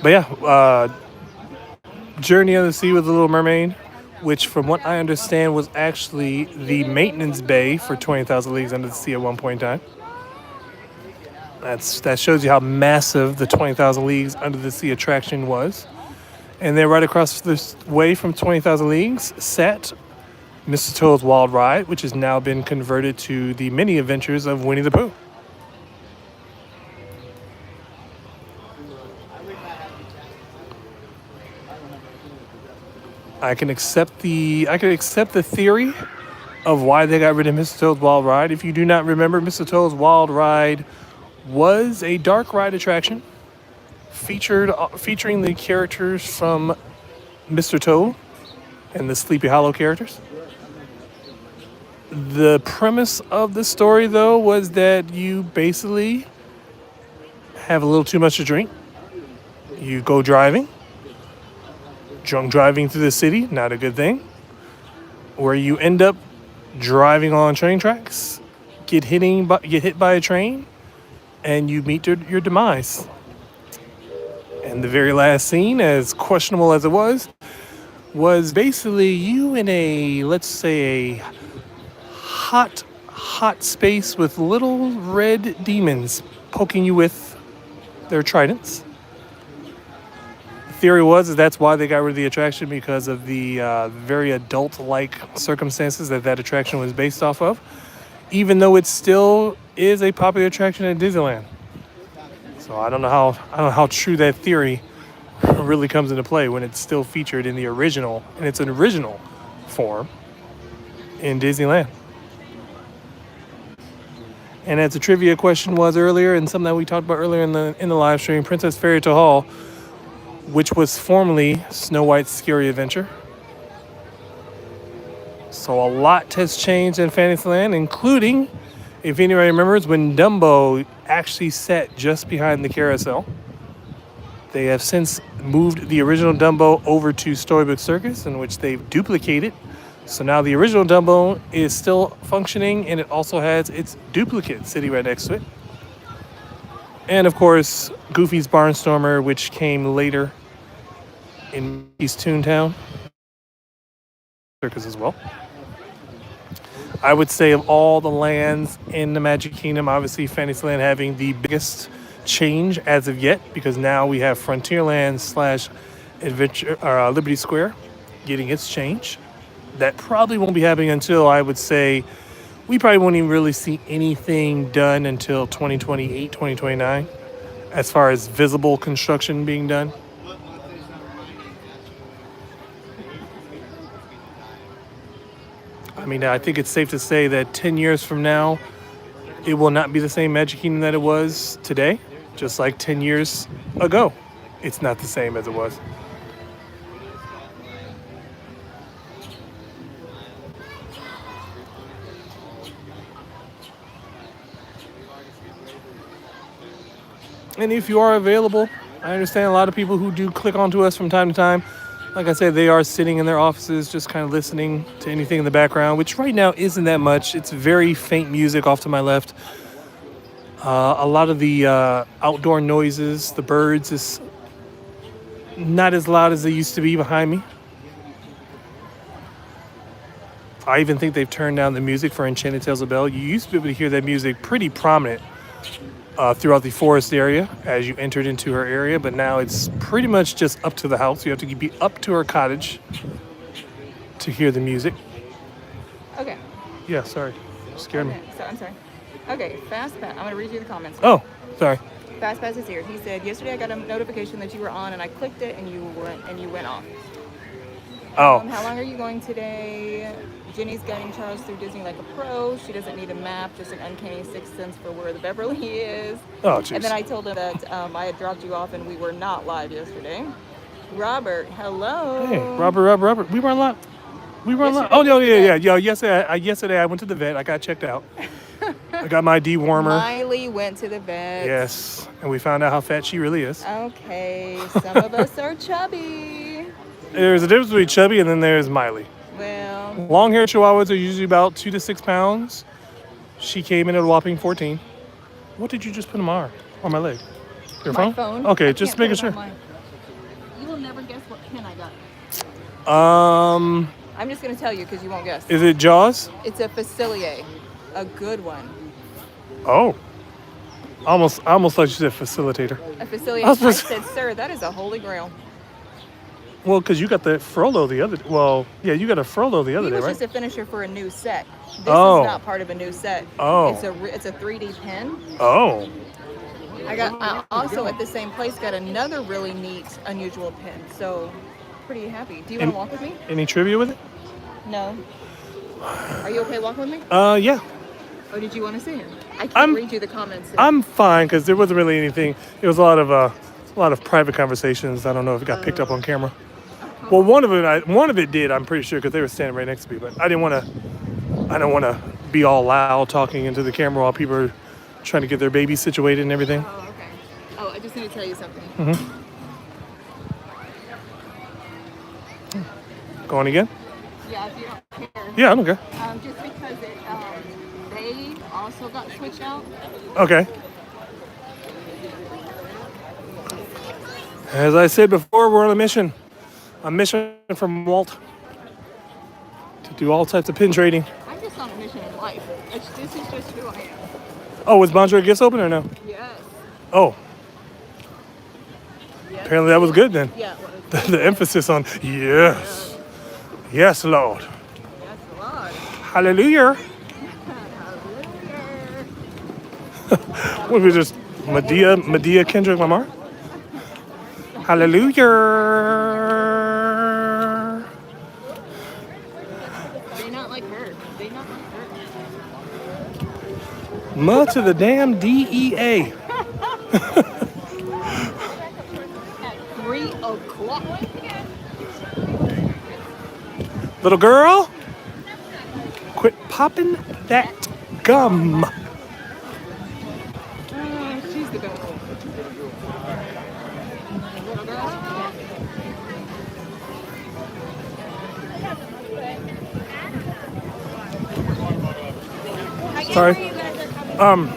But yeah, Journey on the Sea with the Little Mermaid, which from what I understand was actually the maintenance bay for 20,000 Leagues Under the Sea at one point in time. That shows you how massive the 20,000 Leagues Under the Sea attraction was. And then right across this way from 20,000 Leagues sat Mr. Toad's Wild Ride, which has now been converted to the mini adventures of Winnie the Pooh. I can accept the theory of why they got rid of Mr. Toad's Wild Ride. If you do not remember, Mr. Toad's Wild Ride was a dark ride attraction featuring the characters from Mr. Toad and the Sleepy Hollow characters. The premise of the story, though, was that you basically have a little too much to drink. You go driving, drunk driving through the city, not a good thing, where you end up driving on train tracks, get hit by a train, and you meet your demise. And the very last scene, as questionable as it was basically you in a, let's say, a hot space with little red demons poking you with their tridents. The theory was that's why they got rid of the attraction, because of the very adult-like circumstances that attraction was based off of, even though it still is a popular attraction at Disneyland. So I don't know how true that theory really comes into play when it's still featured in its original form in Disneyland. And as the trivia question was earlier, and something that we talked about earlier in the live stream, Princess Fairy Tale Hall, which was formerly Snow White's Scary Adventure. So a lot has changed in Fantasyland, including, if anybody remembers, when Dumbo actually sat just behind the carousel. They have since moved the original Dumbo over to Storybook Circus, in which they've duplicated. So now the original Dumbo is still functioning, and it also has its duplicate sitting right next to it. And of course, Goofy's Barnstormer, which came later in East Toontown Circus as well. I would say of all the lands in the Magic Kingdom, obviously Fantasyland having the biggest change as of yet, because now we have Frontierland / Adventure Liberty Square getting its change. that probably won't be happening until, I would say, we probably won't even really see anything done until 2028, 2029, as far as visible construction being done. I mean, I think it's safe to say that 10 years from now, it will not be the same Magic Kingdom that it was today, just like 10 years ago. It's not the same as it was. And if you are available, I understand a lot of people who do click onto us from time to time. Like I said, they are sitting in their offices just kind of listening to anything in the background, which right now isn't that much. It's very faint music off to my left. A lot of the outdoor noises, the birds, is not as loud as they used to be behind me. I even think they've turned down the music for Enchanted Tales of Belle. You used to be able to hear that music pretty prominent throughout the forest area as you entered into her area, but now it's pretty much just up to the house. You have to be up to her cottage to hear the music. Okay. Yeah, sorry. Scared me. Okay, so I'm sorry. Okay, Fast Pass. I'm going to read you the comments. Oh, sorry. Fast Pass is here. He said, yesterday I got a notification that you were on and I clicked it and you went off. Oh. How long are you going today? Jenny's guiding Charles through Disney like a pro. She doesn't need a map, just an uncanny sixth sense for where the Beverly is. Oh, jeez. And then I told him that I had dropped you off and we were not live yesterday. Robert, hello. Hey, Robert. We weren't live. Oh, no, yeah. Yesterday I went to the vet. I got checked out. I got my dewormer. Miley went to the vet. Yes, and we found out how fat she really is. Okay, some of us are chubby. There's a difference between chubby and then there's Miley. Well, Long-haired Chihuahuas are usually about 2 to 6 pounds. She came in at a whopping 14. What did you just put on my arm? On my leg? Your my phone. Okay, I just can't making put it sure. on you will never guess what pin I got. I'm just gonna tell you because you won't guess. Is it Jaws? It's a Facilier, a good one. Oh. I almost thought you said facilitator. A Facilier. I was I supposed- said, sir, that is a holy grail. Well, because you got the Frollo the other. Well, yeah, you got a Frollo the other He day, was right? just a finisher for a new set. This Oh. is not part of a new set. Oh. It's a 3D pen. Oh. I also at the same place got another really neat, unusual pen. So pretty happy. Do you want to walk with me? Any trivia with it? No. Are you okay walking with me? Yeah. Or did you want to see him? I can't I'm- read you the comments. I'm fine because there wasn't really anything. It was a lot of private conversations. I don't know if it got picked up on camera. Well, one of it did. I'm pretty sure because they were standing right next to me. But I don't want to be all loud talking into the camera while people are trying to get their babies situated and everything. Oh, okay. Oh, I just need to tell you something. Going again? Yeah, if you don't care. Yeah, I don't care. Just because they also got switched out. Okay. As I said before, we're on a mission. A mission from Walt to do all types of pin trading. I'm just on a mission in life. This is just who I am. Oh, was Bonjour Gifts open or no? Yes. Oh, Yes. apparently that was good then. Yeah. Well, The emphasis on yes. Yes, Lord. yes, Lord. Hallelujah. What was just Medea Kendrick Lamar? Hallelujah. They not like her. They not like her. Ma to the damn DEA. At 3 o'clock. Little girl, quit popping that gum. She's the best. Sorry.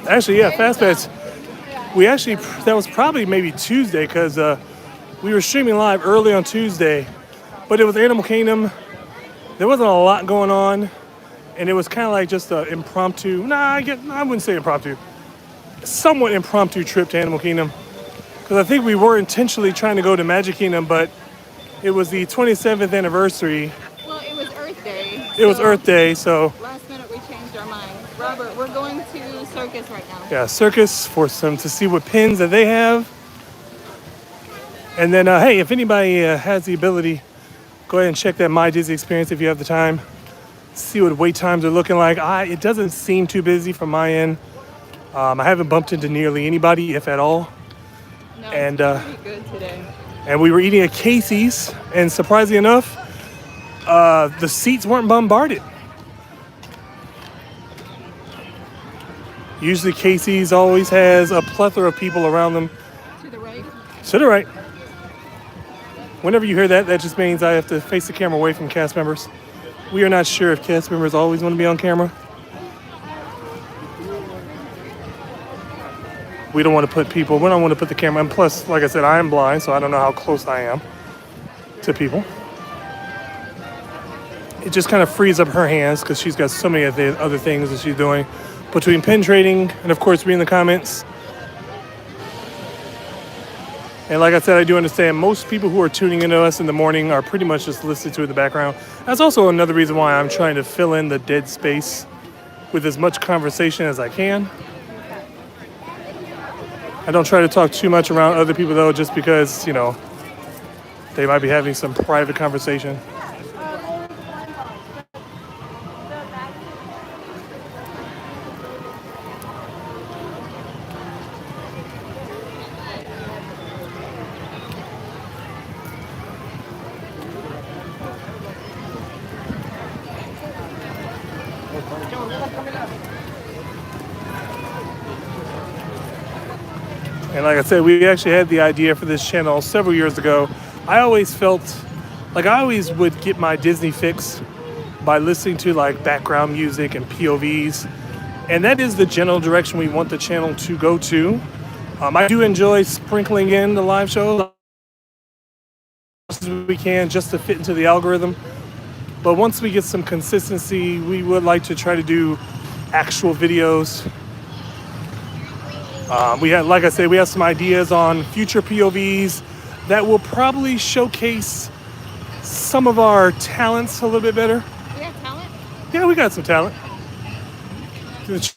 Actually, yeah, Fast Pass. That was probably maybe Tuesday because we were streaming live early on Tuesday, but it was Animal Kingdom. There wasn't a lot going on, and it was kind of like just an impromptu. I wouldn't say impromptu. Somewhat impromptu trip to Animal Kingdom because I think we were intentionally trying to go to Magic Kingdom, but it was the 27th anniversary. Well, it was Earth Day. It was So, Earth Day, so last minute we changed our mind. Robert, we're going to circus right now. yeah, circus for some to see what pins that they have. And then, hey, if anybody has the ability, go ahead and check that My Disney Experience if you have the time. See what wait times are looking like. It doesn't seem too busy from my end. I haven't bumped into nearly anybody, if at all. No, And it's pretty good today. and we were eating at Casey's, and surprisingly enough, the seats weren't bombarded. Usually Casey's always has a plethora of people around them. To the right. To the right. Whenever you hear that, that just means I have to face the camera away from cast members. We are not sure if cast members always want to be on camera. We don't want to put the camera, and plus, like I said, I am blind, so I don't know how close I am to people. It just kind of frees up her hands because she's got so many other things that she's doing between pin trading and, of course, reading the comments. And like I said, I do understand most people who are tuning into us in the morning are pretty much just listening to it in the background. That's also another reason why I'm trying to fill in the dead space with as much conversation as I can. I don't try to talk too much around other people, though, just because, you know, they might be having some private conversation. And like I said, we actually had the idea for this channel several years ago. I always felt like I always would get my Disney fix by listening to like background music and POVs. And that is the general direction we want the channel to go to. I do enjoy sprinkling in the live shows as we can just to fit into the algorithm. But once we get some consistency, we would like to try to do actual videos. Like I said, we have some ideas on future POVs that will probably showcase some of our talents a little bit better. We have talent? Yeah, we got some talent. Those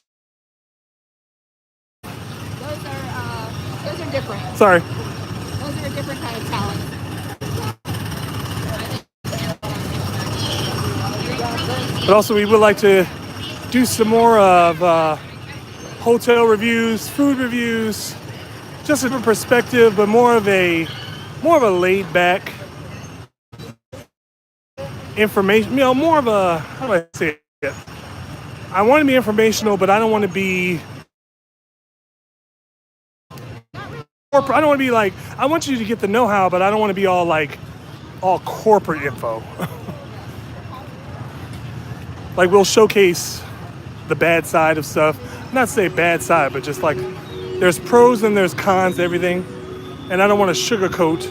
are different. Sorry. Those are a different kind of talent. But also we would like to do some more of hotel reviews, food reviews, just a different perspective, but more of a laid back information, you know, more of a, how do I say it? I want to be informational, but I don't want to be corporate. I don't want to be like, I want you to get the know-how, but I don't want to be all corporate info. Like we'll showcase the bad side of stuff. Not say bad side, but just like there's pros and there's cons to everything. And I don't want to sugarcoat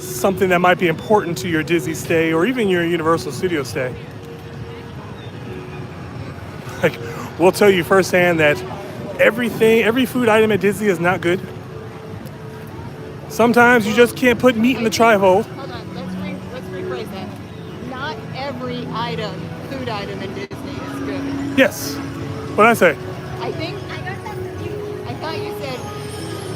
something that might be important to your Disney stay or even your Universal Studio stay. Like we'll tell you firsthand that every food item at Disney is not good. Sometimes you just can't put meat in the tri-fold. Hold on, let's rephrase that. Not every food item in Disney is good. Yes. What'd I say? I thought you said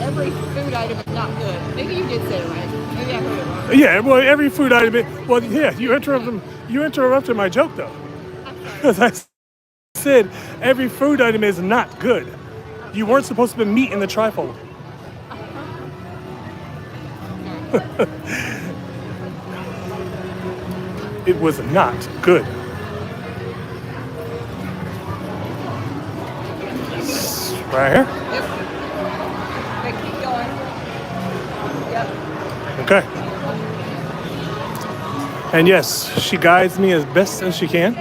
every food item is not good. Maybe you did say it right. Maybe I heard it wrong. Yeah, well, every food item. Well, yeah, you interrupted my joke though, because I said every food item is not good. You weren't supposed to put meat in the tri-fold. It was not good. Right here? Yep. Okay, keep going. Yep. Okay. And yes, she guides me as best as she can.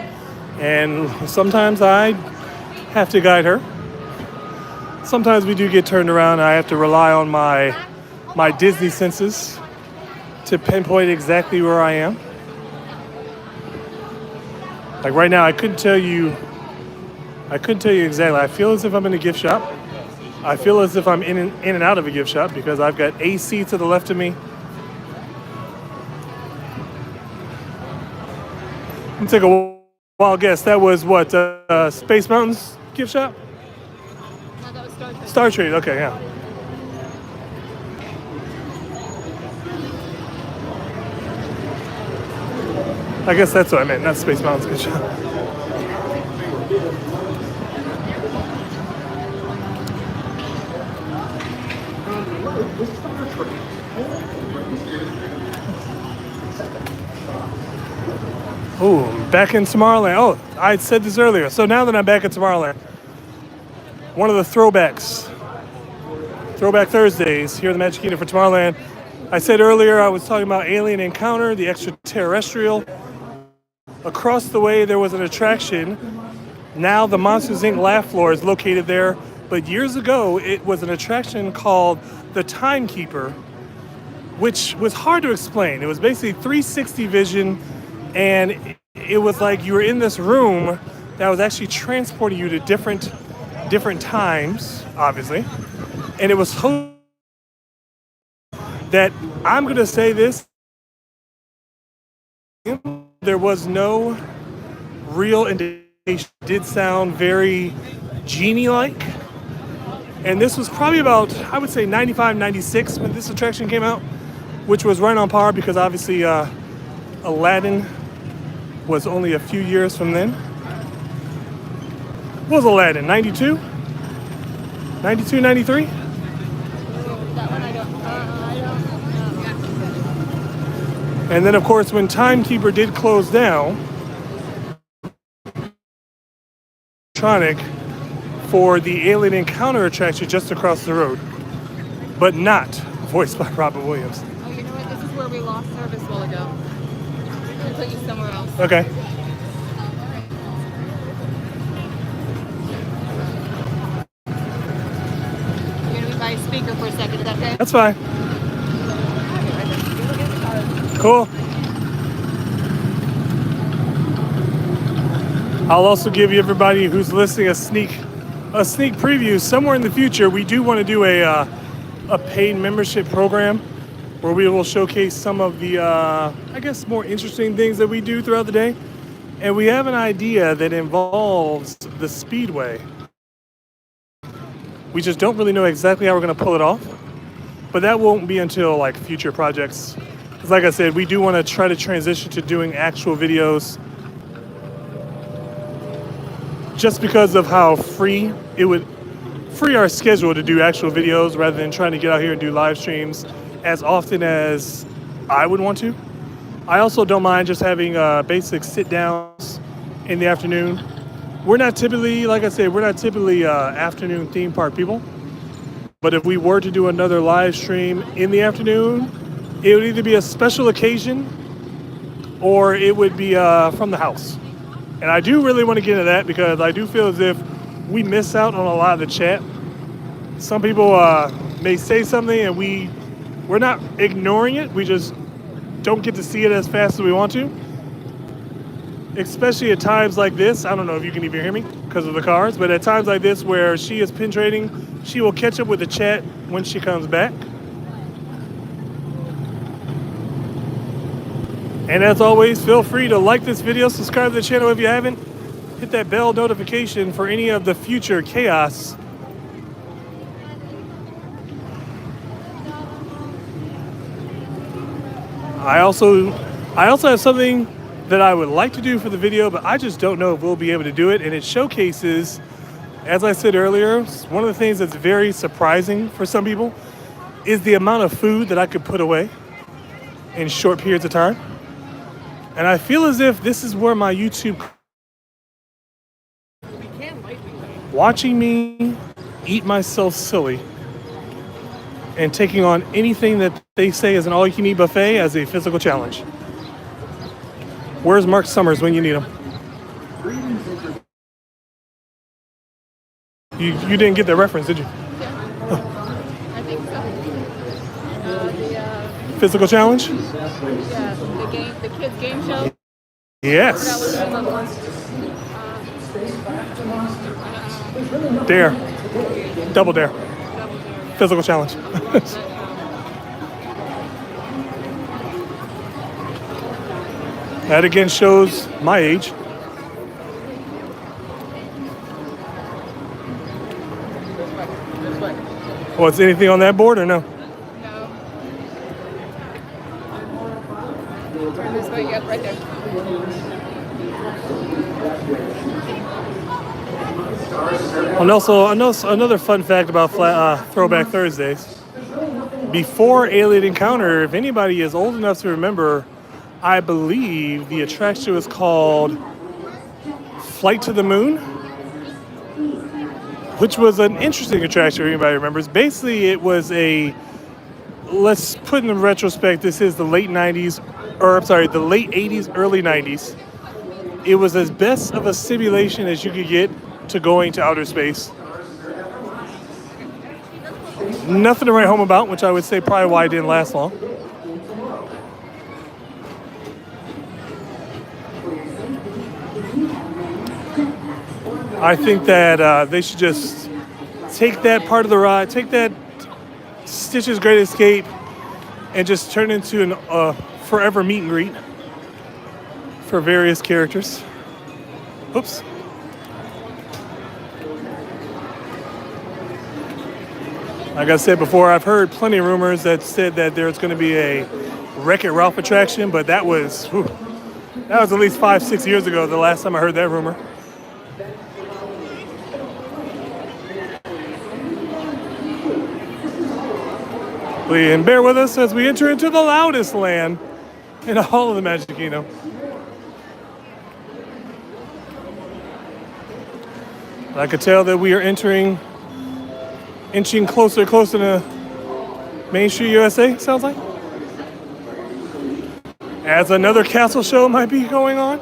And sometimes I have to guide her. Sometimes we do get turned around and I have to rely on my Disney senses to pinpoint exactly where I am. Like right now, I couldn't tell you exactly. I feel as if I'm in a gift shop. I feel as if I'm in and out of a gift shop because I've got AC to the left of me. Let me take a wild guess. That was what, Space Mountain's gift shop? No, that was Star Trek. Star Trade, okay, yeah. I guess that's what I meant, not Space Mountain's gift shop. Ooh, back in Tomorrowland. Oh, I had said this earlier. So now that I'm back in Tomorrowland, one of the throwbacks, Throwback Thursdays here in the Magic Kingdom for Tomorrowland. I said earlier I was talking about Alien Encounter, the extraterrestrial. Across the way there was an attraction. Now the Monsters Inc. laugh floor is located there. But years ago it was an attraction called the Timekeeper, which was hard to explain. It was basically 360 vision, and it was like you were in this room that was actually transporting you to different times, obviously. And it was so that I'm going to say this, there was no real indication. It did sound very genie-like. And this was probably about, I would say 95, 96 when this attraction came out, which was right on par because obviously Aladdin was only a few years from then. What was Aladdin, 92? 92, 93? That one I don't know. And then of course when Timekeeper did close down, for the Alien Encounter attraction just across the road, but not voiced by Robin Williams. Oh, you know what? This is where we lost service a while ago. We'll put you somewhere else. Okay. You're gonna be by a speaker for a second, is that okay? That's fine. Cool. I'll also give you everybody who's listening a sneak preview. Somewhere in the future, we do want to do a paid membership program where we will showcase some of the, I guess, more interesting things that we do throughout the day. And we have an idea that involves the Speedway. We just don't really know exactly how we're going to pull it off. But that won't be until like future projects. Because like I said, we do want to try to transition to doing actual videos just because of how free it would free our schedule to do actual videos rather than trying to get out here and do live streams as often as I would want to. I also don't mind just having basic sit downs in the afternoon. We're not typically, like I said, afternoon theme park people. But if we were to do another live stream in the afternoon, it would either be a special occasion or it would be from the house. And I do really want to get into that because I do feel as if we miss out on a lot of the chat. Some people may say something and we're not ignoring it. We just don't get to see it as fast as we want to. Especially at times like this. I don't know if you can even hear me because of the cars, but at times like this where she is pin trading, she will catch up with the chat when she comes back. And as always, feel free to like this video, subscribe to the channel if you haven't, hit that bell notification for any of the future chaos. I also have something that I would like to do for the video, but I just don't know if we'll be able to do it. And it showcases, as I said earlier, one of the things that's very surprising for some people is the amount of food that I could put away in short periods of time. And I feel as if this is where my YouTube, watching me eat myself silly and taking on anything that they say is an all-you-can-eat buffet as a physical challenge. Where's Mark Summers when you need him? You didn't get that reference, did you? I think so. Physical challenge? The kids game show. Yes. Dare. Double dare. Physical challenge. That again shows my age. What's anything on that board or no? No. Turn this way. Yep, right there. And also, another fun fact about Throwback Thursdays. Before Alien Encounter, if anybody is old enough to remember, I believe the attraction was called Flight to the Moon, which was an interesting attraction if anybody remembers. Basically, it was let's put in the retrospect, this is the late 90s, or I'm sorry, the late 80s, early 90s. It was as best of a simulation as you could get to going to outer space. Nothing to write home about, which I would say probably why it didn't last long. I think that they should just take that part of the ride, take that Stitch's Great Escape, and just turn it into a forever meet and greet for various characters. Oops. Like I said before, I've heard plenty of rumors that said that there's going to be a Wreck-It Ralph attraction, but that was at least 5-6 years ago, the last time I heard that rumor. And bear with us as we enter into the loudest land in all of the Magic Kingdom. I could tell that we are inching closer to Main Street USA, sounds like. As another castle show might be going on.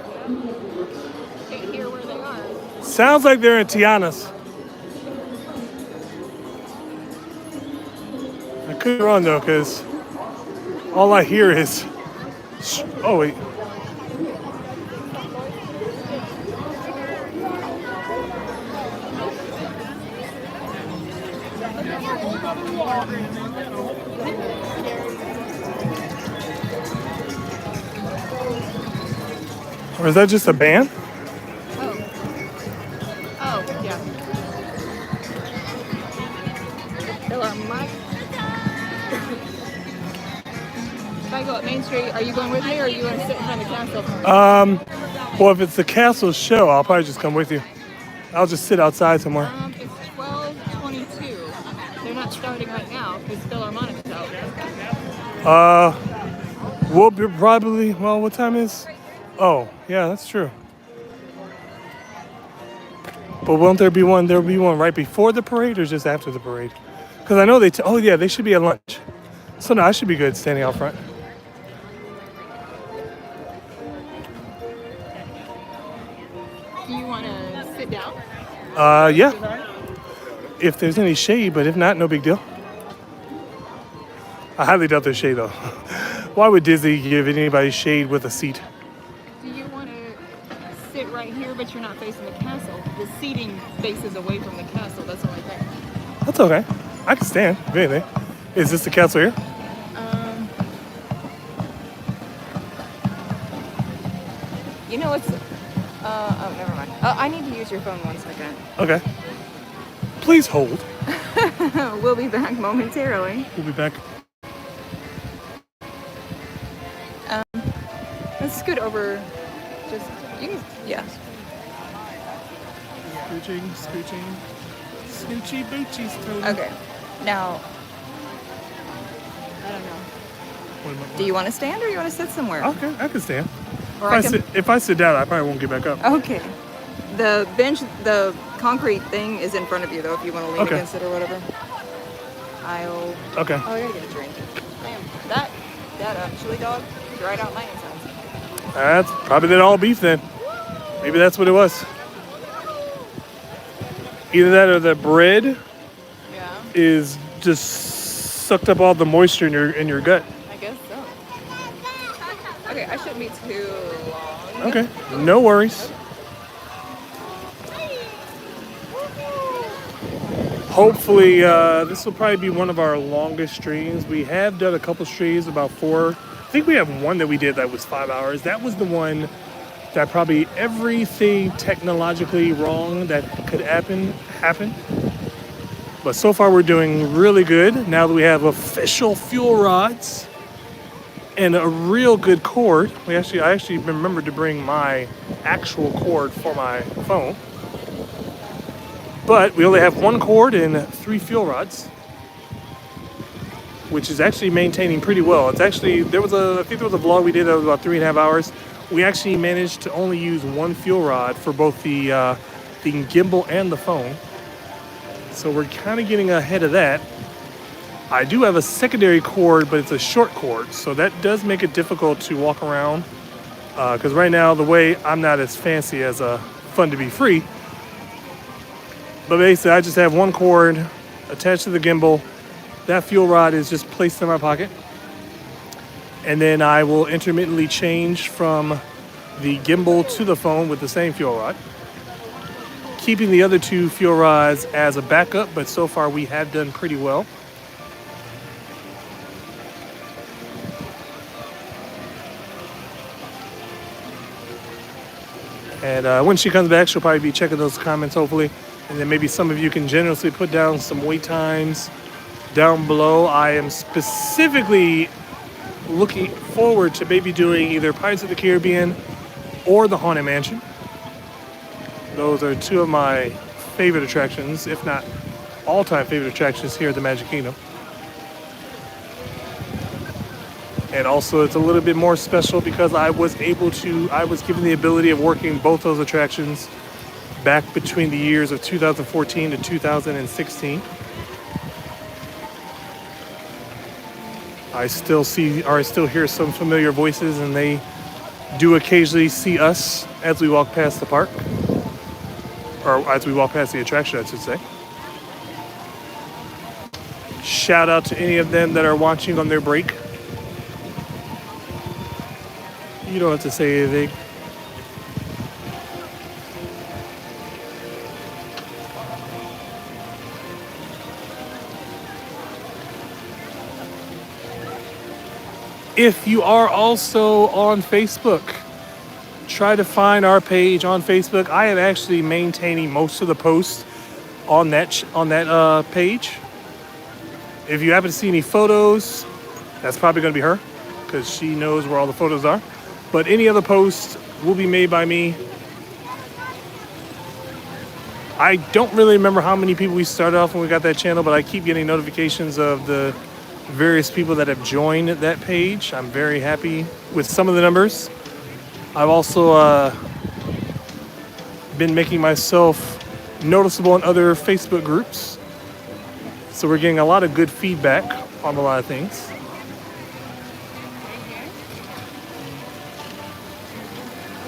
Can't hear where they are. Sounds like they're in Tiana's. I could be wrong though, because all I hear is, oh wait. Or is that just a band? Oh, yeah. Philharmonic. If I go up Main Street, are you going with me or are you going to sit in front of the castle? Well, if it's the castle show, I'll probably just come with you. I'll just sit outside somewhere. It's 12:22. They're not starting right now because Philharmonic's out. We'll be probably, well, what time is? Oh, yeah, that's true. But won't there be one? There'll be one right before the parade or just after the parade? Because I know oh yeah, they should be at lunch. So no, I should be good standing out front. Do you want to sit down? Yeah. If there's any shade, but if not, no big deal. I highly doubt there's shade though. Why would Disney give anybody shade with a seat? Do you want to sit right here, but you're not facing the castle? The seating faces away from the castle. That's the only thing. That's okay. I can stand, if anything. Is this the castle here? You know what's... oh, never mind. I need to use your phone 1 second. Okay. Please hold. We'll be back momentarily. We'll be back. Let's scoot over. Just... You can... Yeah. Scooching. Scoochy boochies, Tony. Okay. Now... I don't know. Do you want to stand or you want to sit somewhere? Okay, I can stand. Or If I sit down, I probably won't get back up. Okay. The bench, the concrete thing is in front of you, though, if you want to lean Okay. against it or whatever. Okay. Oh, I gotta get a drink. Damn, that chili dog dried out my insides. That's probably that all beef then. Maybe that's what it was. Either that or the bread Yeah, is just sucked up all the moisture in your gut. I guess so. Okay, I shouldn't be too long. Okay, no worries. Hopefully, this will probably be one of our longest streams. We have done a couple streams, about 4. I think we have one that we did that was 5 hours. That was the one that probably everything technologically wrong that could happen. But so far we're doing really good. Now that we have official fuel rods and a real good cord. I actually remembered to bring my actual cord for my phone. But we only have one cord and 3 fuel rods, which is actually maintaining pretty well. It's actually, I think there was a vlog we did that was about 3.5 hours. We actually managed to only use 1 fuel rod for both the gimbal and the phone. So we're kind of getting ahead of that. I do have a secondary cord, but it's a short cord, so that does make it difficult to walk around. Because right now, the way I'm not as fancy as Fun to Be Free. But basically, I just have 1 cord attached to the gimbal. That fuel rod is just placed in my pocket. And then I will intermittently change from the gimbal to the phone with the same fuel rod, keeping the other 2 fuel rods as a backup, but so far we have done pretty well. And when she comes back, she'll probably be checking those comments, hopefully. And then maybe some of you can generously put down some wait times down below. I am specifically looking forward to maybe doing either Pirates of the Caribbean or the Haunted Mansion. Those are 2 of my favorite attractions, if not all-time favorite attractions here at the Magic Kingdom. And also it's a little bit more special because I was given the ability of working both those attractions back between the years of 2014 to 2016. I still hear some familiar voices, and they do occasionally see us as we walk past the park. Or as we walk past the attraction, I should say. Shout out to any of them that are watching on their break. You don't have to say anything. If you are also on Facebook, try to find our page on Facebook. I am actually maintaining most of the posts on that page. If you happen to see any photos, that's probably going to be her, because she knows where all the photos are. But any other posts will be made by me. I don't really remember how many people we started off when we got that channel, but I keep getting notifications of the various people that have joined that page. I'm very happy with some of the numbers. I've also been making myself noticeable in other Facebook groups. So we're getting a lot of good feedback on a lot of things.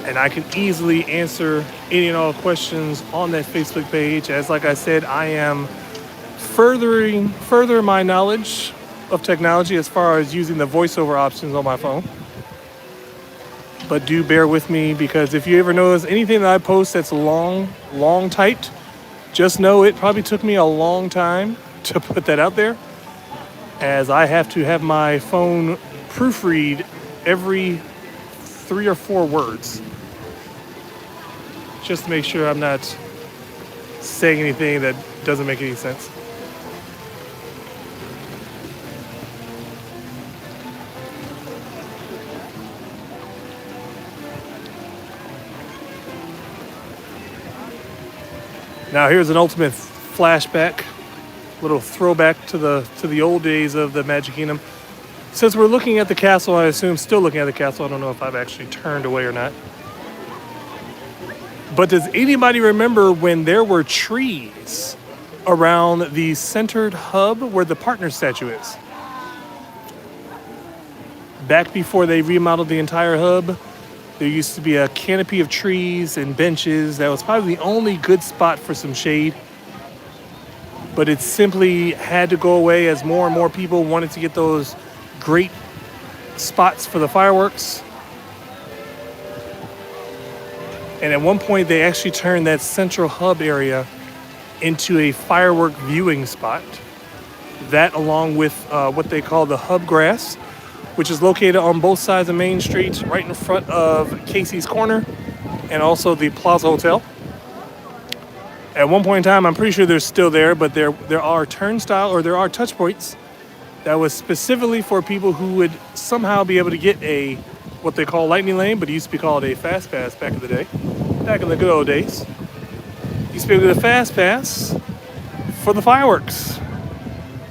And I can easily answer any and all questions on that Facebook page. As like I said, I am further my knowledge of technology as far as using the voiceover options on my phone. But do bear with me, because if you ever notice anything that I post that's long typed, just know it probably took me a long time to put that out there, as I have to have my phone proofread every 3 or 4 words just to make sure I'm not saying anything that doesn't make any sense. Now here's an ultimate flashback, little throwback to the old days of the Magic Kingdom. Since we're looking at the castle, I assume still looking at the castle. I don't know if I've actually turned away or not. But does anybody remember when there were trees around the centered hub where the partner statue is? Back before they remodeled the entire hub, there used to be a canopy of trees and benches. That was probably the only good spot for some shade. But it simply had to go away as more and more people wanted to get those great spots for the fireworks. And at one point, they actually turned that central hub area into a firework viewing spot. That, along with what they call the hub grass, which is located on both sides of Main Street, right in front of Casey's Corner, and also the Plaza Hotel. At one point in time, I'm pretty sure they're still there, but there are turnstile or there are touch points that was specifically for people who would somehow be able to get a what they call lightning lane, but it used to be called a fast pass back in the day, back in the good old days. Used to be able to get a fast pass for the fireworks.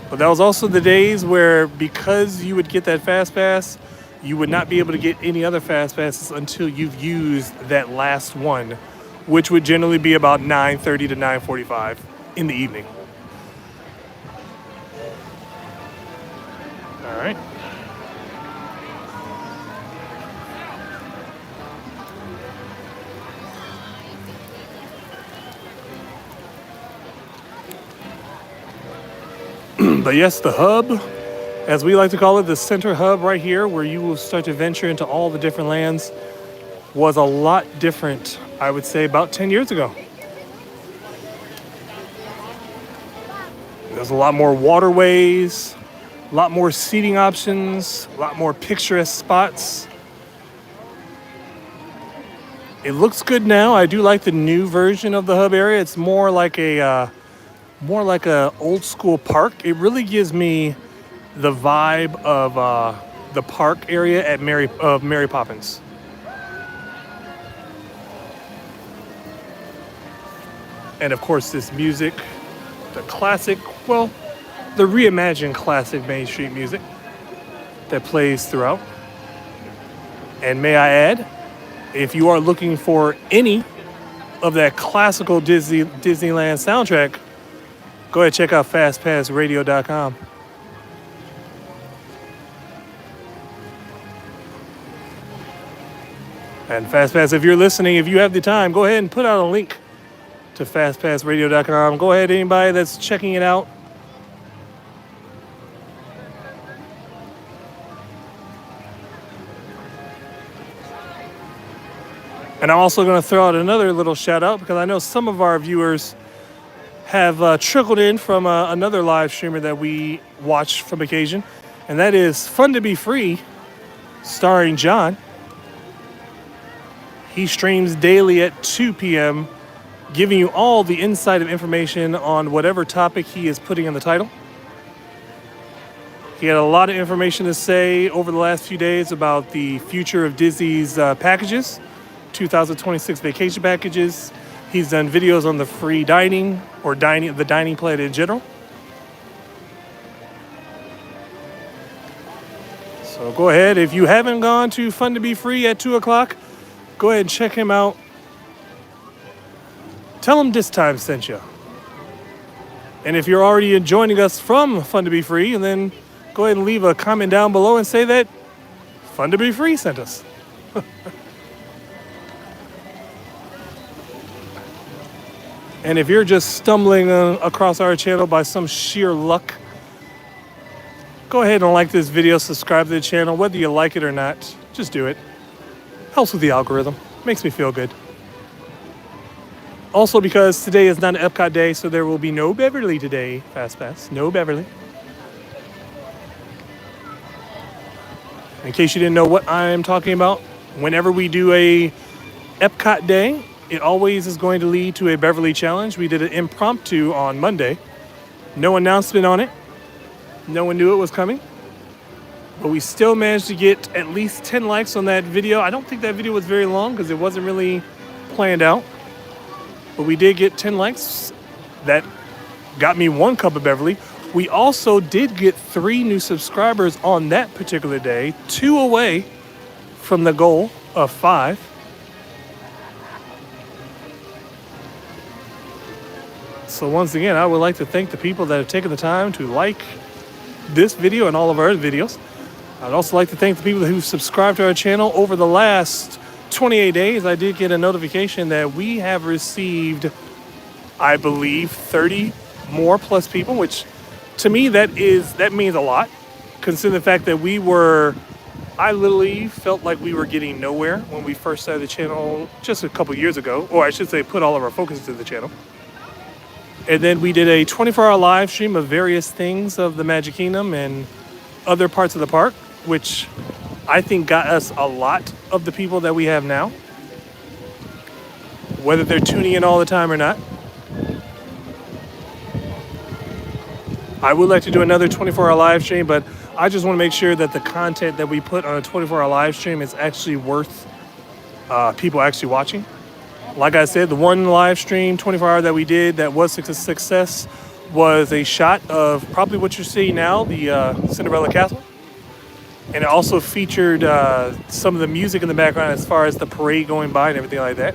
But that was also the days where because you would get that fast pass, you would not be able to get any other fast passes until you've used that last one, which would generally be about 9:30 to 9:45 in the evening. All right. But yes, the hub, as we like to call it, the center hub right here, where you will start to venture into all the different lands, was a lot different, I would say, about 10 years ago. There's a lot more waterways, a lot more seating options, a lot more picturesque spots. It looks good now. I do like the new version of the hub area. It's more like a old school park. It really gives me the vibe of the park area at Mary Poppins. And of course, this music, the classic, well, the reimagined classic Main Street music that plays throughout. And may I add, if you are looking for any of that classical Disneyland soundtrack, go ahead and check out fastpassradio.com. And FastPass, if you're listening, if you have the time, go ahead and put out a link to fastpassradio.com. Go ahead, anybody that's checking it out. And I'm also going to throw out another little shout out because I know some of our viewers have trickled in from another live streamer that we watch from occasion, and that is Fun to Be Free, starring John. He streams daily at 2 p.m., giving you all the insight of information on whatever topic he is putting in the title. He had a lot of information to say over the last few days about the future of Disney's packages, 2026 vacation packages. He's done videos on the free dining or the dining plan in general. So go ahead, if you haven't gone to Fun to Be Free at 2 o'clock, go ahead and check him out. Tell him This Time sent you. And if you're already joining us from Fun to Be Free, and then go ahead and leave a comment down below and say that Fun to Be Free sent us. And if you're just stumbling across our channel by some sheer luck, go ahead and like this video, subscribe to the channel, whether you like it or not. Just do it. Helps with the algorithm. Makes me feel good. Also, because today is not an Epcot day, so there will be no Beverly today, FastPass. No Beverly. In case you didn't know what I'm talking about, whenever we do a Epcot day, it always is going to lead to a Beverly challenge. We did an impromptu on Monday. No announcement on it. No one knew it was coming. But we still managed to get at least 10 likes on that video. I don't think that video was very long because it wasn't really planned out. But we did get 10 likes. That got me 1 cup of Beverly. We also did get 3 new subscribers on that particular day, 2 away from the goal of 5. So once again, I would like to thank the people that have taken the time to like this video and all of our other videos. I'd also like to thank the people who've subscribed to our channel over the last 28 days. I did get a notification that we have received, I believe, 30 more plus people, which to me that means a lot, considering the fact that I literally felt like we were getting nowhere when we first started the channel just a couple years ago, or I should say put all of our focus into the channel. And then we did a 24-hour live stream of various things of the Magic Kingdom and other parts of the park, which I think got us a lot of the people that we have now, whether they're tuning in all the time or not. I would like to do another 24-hour live stream, but I just want to make sure that the content that we put on a 24-hour live stream is actually worth people actually watching. Like I said, the one live stream 24-hour that we did that was a success was a shot of probably what you're seeing now, the Cinderella Castle. And it also featured some of the music in the background as far as the parade going by and everything like that.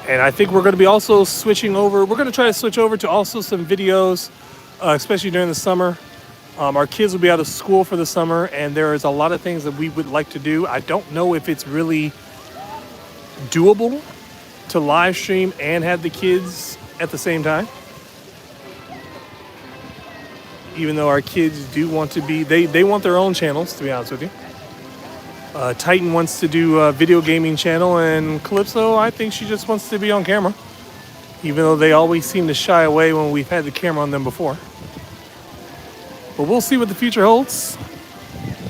And I think we're going to be also switching over. We're going to try to switch over to also some videos, especially during the summer. Our kids will be out of school for the summer, and there is a lot of things that we would like to do. I don't know if it's really doable to live stream and have the kids at the same time. Even though our kids do want to be, they want their own channels, to be honest with you. Titan wants to do a video gaming channel, and Calypso, I think she just wants to be on camera. Even though they always seem to shy away when we've had the camera on them before. But we'll see what the future holds.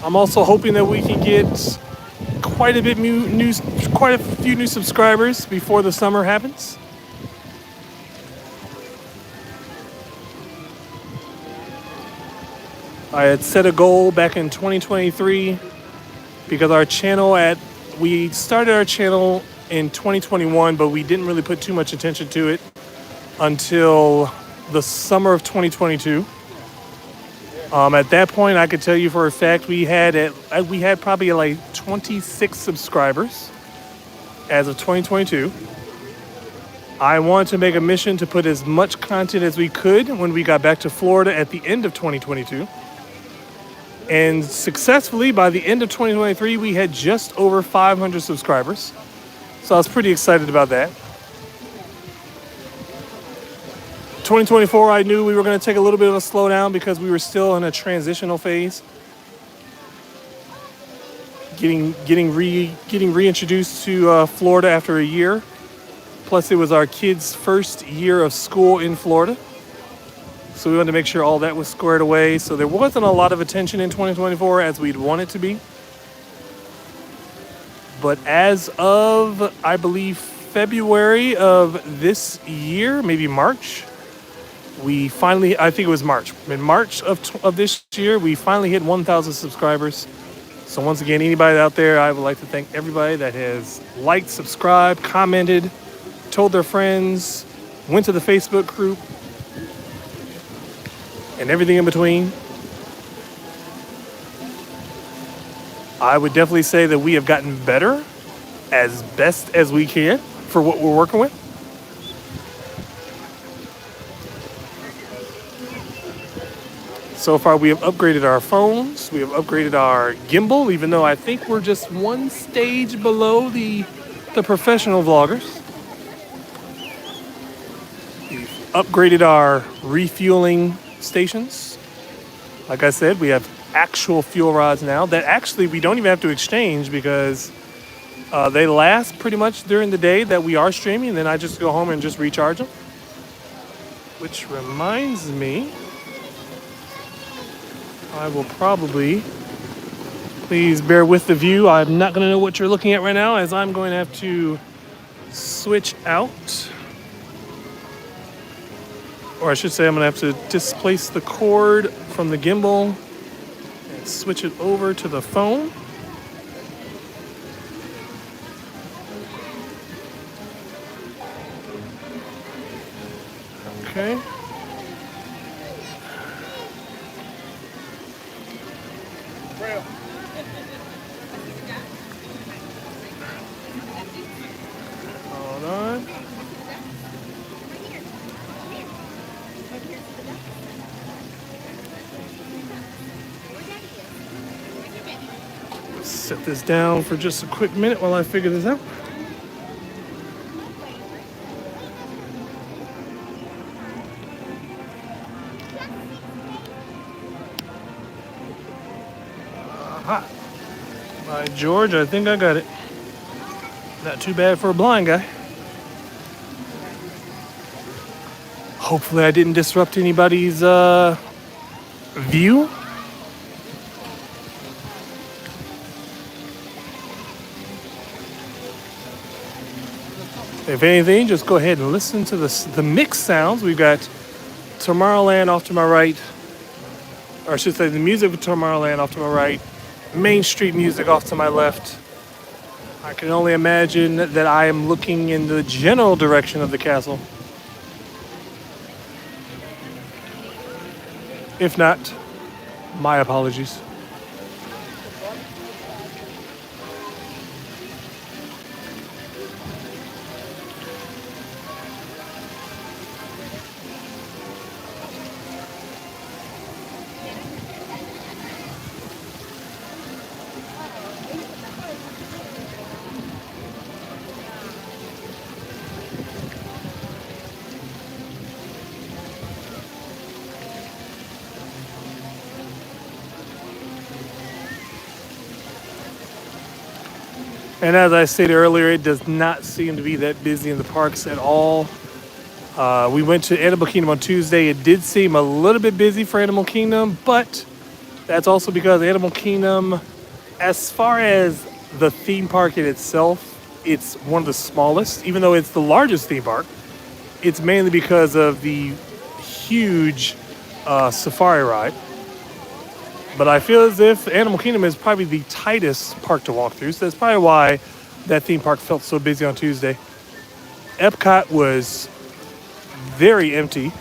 I'm also hoping that we can get quite a few new subscribers before the summer happens. I had set a goal back in 2023 because we started our channel in 2021, but we didn't really put too much attention to it until the summer of 2022. At that point, I could tell you for a fact we had probably like 26 subscribers as of 2022. I wanted to make a mission to put as much content as we could when we got back to Florida at the end of 2022. And successfully, by the end of 2023, we had just over 500 subscribers. So I was pretty excited about that. 2024, I knew we were going to take a little bit of a slowdown because we were still in a transitional phase. Getting reintroduced to Florida after a year. Plus, it was our kids' first year of school in Florida. So we wanted to make sure all that was squared away. So there wasn't a lot of attention in 2024 as we'd want it to be. But as of, I believe, February of this year, maybe March, we finally, I think it was March. In March of this year, we finally hit 1,000 subscribers. So once again, anybody out there, I would like to thank everybody that has liked, subscribed, commented, told their friends, went to the Facebook group, and everything in between. I would definitely say that we have gotten better as best as we can for what we're working with. So far, we have upgraded our phones. We have upgraded our gimbal, even though I think we're just one stage below the professional vloggers. We've upgraded our refueling stations. Like I said, we have actual fuel rods now that actually we don't even have to exchange because they last pretty much during the day that we are streaming. Then I just go home and just recharge them. Which reminds me, I will probably, please bear with the view. I'm not going to know what you're looking at right now as I'm going to have to switch out. Or I should say I'm going to have to displace the cord from the gimbal and switch it over to the phone. Okay. Hold on. Let's set this down for just a quick minute while I figure this out. Aha. By George, I think I got it. Not too bad for a blind guy. Hopefully I didn't disrupt anybody's view. If anything, just go ahead and listen to the mix sounds. We've got Tomorrowland off to my right, or I should say the music of Tomorrowland off to my right, Main Street music off to my left. I can only imagine that I am looking in the general direction of the castle. If not, my apologies. And as I stated earlier, it does not seem to be that busy in the parks at all. We went to Animal Kingdom on Tuesday. It did seem a little bit busy for Animal Kingdom, but that's also because Animal Kingdom, as far as the theme park in itself, it's one of the smallest. Even though it's the largest theme park, it's mainly because of the huge safari ride. But I feel as if Animal Kingdom is probably the tightest park to walk through. So that's probably why that theme park felt so busy on Tuesday. Epcot was very empty.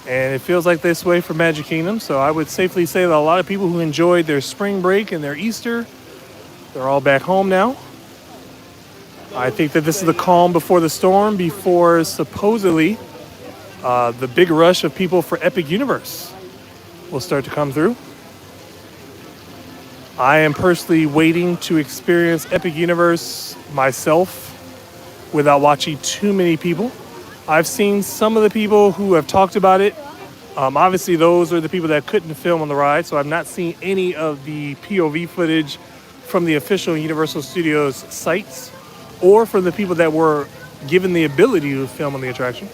And it feels like this way for Magic Kingdom. So I would safely say that a lot of people who enjoyed their spring break and their Easter, they're all back home now. I think that this is the calm before the storm, before supposedly the big rush of people for Epic Universe will start to come through. I am personally waiting to experience Epic Universe myself without watching too many people. I've seen some of the people who have talked about it. Obviously, those are the people that couldn't film on the ride, so I've not seen any of the POV footage from the official Universal Studios sites or from the people that were given the ability to film on the attraction.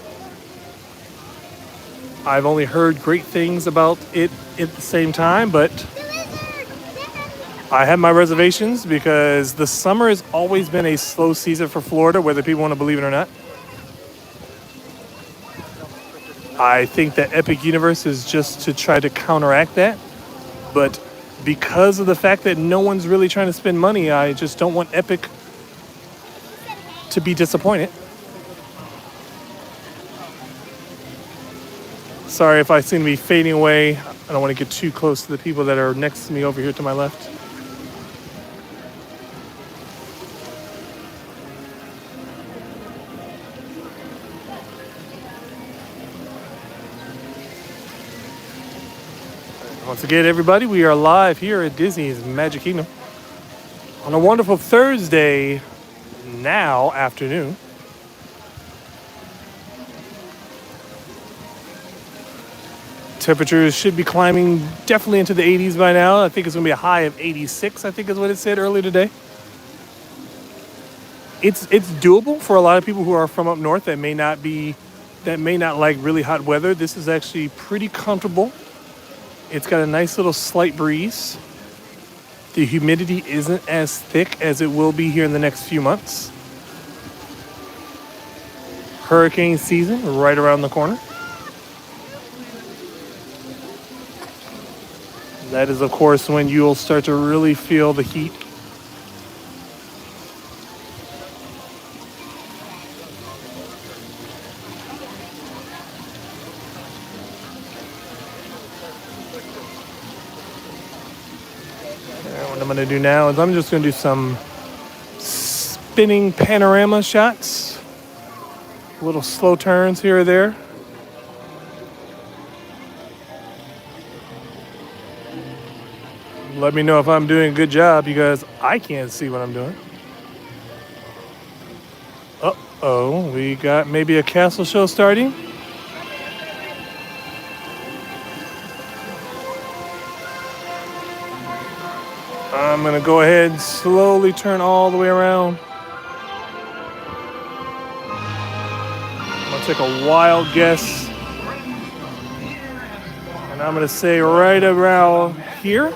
I've only heard great things about it at the same time, but I have my reservations because the summer has always been a slow season for Florida, whether people want to believe it or not. I think that Epic Universe is just to try to counteract that, but because of the fact that no one's really trying to spend money, I just don't want Epic to be disappointed. Sorry if I seem to be fading away. I don't want to get too close to the people that are next to me over here to my left. Once again, everybody, we are live here at Disney's Magic Kingdom on a wonderful Thursday now afternoon. Temperatures should be climbing definitely into the 80s by now. I think it's going to be a high of 86, I think is what it said earlier today. It's doable for a lot of people who are from up north that may not like really hot weather. This is actually pretty comfortable. It's got a nice little slight breeze. The humidity isn't as thick as it will be here in the next few months. Hurricane season right around the corner. That is, of course, when you'll start to really feel the heat. And what I'm going to do now is I'm just going to do some spinning panorama shots. Little slow turns here or there. Let me know if I'm doing a good job because I can't see what I'm doing. Uh-oh, we got maybe a castle show starting. I'm gonna go ahead and slowly turn all the way around. Once take a wild guess. And I'm gonna say right around here.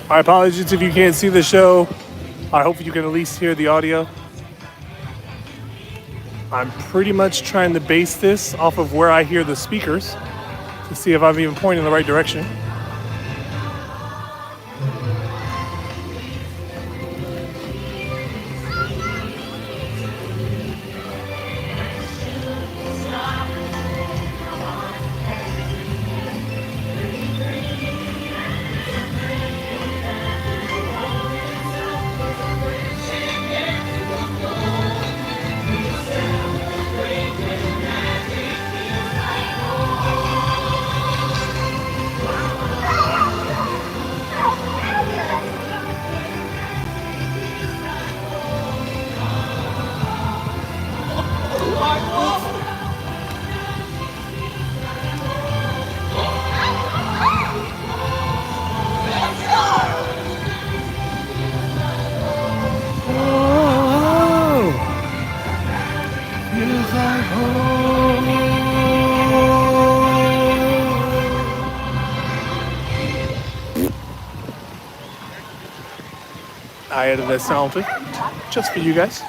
My apologies if you can't see the show. I hope you can at least hear the audio. I'm pretty much trying to base this off of where I hear the speakers to see if I'm even pointing in the right direction. I added that sound effect just for you guys.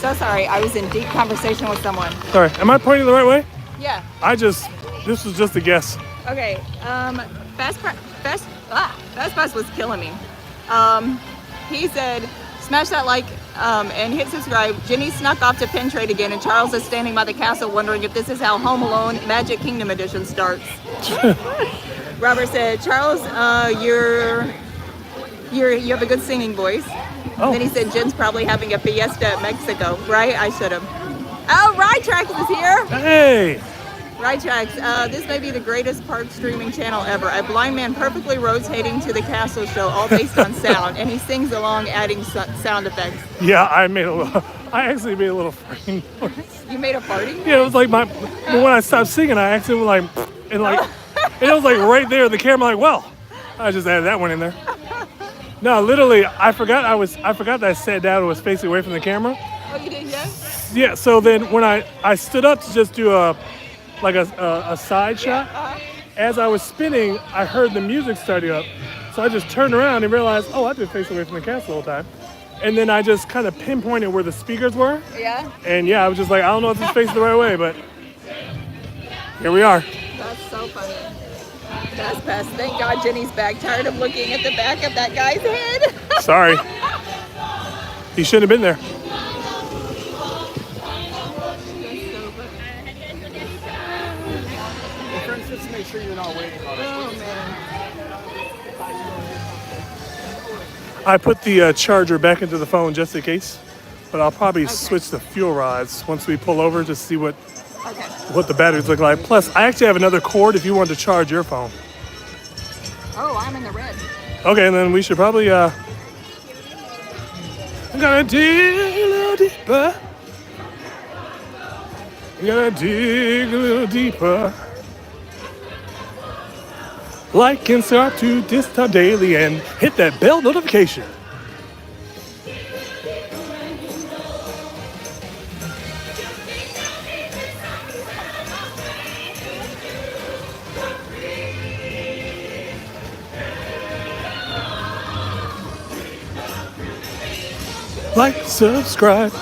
So sorry, I was in deep conversation with someone. Sorry, am I pointing the right way? Yeah. This was just a guess. Okay. Fast Bus was killing me. He said, smash that like and hit subscribe. Jenny snuck off to Pen Trade again, and Charles is standing by the castle wondering if this is how Home Alone Magic Kingdom Edition starts. Robert said, Charles, you have a good singing voice. Oh. Then he said, Jen's probably having a fiesta at Mexico, right? I should have. Oh, Ride Tracks is here. Hey! Ride Tracks, this may be the greatest park streaming channel ever. A blind man perfectly rotating to the castle show, all based on sound, and he sings along, adding sound effects. Yeah, I actually made a little farting noise. You made a party? Yeah, it was like when I stopped singing, I actually was like, and like, And it was like right there in the camera, like, well, I just added that one in there. No, literally, I forgot that I sat down and was facing away from the camera. Oh, you did, yes? Yeah, so then when I stood up to just do a side shot, as I was spinning, I heard the music starting up. So I just turned around and realized, oh, I've been facing away from the camera the whole time. And then I just kind of pinpointed where the speakers were. Yeah? And yeah, I was just like, I don't know if this facing the right way, but here we are. That's so funny. Fast pass. Thank God Jenny's back. Tired of looking at the back of that guy's head. Sorry. He shouldn't have been there. Well, friends, just to make sure you're not waiting on us. Oh, man. I put the charger back into the phone just in case, but I'll probably switch the fuel rods once we pull over to see what the batteries look like. Plus, I actually have another cord if you want to charge your phone. Oh, I'm in the red. Okay, and then we should probably I'm gonna dig a little deeper. I'm gonna dig a little deeper. Like and subscribe to This Time Daily and hit that bell notification. Like, subscribe,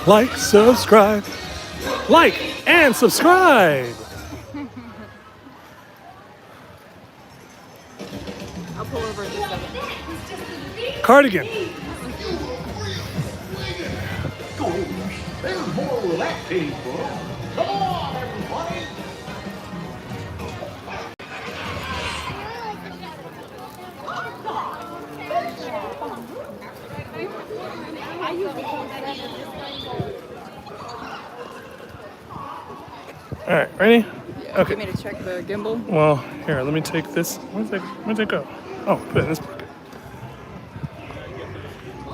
like, subscribe, like, and subscribe. I'll pull over in just a second. Cardigan. There's more where that came from. Come on, everybody. All right, ready? Yeah, Okay. You want me to check the gimbal? Well, here, let me take this. Where's that go? Oh, put it in this pocket.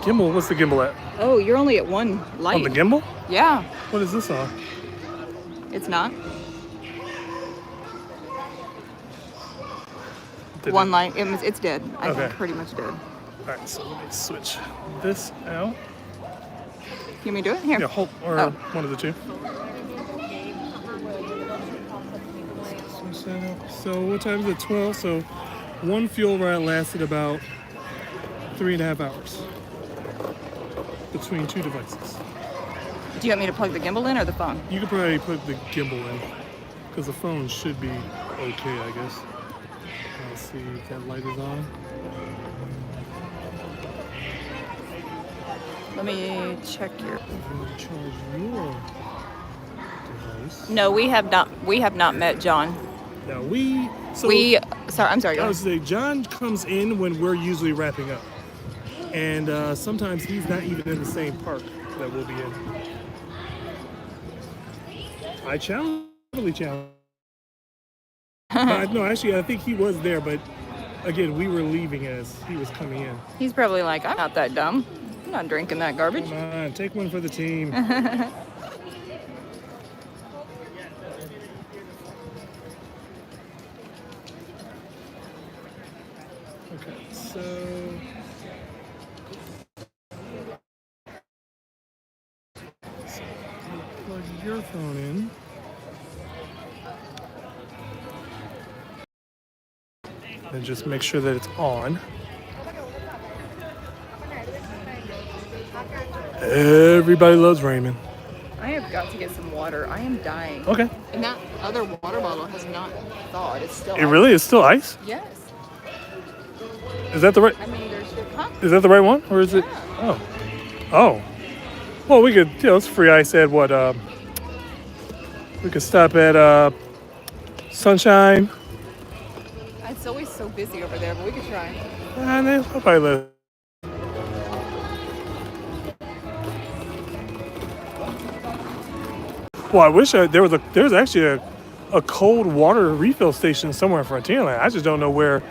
Gimbal, what's the gimbal at? Oh, you're only at one light. On the gimbal? Yeah, What is this on? it's not. Did One it- light. It's dead. I think Okay. pretty much dead. All right, so let me switch this out. You want me to do it? Here. Yeah, hold, or Oh. one of the two. Switch that out. So what time is it? 12. So one fuel ride lasted about 3.5 hours between two devices. Do you want me to plug the gimbal in or the phone? You could probably put the gimbal in because the phone should be okay, I guess. Let's see if that light is on. Let me check here. If you want to charge your device. No, we have not. We have not met John. Now I'm sorry. Go I ahead. would say John comes in when we're usually wrapping up. And sometimes he's not even in the same park that we'll be in. I really challenge. No, actually, I think he was there, but again, we were leaving as he was coming in. He's probably like, I'm not that dumb. I'm not drinking that garbage. Come on, take one for the team. Okay, so plug your phone in. And just make sure that it's on. Everybody loves Raymond. I have got to get some water. I am dying. Okay. And that other water bottle has not thawed. It's still. It really is still ice? Yes. Is that the right? I mean, huh? Is that the right one, or is it? Oh. Oh. Well, we could. It's free ice at what? We could stop at Sunshine. It's always so busy over there, but we could try. And then I'll probably let. Well, I wish there was actually a cold water refill station somewhere in Frontierland. I just don't know where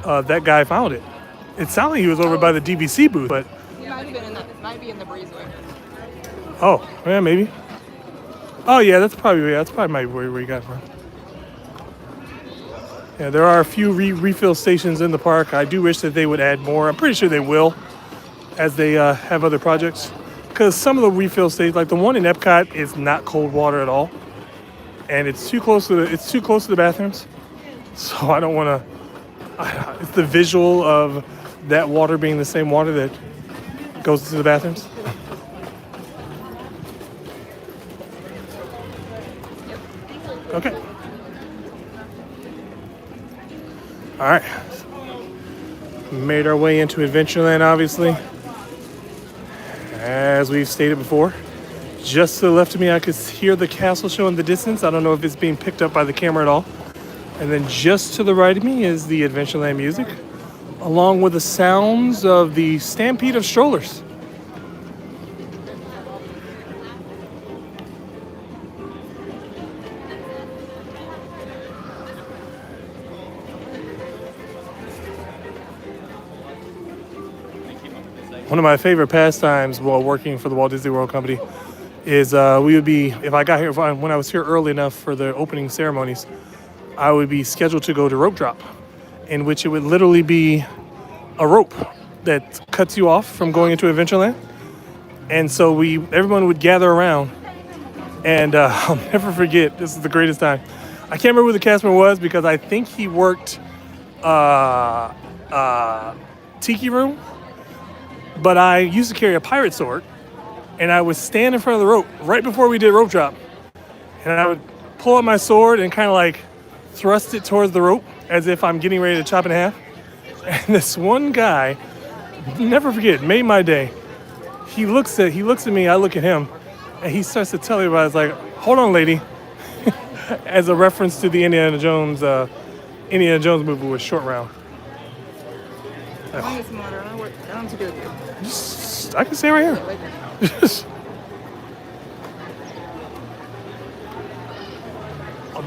that guy found it. It sounded like he was over by the DVC booth, but It might have been in the. It might be in the breezeway. oh, yeah, maybe. Oh yeah, that's probably where you got it from. Yeah, there are a few refill stations in the park. I do wish that they would add more. I'm pretty sure they will as they have other projects. Because some of the refill stations, like the one in Epcot, is not cold water at all, and it's too close to the bathrooms. So I don't want to. It's the visual of that water being the same water that goes to the bathrooms. Okay. All right. Made our way into Adventureland, obviously. As we've stated before. Just to the left of me, I could hear the castle show in the distance. I don't know if it's being picked up by the camera at all. And then just to the right of me is the Adventureland music, along with the sounds of the stampede of strollers. One of my favorite pastimes while working for the Walt Disney World Company is we would be, if I got here, when I was here early enough for the opening ceremonies, I would be scheduled to go to rope drop, in which it would literally be a rope that cuts you off from going into Adventureland. And so everyone would gather around, and I'll never forget, this is the greatest time. I can't remember who the cast member was because I think he worked Tiki Room, but I used to carry a pirate sword, and I would stand in front of the rope right before we did rope drop, and I would pull up my sword and kind of like thrust it towards the rope as if I'm getting ready to chop it in half. And this one guy, never forget, made my day. He looks at me, I look at him, and he starts to tell everybody, it's like, hold on, lady, as a reference to the Indiana Jones movie with Short Round. I need some water. I don't know what to do with you. I can stay right here. Right there.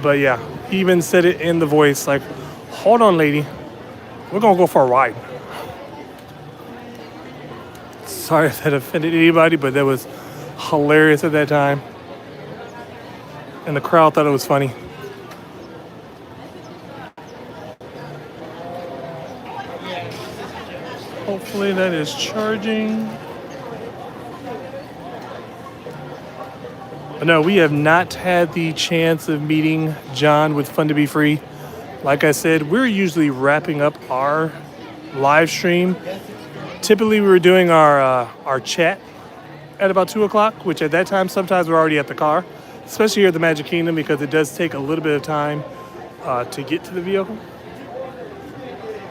But yeah, he even said it in the voice, like, hold on, lady, we're gonna go for a ride. Sorry if that offended anybody, but that was hilarious at that time. And the crowd thought it was funny. Hopefully that is charging. But no, we have not had the chance of meeting John with Fun to Be Free. Like I said, we're usually wrapping up our live stream. Typically, we were doing our chat at about 2 o'clock, which at that time, sometimes we're already at the car, especially here at the Magic Kingdom, because it does take a little bit of time to get to the vehicle.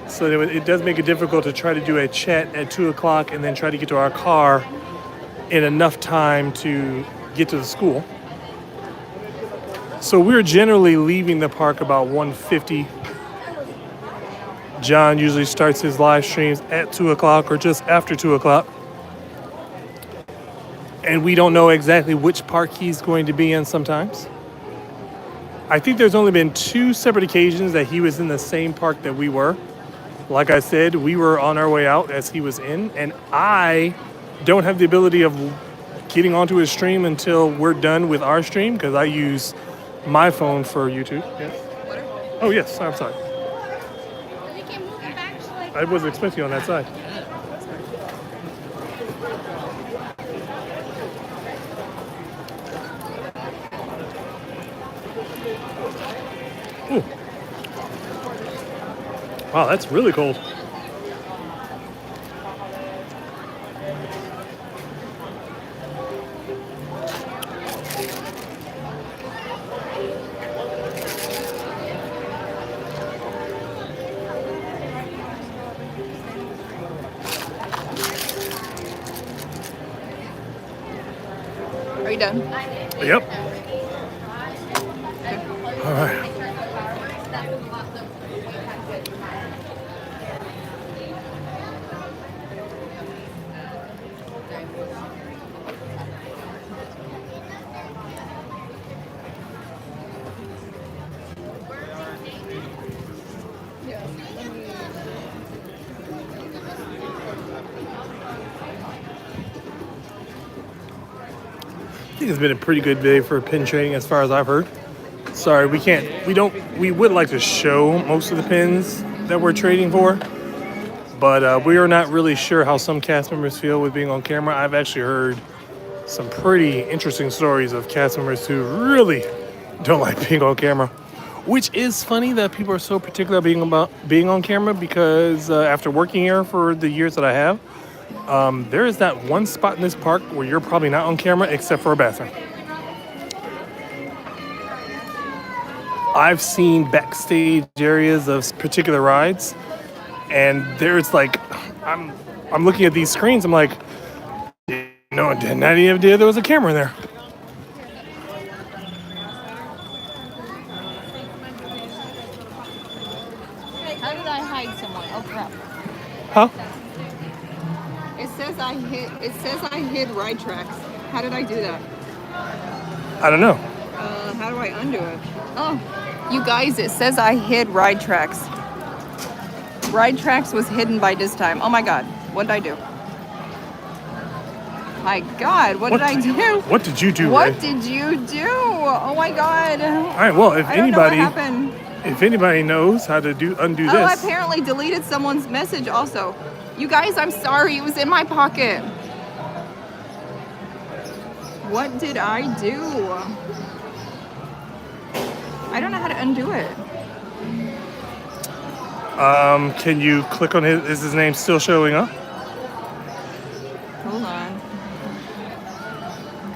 So it does make it difficult to try to do a chat at 2 o'clock and then try to get to our car in enough time to get to the school. So we're generally leaving the park about 1:50. John usually starts his live streams at 2 o'clock or just after 2 o'clock. And we don't know exactly which park he's going to be in sometimes. I think there's only been 2 separate occasions that he was in the same park that we were. Like I said, we were on our way out as he was in, and I don't have the ability of getting onto his stream until we're done with our stream because I use my phone for YouTube. Yes. Oh, yes. I'm sorry. We can move it back to like. I wasn't expecting you on that side. Ooh. Wow, that's really cold. Are you done? Yep. All right. I think it's been a pretty good day for pin trading as far as I've heard. Sorry, we would like to show most of the pins that we're trading for, but we are not really sure how some cast members feel with being on camera. I've actually heard some pretty interesting stories of cast members who really don't like being on camera, which is funny that people are so particular about being on camera because after working here for the years that I have, there is not one spot in this park where you're probably not on camera except for a bathroom. I've seen backstage areas of particular rides, and there's like, I'm looking at these screens, I'm like, no, I had not even idea there was a camera in there. How did I hide someone? Oh crap. Huh? It says I hid ride tracks. How did I do that? I don't know. How do I undo it? Oh, you guys, it says I hid ride tracks. Ride tracks was hidden by this time. Oh my god, what did I do? My god, what did I do? What did you do, What Ray? did you do? Oh my god. All right, well, if I don't know what anybody happened. if anybody knows how to undo Oh, I this, apparently deleted someone's message also. You guys, I'm sorry, it was in my pocket. What did I do? I don't know how to undo it. can you click on his? Is his name still showing up? Hold on.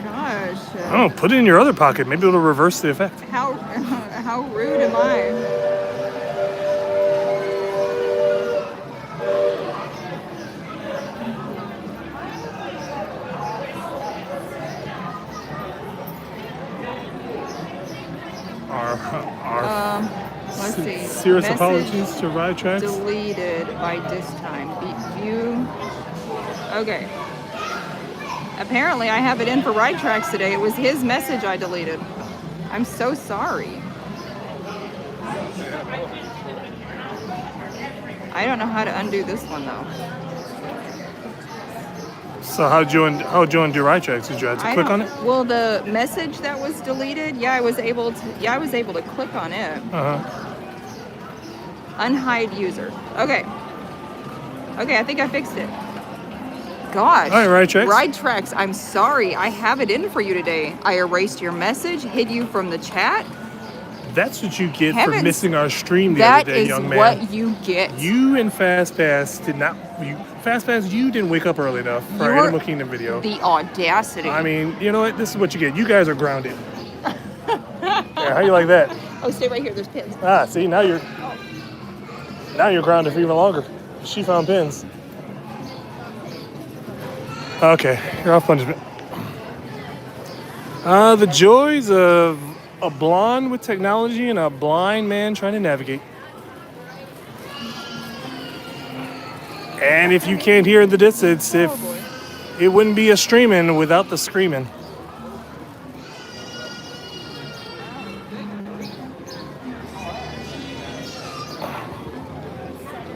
Gosh. Oh, put it in your other pocket. Maybe it'll reverse the effect. How rude am I? Our Let's see. serious Message apologies to Ride Tracks. Deleted by this time. View. Okay. Apparently, I have it in for Ride Tracks today. It was his message I deleted. I'm so sorry. I don't know how to undo this one though. So how'd you undo Ride Tracks? Did you have to click on it? Well, the message that was deleted, I was able to click on it. Unhide user. Okay, I think I fixed it. Gosh. All right, Ride Tracks. Ride Tracks, I'm sorry. I have it in for you today. I erased your message, hid you from the chat. That's what you get Heavens. for missing our stream the That other day, is young man. what you get. You and FastPass did not. FastPass, you didn't wake up early enough for our You're Animal Kingdom video. The audacity. I mean, you know what? This is what you get. You guys are grounded. Yeah, how you like that? Oh, stay right here. There's pins. Ah, see, now you're grounded for even longer. She found pins. Okay, you're off punishment. The joys of a blonde with technology and a blind man trying to navigate. And if you can't hear in the distance, if it wouldn't be a streaming without the screaming.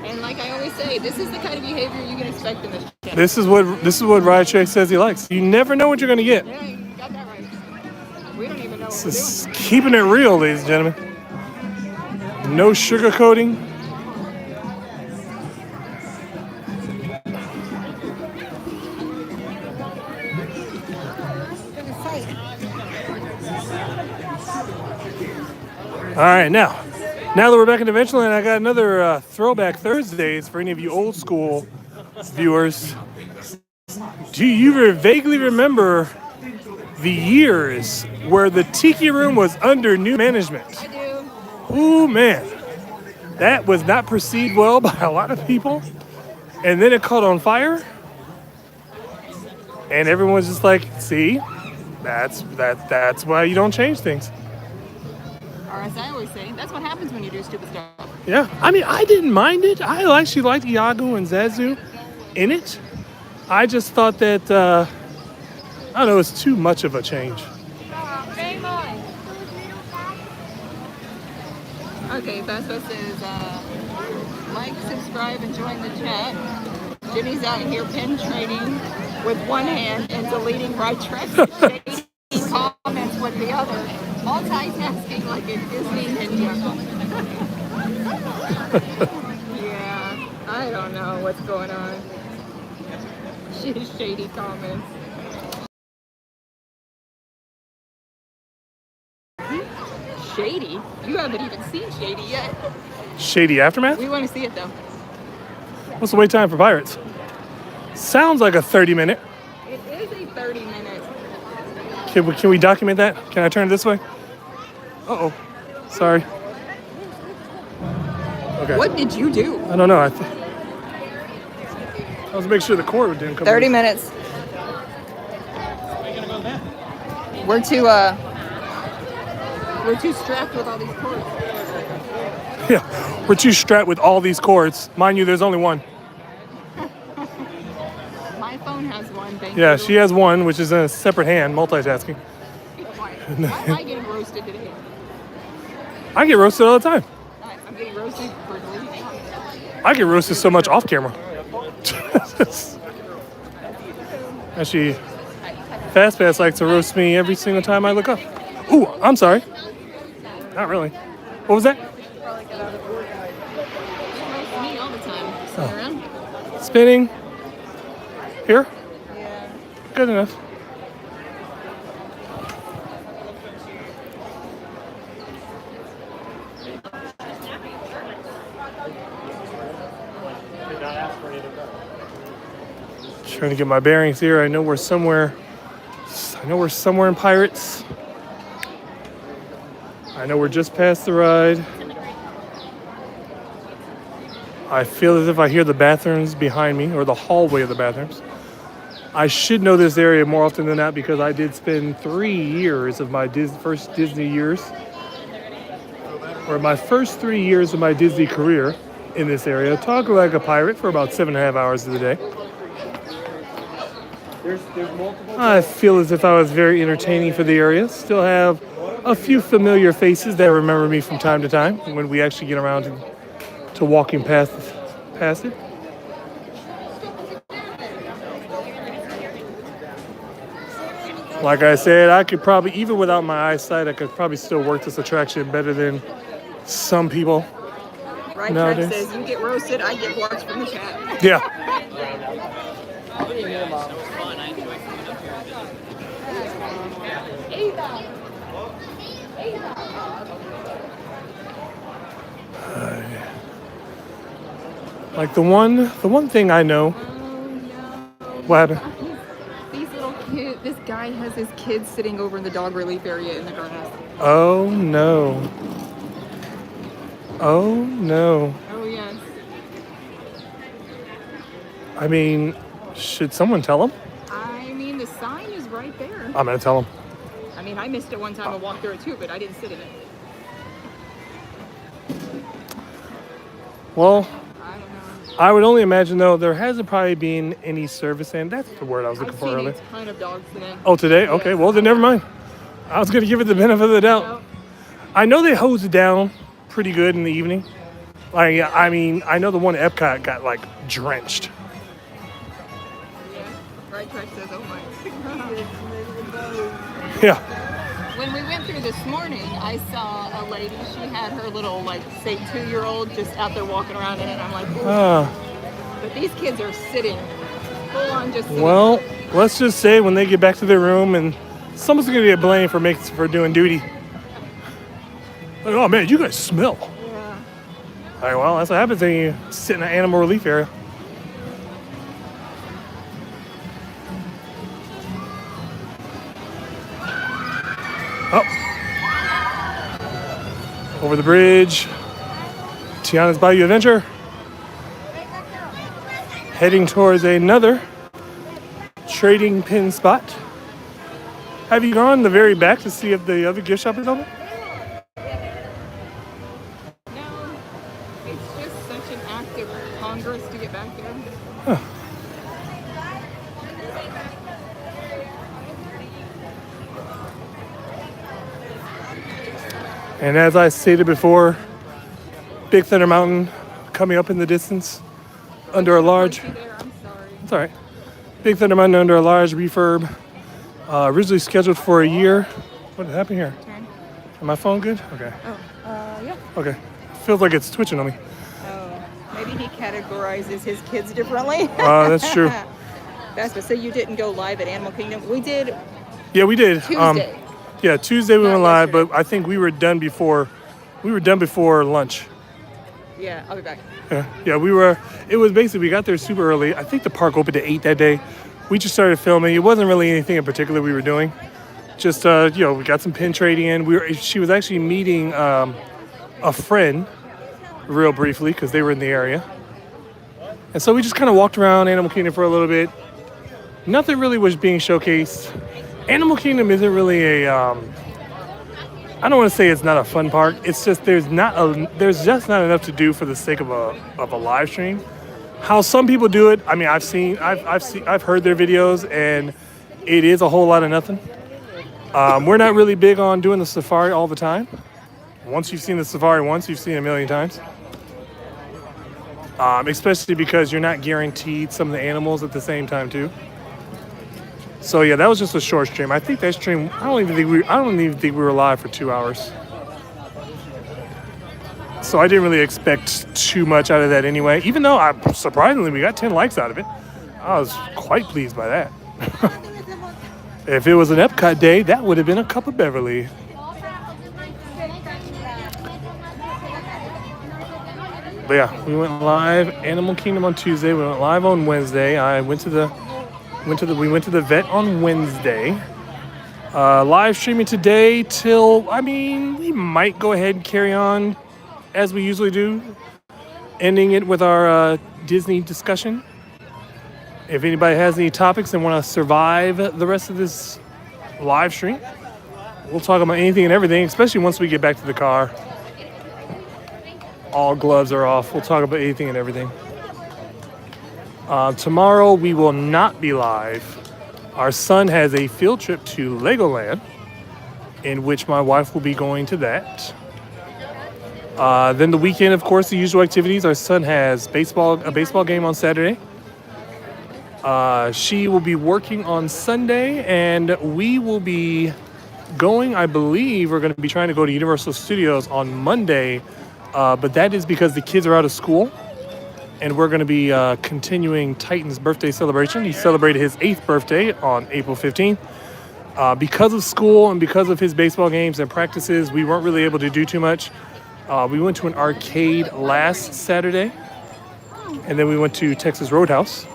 And like I always say, this is the kind of behavior you can expect in this channel. This is what Ride Track says he likes. You never know what you're gonna get. Yeah, you got that right. We don't even know what This we're is doing. keeping it real, ladies and gentlemen. No sugarcoating. All right, now that we're back in Adventureland, I got another Throwback Thursdays for any of you old school viewers. Do you vaguely remember the years where the Tiki Room was under new management? I do. Oh man, that was not perceived well by a lot of people. And then it caught on fire. And everyone's just like, see, that's why you don't change things. Or as I always say, that's what happens when you do stupid stuff. Yeah, I mean, I didn't mind it. I actually liked Iago and Zazu in it. I just thought that, I don't know, it's too much of a change. Okay, Fastbus says, like, subscribe, and join the chat. Jimmy's out here pin trading with one hand and deleting Ride Tracks and shading comments with the other. Multitasking like a Disney ninja. Yeah, I don't know what's going on. Shady comments. Shady? You haven't even seen Shady yet. Shady Aftermath? We want to see it though. What's the wait time for Pirates? Sounds like a 30-minute. It is a 30-minute. Can we document that? Can I turn it this way? Uh-oh. Sorry. Okay. What did you do? I don't know. I was making sure the cord didn't come 30 loose. minutes. We're too strapped with all these cords. Yeah, we're too strapped with all these cords. Mind you, there's only one. My phone has one, thank Yeah, you. she has one, which is in a separate hand, multitasking. Why am I getting roasted today? I get roasted all the time. I'm getting roasted for deleting. I get roasted so much off camera. Actually, Fast Pass likes to roast me every single time I look up. Ooh, I'm sorry. Not really. What was that? You roast me all the time. Spin around. Spinning. Here? Yeah. Good enough. Trying to get my bearings here. I know we're somewhere in Pirates. I know we're just past the ride. I feel as if I hear the bathrooms behind me, or the hallway of the bathrooms. I should know this area more often than not because I did spend 3 years of my first Disney years, or my first 3 years of my Disney career in this area, talking like a pirate for about 7.5 hours of the day. I feel as if I was very entertaining for the area. Still have a few familiar faces that remember me from time to time when we actually get around to walking past it. Like I said, I could probably, even without my eyesight, I could probably still work this attraction better than some people. Right nowadays. Track says you get roasted, I get watched from the chat. Yeah. Like the one thing I know. Oh no. What happened? These little kids, this guy has his kids sitting over in the dog relief area in the grass. Oh no. Oh no. Oh yes. I mean, should someone tell him? I mean, the sign is right there. I'm gonna tell him. I mean, I missed it one time and walked through it too, but I didn't sit in it. Well, I don't know. I would only imagine though there hasn't probably been any service, and that's the word I was looking I've for seen earlier. a ton of dogs today. Oh, today? Okay, well then never mind. I was gonna give it the benefit of the doubt. Nope. I know they hose it down pretty good in the evening. Like, I mean, I know the one at Epcot got like drenched. Yeah. Right Track says, oh my. Yeah. When we went through this morning, I saw a lady. She had her little, like, say, 2-year-old just out there walking around in it. And I'm like, ooh. But these kids are sitting, full on just sitting. Well, let's just say when they get back to their room, and someone's gonna get blamed for doing duty. Like, oh man, you guys smell. Yeah. All right, well, that's what happens when you sit in an animal relief area. Oh. Over the bridge. Tiana's Bayou Adventure. Heading towards another trading pin spot. Have you gone in the very back to see if the other gift shop is open? No, it's just such an act of Congress to get back there. And as I stated before, Big Thunder Mountain coming up in the distance under a large. There, I'm sorry. It's all right. Big Thunder Mountain under a large refurb. Originally scheduled for a year. What happened here? Turn. My phone good? Okay. Yeah. Okay. Feels like it's twitching on me. Oh, maybe he categorizes his kids differently. That's true. That's but so you didn't go live at Animal Kingdom. We did Yeah, we did. Tuesday. Yeah, Tuesday we Not went live, yesterday. but I think we were done before lunch. Yeah, I'll be back. Yeah, we were. It was basically we got there super early. I think the park opened at 8 that day. We just started filming. It wasn't really anything in particular we were doing. Just we got some pin trading in. She was actually meeting a friend real briefly because they were in the area, and so we just kind of walked around Animal Kingdom for a little bit. Nothing really was being showcased. Animal Kingdom isn't really a. I don't want to say it's not a fun park. It's just there's just not enough to do for the sake of a live stream. How some people do it. I mean, I've heard their videos, and it is a whole lot of nothing. We're not really big on doing the safari all the time. Once you've seen the safari once, you've seen it a million times. Especially because you're not guaranteed some of the animals at the same time too. So yeah, that was just a short stream. I think that stream. I don't even think we were live for 2 hours. So I didn't really expect too much out of that anyway. Even though surprisingly we got 10 likes out of it, I was quite pleased by that. If it was an Epcot day, that would have been a cup of Beverly. But yeah, we went live Animal Kingdom on Tuesday. We went live on Wednesday. We went to the vet on Wednesday. Live streaming today till, we might go ahead and carry on as we usually do, ending it with our Disney discussion. If anybody has any topics and want to survive the rest of this live stream, we'll talk about anything and everything, especially once we get back to the car. All gloves are off. We'll talk about anything and everything. Tomorrow we will not be live. Our son has a field trip to Legoland, in which my wife will be going to that. Then the weekend, of course, the usual activities. Our son has a baseball game on Saturday. She will be working on Sunday, and we will be going, I believe, we're going to be trying to go to Universal Studios on Monday, but that is because the kids are out of school. And we're going to be continuing Titan's birthday celebration. He celebrated his 8th birthday on April 15th. Because of school and because of his baseball games and practices, we weren't really able to do too much. We went to an arcade last Saturday. And then we went to Texas Roadhouse,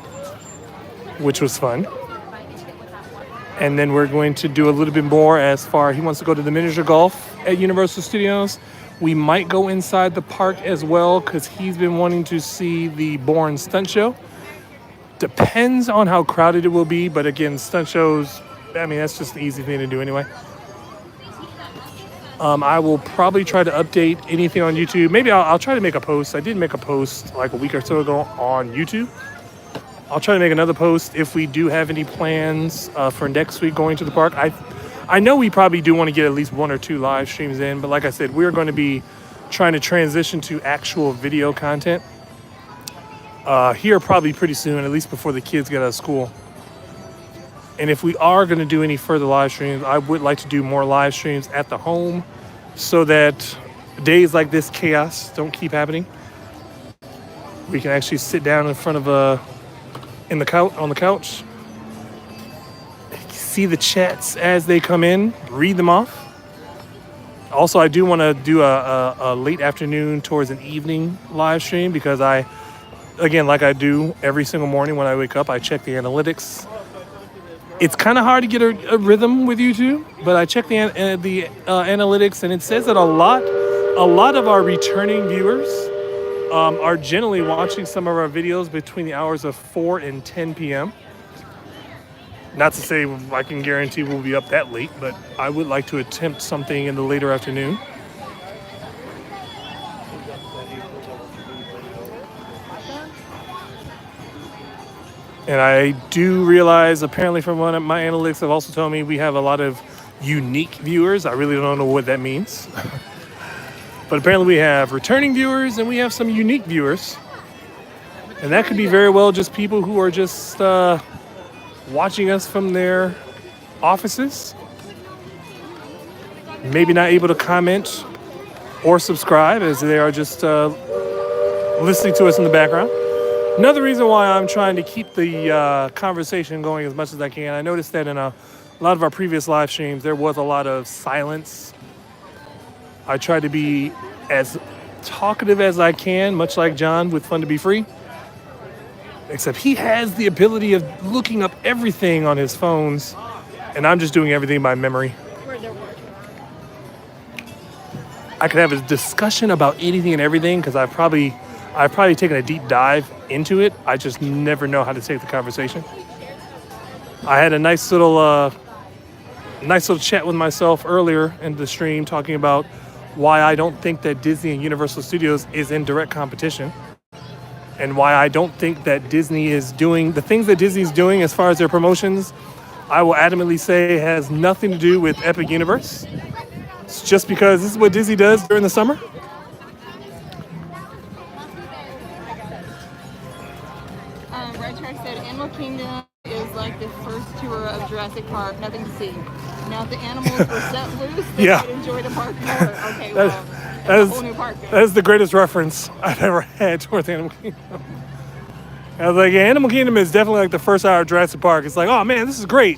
which was fun. And then we're going to do a little bit more he wants to go to the miniature golf at Universal Studios. We might go inside the park as well because he's been wanting to see the Bourne stunt show. Depends on how crowded it will be, but again, stunt shows, that's just an easy thing to do anyway. I will probably try to update anything on YouTube. Maybe I'll try to make a post. I did make a post like a week or so ago on YouTube. I'll try to make another post if we do have any plans for next week going to the park. I know we probably do want to get at least 1 or 2 live streams in, but like I said, we're going to be trying to transition to actual video content here probably pretty soon, at least before the kids get out of school. And if we are going to do any further live streams, I would like to do more live streams at the home so that days like this chaos don't keep happening. We can actually sit down in front of on the couch, see the chats as they come in, read them off. Also, I do want to do a late afternoon towards an evening live stream because again, like I do every single morning when I wake up, I check the analytics. It's kind of hard to get a rhythm with YouTube, but I check the analytics, and it says that a lot of our returning viewers are generally watching some of our videos between the hours of 4 and 10 p.m. Not to say I can guarantee we'll be up that late, but I would like to attempt something in the later afternoon. And I do realize, apparently from one of my analytics have also told me we have a lot of unique viewers. I really don't know what that means. But apparently we have returning viewers and we have some unique viewers. And that could be very well just people who are just watching us from their offices. maybe not able to comment or subscribe as they are just listening to us in the background. Another reason why I'm trying to keep the conversation going as much as I can, I noticed that in a lot of our previous live streams, there was a lot of silence. I try to be as talkative as I can, much like John with Fun to Be Free. Except he has the ability of looking up everything on his phones, and I'm just doing everything by memory. I could have a discussion about anything and everything because I've probably taken a deep dive into it. I just never know how to take the conversation. I had a nice little chat with myself earlier in the stream talking about why I don't think that Disney and Universal Studios is in direct competition, and why I don't think that Disney is doing the things that Disney's doing as far as their promotions. I will adamantly say has nothing to do with Epic Universe. It's just because this is what Disney does during the summer. Red Track said Animal Kingdom is like the first tour of Jurassic Park, nothing to see. Now if the animals were set loose, they Yeah. would enjoy the park more. Okay, well, That that's is, a whole new park. that is the greatest reference I've ever had towards Animal Kingdom. I was like, yeah, Animal Kingdom is definitely like the first hour of Jurassic Park. It's like, oh man, this is great.